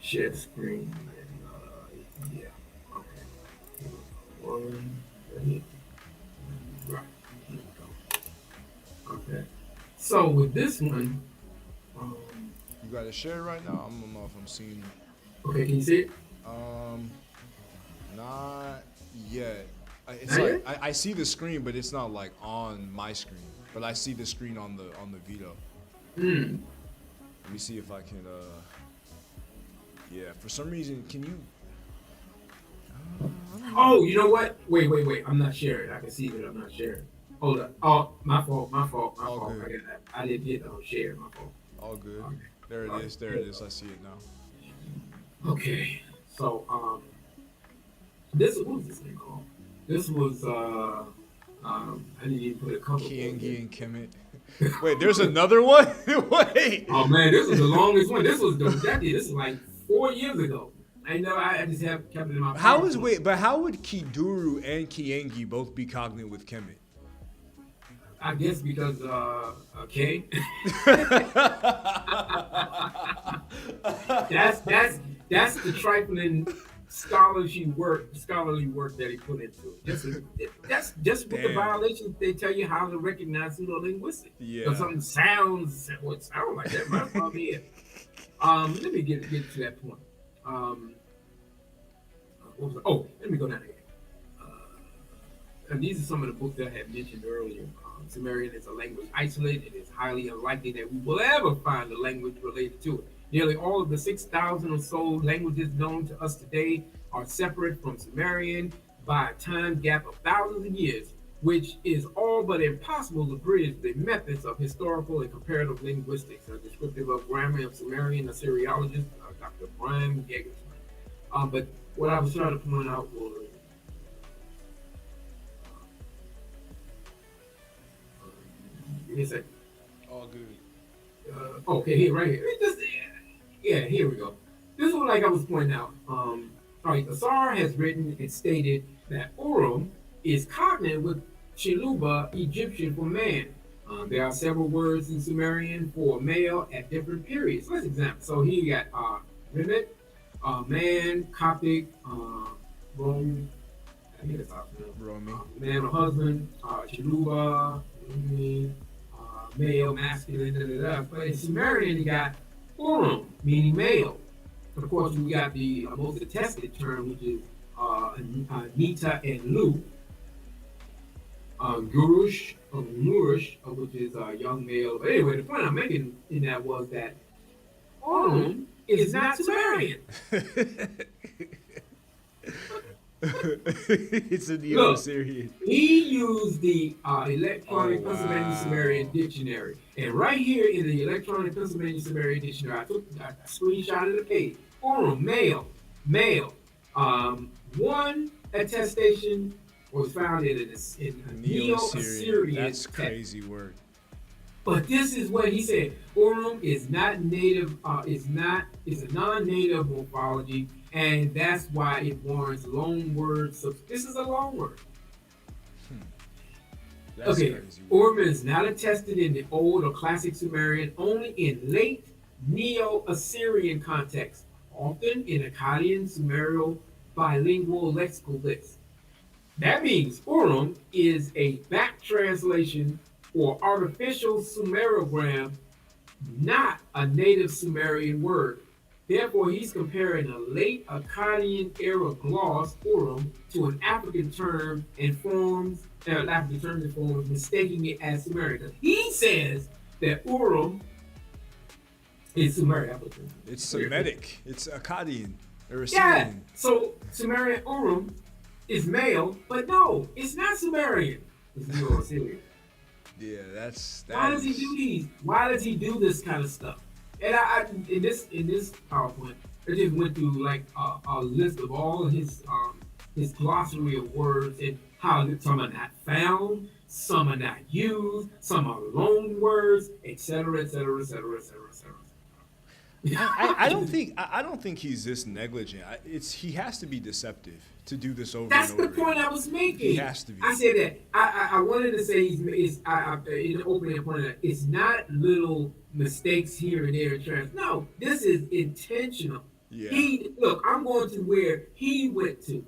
Speaker 6: share the screen. Yeah. Okay. One. Right. Here we go. Okay. So with this one,
Speaker 4: You got it shared right now? I don't know if I'm seeing it.
Speaker 6: okay, can you see it?
Speaker 4: Not yet. It's
Speaker 6: Not
Speaker 4: like
Speaker 6: yet?
Speaker 4: I see the screen, but it's not like on my screen. But I see the screen on the Vito.
Speaker 6: Hmm.
Speaker 4: Let me see if I can. Yeah. For some reason, can you?
Speaker 6: Oh, you know what? Wait. I'm not sharing. I can see that I'm not sharing. Hold up. Oh, my fault.
Speaker 4: All
Speaker 6: I
Speaker 4: good.
Speaker 6: got that. I didn't hit share. My fault.
Speaker 4: All good.
Speaker 6: Okay.
Speaker 4: There it is. There it is. I see it now.
Speaker 6: Okay. So, what was this thing called? This was, I didn't even put a couple.
Speaker 4: Kiengi and Kemet. Wait, there's another one? Wait.
Speaker 6: Oh man, this was the longest one. This was like 4 years ago. I know. I just have kept it in my.
Speaker 4: How would Kiduru and Kiengi both be cognate with Kemet?
Speaker 6: I guess because K. that's the trifling scholarly work that he put into it. That's just with the
Speaker 4: Damn.
Speaker 6: violations. They tell you how to recognize pseudo-linguistic.
Speaker 4: Yeah.
Speaker 6: If something sounds like that, might probably it. Let me get to that point. Let me go down here. And these are some of the books that I had mentioned earlier. Sumerian is a language isolated. It is highly unlikely that we will ever find a language related to it. Nearly all of the 6,000 or so languages known to us today are separate from Sumerian by a time gap of thousands of years, which is all but impossible to bridge the methods of historical and comparative linguistics. A descriptive of grammar of Sumerian Assyriologist, Dr. Brian Yeager's. But what I was trying to point out was give me a second.
Speaker 4: All good.
Speaker 6: Okay, here, right here. Here we go. This is like I was pointing out. All right, Asar has written and stated that Urim is cognate with Chiluba, Egyptian for man. There are several words in Sumerian for male at different periods. Let's examine. So here you got Rimet, man, Coptic, Rome, I think it's
Speaker 4: Romy.
Speaker 6: man or husband, Chiluba, male, masculine, But in Sumerian, you got Urim, meaning male. But of course, we got the most attested term, which is Nita and Lu. Gurush, Nourish, which is a young male. But anyway, the point I'm making in that was that Urim is not Sumerian.
Speaker 4: It's a
Speaker 6: Look,
Speaker 4: Neo-Assyrian.
Speaker 6: he used the electronic
Speaker 4: Oh,
Speaker 6: Pennsylvania Sumerian
Speaker 4: wow.
Speaker 6: dictionary, and right here in the electronic Pennsylvania Sumerian dictionary, I screenshotted the page. Urim, male. One attestation was found in a
Speaker 4: Neo-Assyrian.
Speaker 6: Neo-Assyrian
Speaker 4: That's
Speaker 6: text.
Speaker 4: crazy work.
Speaker 6: But this is what he said. Urim is not native. Is a non-native morphology, and that's why it warrants loan words. So this is a loan word.
Speaker 4: That's
Speaker 6: Okay,
Speaker 4: crazy work.
Speaker 6: Urim is not attested in the Old or Classic Sumerian, only in late Neo-Assyrian context, often in Akkadian Sumerian bilingual lexical lists. That means Urim is a back translation or artificial Sumerogram, not a native Sumerian word. Therefore, he's comparing a late Akkadian era gloss, Urim, to an African term and forms, mistaking it as Sumerian. He says that Urim is Sumerian.
Speaker 4: It's Semitic. It's Akkadian or
Speaker 6: Yeah,
Speaker 4: Assyrian.
Speaker 6: so Sumerian Urim is male, but no, it's not Sumerian. It's Neo-Assyrian.
Speaker 4: Yeah, that
Speaker 6: Why does he
Speaker 4: is-
Speaker 6: do these? Why does he do this kind of stuff? And I in this PowerPoint, I just went through like a list of all his glossary of words and how some are not found, some are not used, some are loan words, etc., etc., etc., etc., etc.
Speaker 4: I don't think he's this negligent. He has to be deceptive to do this over
Speaker 6: That's
Speaker 4: and
Speaker 6: the
Speaker 4: over.
Speaker 6: point I was making.
Speaker 4: He has to be.
Speaker 6: I said that. I wanted to say in the opening, I pointed out it's not little mistakes here and there. No, this is intentional.
Speaker 4: Yeah.
Speaker 6: I'm going to where he went to,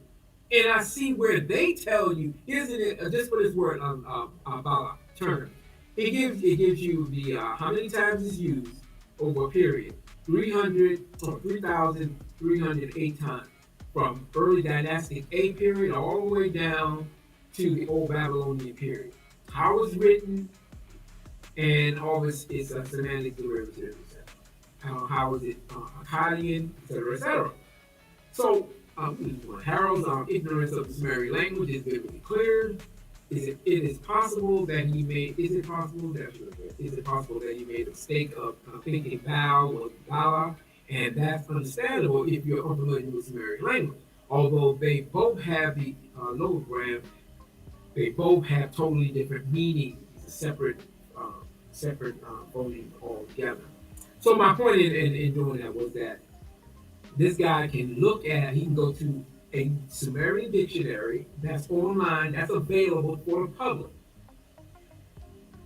Speaker 6: and I see where they tell you. Isn't it just for this word about term? It gives you the how many times it's used over a period. 3,308 times from early dynastic A period all the way down to the old Babylonian period. How it's written and all this is a semantic derivative. How is it Akkadian, etc., etc. So, Harold's ignorance of the Sumerian language is vividly clear. Is it possible that he made a mistake of thinking Baal or Bala? And that's understandable if you're unfamiliar with Sumerian language. Although they both have the logogram, they both have totally different meanings, separate voting altogether. So my point in doing that was that this guy he can go to a Sumerian dictionary that's online, that's available for the public.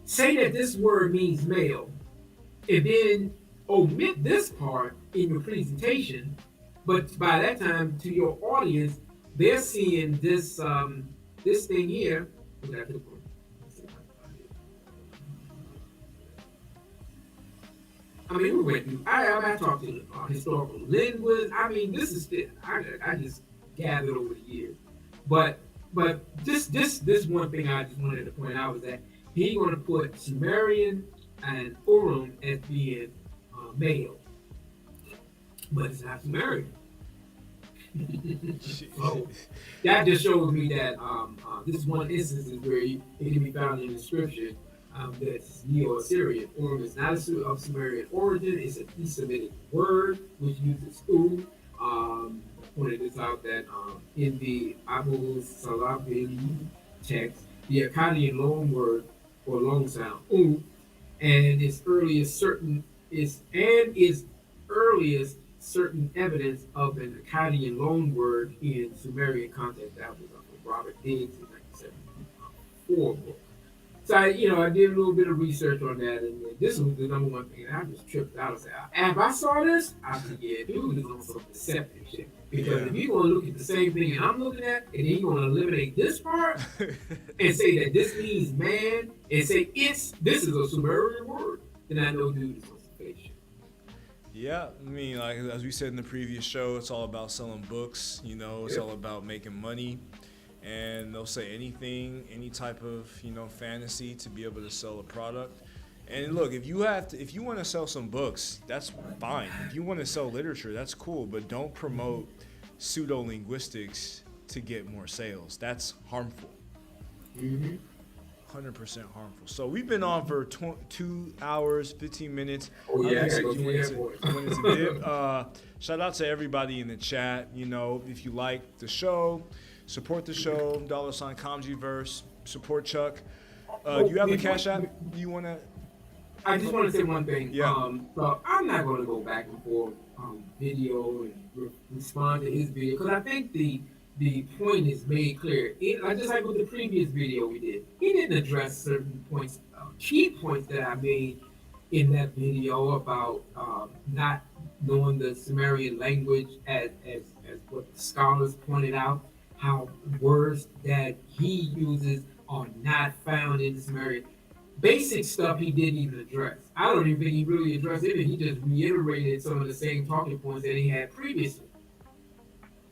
Speaker 6: Say that this word means male, and then omit this part in your presentation, but by that time to your audience, they're seeing this this thing here. I mean, we went through. I talked to historical linguists. I mean, this is I just gathered over the years. But this one thing I just wanted to point out is that he's going to put Sumerian and Urim as being male, but it's not Sumerian. So that just shows me that this is one instance where it can be found in the description that's Neo-Assyrian. Urim is not of Sumerian origin. It's an East Semitic word which uses u. Pointed this out that in the Abu Salabili text, the Akkadian loan word or loan sound u, and its earliest certain evidence of an Akkadian loan word in Sumerian context. That was Robert Diggs in 1974 book. So I did a little bit of research on that, and this was the number one thing. I just tripped out and said, if I saw this, I said, yeah, dude is on some deceptive shit. Because if you're going to look at the same thing I'm looking at, and then you're going to eliminate this part and say that this means man, and say this is a Sumerian word, then I know dude is on some fake shit.
Speaker 4: Yeah, I mean, like as we said in the previous show, it's all about selling books. It's all about making money. And they'll say anything, any type of fantasy to be able to sell a product. And look, if you want to sell some books, that's fine. If you want to sell literature, that's cool. But don't promote pseudo linguistics to get more sales. That's harmful. 100% harmful. So we've been on for 2 hours, 15 minutes.
Speaker 6: Oh, yeah, I gotta go
Speaker 4: 60
Speaker 6: to the
Speaker 4: minutes,
Speaker 6: airport.
Speaker 4: minutes a bit. Shout out to everybody in the chat. You know, if you like the show, support the show. $ Comgyverse. Support Chuck. Do you have a Cash App you want to?
Speaker 6: I just want to say one thing.
Speaker 4: Yeah.
Speaker 6: So I'm not going to go back and forth video and respond to his video because I think the point is made clear. Just like with the previous video we did, he didn't address certain points, key points that I made in that video about not knowing the Sumerian language as what the scholars pointed out, how words that he uses are not found in the Sumerian. Basic stuff he didn't even address. I don't even think he really addressed it, and he just reiterated some of the same talking points that he had previously.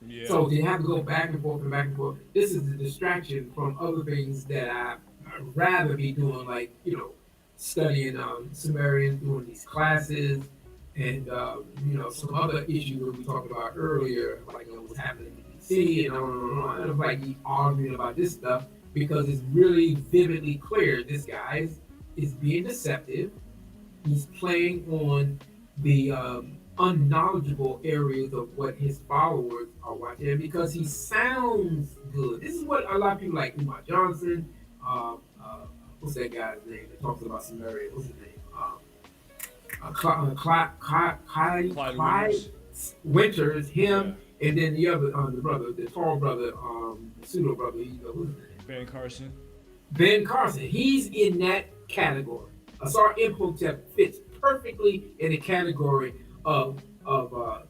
Speaker 4: Yeah.
Speaker 6: So they have to go back and forth and back and forth. This is a distraction from other things that I'd rather be doing, like, studying Sumerian, doing these classes, and some other issues that we talked about earlier, like what's happening in DC and on. I don't like arguing about this stuff because it's really vividly clear. This guy is being deceptive. He's playing on the unknowledgeable areas of what his followers are watching, and because he sounds good. This is what a lot of people like Umar Johnson, what's that guy's name that talks about Samaria? What's his name? Clyde Winters, him, and then the other, the brother, the tall brother, pseudo brother, what's his name?
Speaker 4: Ben Carson.
Speaker 6: Ben Carson. He's in that category. Asar Imhotep fits perfectly in the category of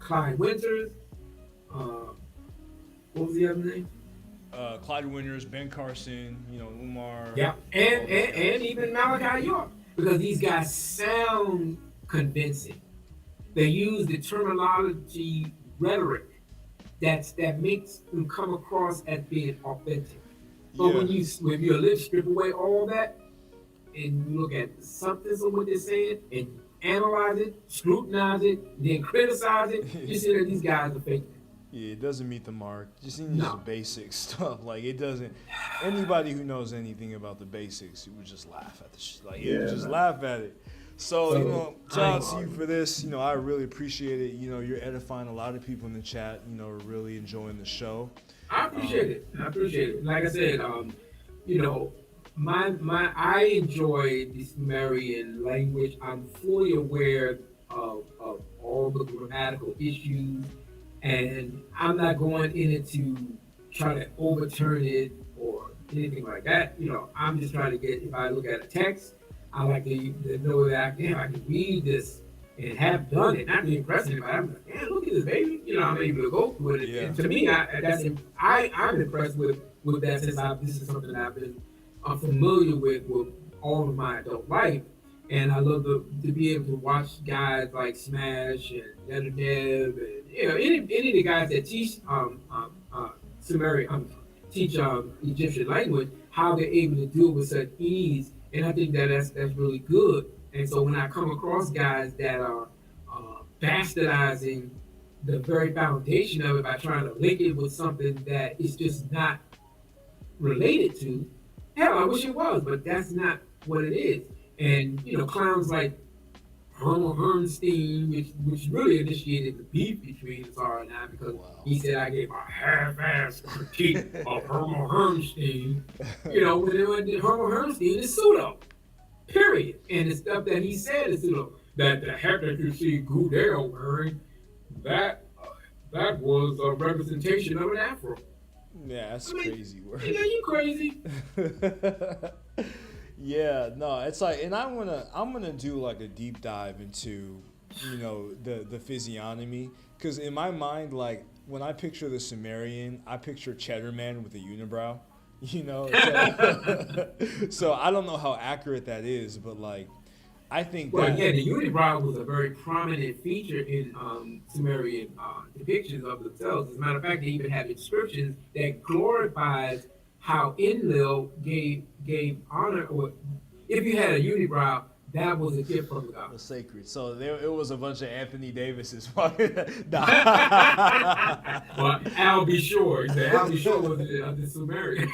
Speaker 6: Clyde Winters. What was the other name?
Speaker 4: Clyde Winters, Ben Carson, Umar.
Speaker 6: Yeah, and even Malachi York, because these guys sound convincing. They use the terminology rhetoric that makes them come across as being authentic. But when you strip away all that and you look at the substance of what they're saying and analyze it, scrutinize it, then criticize it, you see that these guys are faking.
Speaker 4: Yeah, it doesn't meet the mark. Just basic stuff. Like, it doesn't. Anybody who knows anything about the basics, would just laugh at the laugh at it. So, shout out to you for this. I really appreciate it. You're edifying a lot of people in the chat. Are really enjoying the show.
Speaker 6: I appreciate it. Like I said, I enjoy the Sumerian language. I'm fully aware of all the grammatical issues, and I'm not going in it to try to overturn it or anything like that. I'm just trying to get, if I look at a text, I like to know that I can read this and have done it, not be impressed anybody. I'm like, man, look at this, baby. I'm able to go through it.
Speaker 4: Yeah.
Speaker 6: And to me, I'm impressed with that, since this is something I've been familiar with all of my adult life. And I love to be able to watch guys like Smash and Methodological and any of the guys that teach Sumerian, teach Egyptian language, how they're able to do it with such ease. And I think that's really good. And so when I come across guys that are bastardizing the very foundation of it by trying to link it with something that is just not related to, hell, I wish it was, but that's not what it is. And clowns like Herman Hermstein, which really initiated the beef between Asar and I, because he said I gave a half-assed critique of Herman Hermstein. When Herman Hermstein is pseudo. Period. And the stuff that he said is that the hat that you see Goodell wearing, that was a representation of an afro.
Speaker 4: Yeah, that's crazy word.
Speaker 6: You crazy.
Speaker 4: Yeah, no, it's like, and I'm gonna do like a deep dive into, the physiognomy, because in my mind, like, when I picture the Sumerian, I picture Cheddar Man with a unibrow. So I don't know how accurate that is, but like, I think
Speaker 6: the unibrow was a very prominent feature in Sumerian depictions of themselves. As a matter of fact, they even have inscriptions that glorifies how Enlil gave honor, or if you had a unibrow, That was a gift from God.
Speaker 4: The sacred. So it was a bunch of Anthony Davises. Nah.
Speaker 6: Well, I'll be sure. He said, I'll be sure was the Sumerian.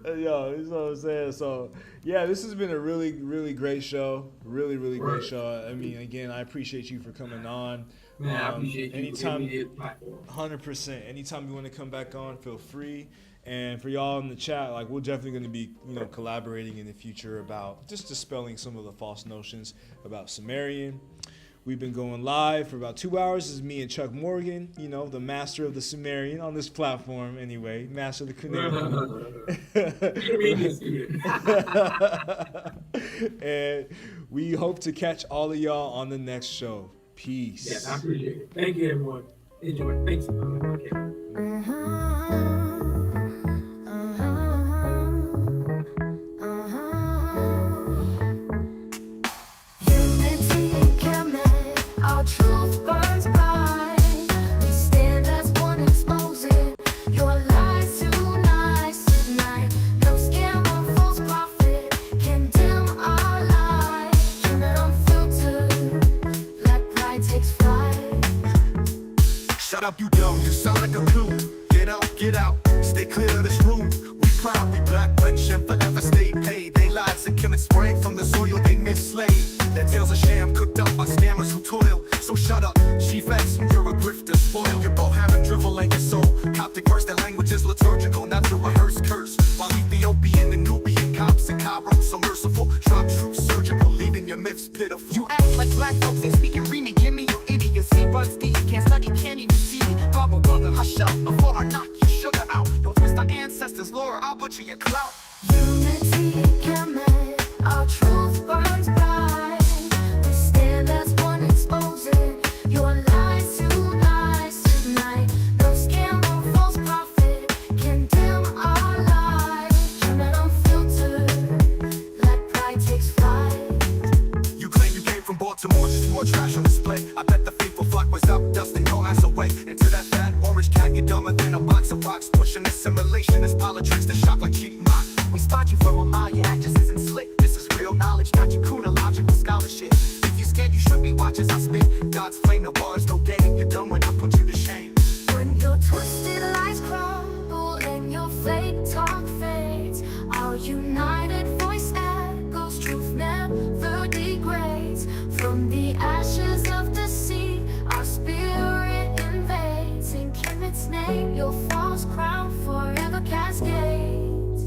Speaker 4: Yo, you know what I'm saying? So, yeah, this has been a really, really great show. Really, really great show. I mean, again, I appreciate you for coming on.
Speaker 6: Man, I appreciate you
Speaker 4: anytime,
Speaker 6: giving me this platform.
Speaker 4: 100%. Anytime you want to come back on, feel free. And for y'all in the chat, like, we're definitely going to be, collaborating in the future about just dispelling some of the false notions about Sumerian. We've been going live for about 2 hours. This is me and Chuck Morgan, the master of the Sumerian on this platform anyway, master of the Canadian. And we hope to catch all of y'all on the next show. Peace.
Speaker 6: Yes, I appreciate it. Thank you, everyone. Enjoy. Thanks.
Speaker 1: Unity in Kemet, our truth burns bright. We stand as one, exposing your lies tonight. No scam or false prophet can dim our light. Kemet unfiltered, let pride takes flight.
Speaker 2: Shut up, you dumb, you sound like a coon. Get out, stay clear of this room. We proud, we black, rich, and forever stay paid. They lies and killing spraying from the soil they mislay. Their tales a sham, cooked up by scammers who toil. So shut up, chief X, you're a grifter, spoil. Your bow having drivel like your soul. Coptic verse, their language is liturgical, not to rehearse curse. While Ethiopian and Nubian cops and Cairo so merciful. Drop troops surgical, leaving your myths pitiful.
Speaker 3: You act like black folks ain't speaking Remy, give me your idiocy. Runs deep, can't study, can't even see. Bubble brother, hush up before I knock your sugar out. Don't twist our ancestors' lore, I'll butcher your clout.
Speaker 1: Unity in Kemet, our truth burns bright. We stand as one, exposing your lies tonight. No scam or false prophet can dim our light. Kemet unfiltered, let pride takes flight.
Speaker 2: You claim you came from Baltimore, just more trash on display. I bet the faithful flock was up, dusting your ass away. Into that fat orange cat, you're dumber than a box of rocks. Pushing assimilation as politics to shock like cheap mock.
Speaker 3: We spot you for a mile, your act just isn't slick. This is real knowledge, not your chronological scholarship. If you scared, you should be watch as I spit. God's flame, no bars, no game. You're done when I put you to shame.
Speaker 1: When your twisted lies crumble and your fake talk fades, our united voice echoes, truth never degrades. From the ashes of the sea, our spirit invades. In Kemet's name, your false crown forever cascades.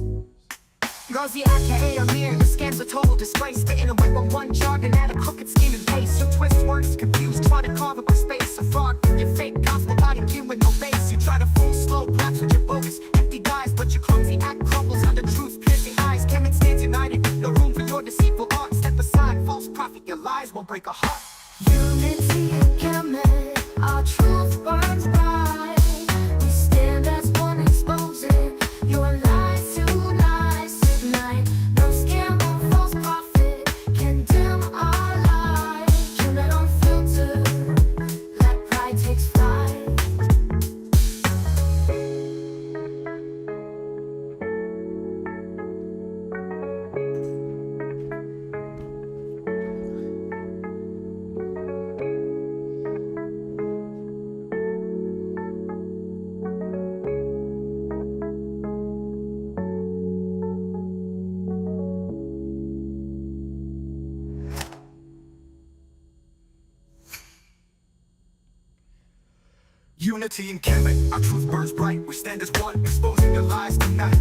Speaker 3: Gauzy aka Amir, the scam's a total disgrace. Spitting away with one jargon at a crooked scheme and pace. Your twist words confused, try to carve up a space. A fraud, your fake gospel body cue with no base. You try to fool slow blacks with your bogus empty guys, but your clumsy act crumbles under truth piercing eyes. Kemet stands united, no room for your deceitful art. Step aside, false prophet, your lies won't break a heart.
Speaker 1: Unity in Kemet, our truth burns bright. We stand as one, exposing your lies tonight. No scam or false prophet can dim our light. Kemet unfiltered, let pride takes flight.
Speaker 2: Unity in Kemet, our truth burns bright. We stand as one, exposing your lies tonight.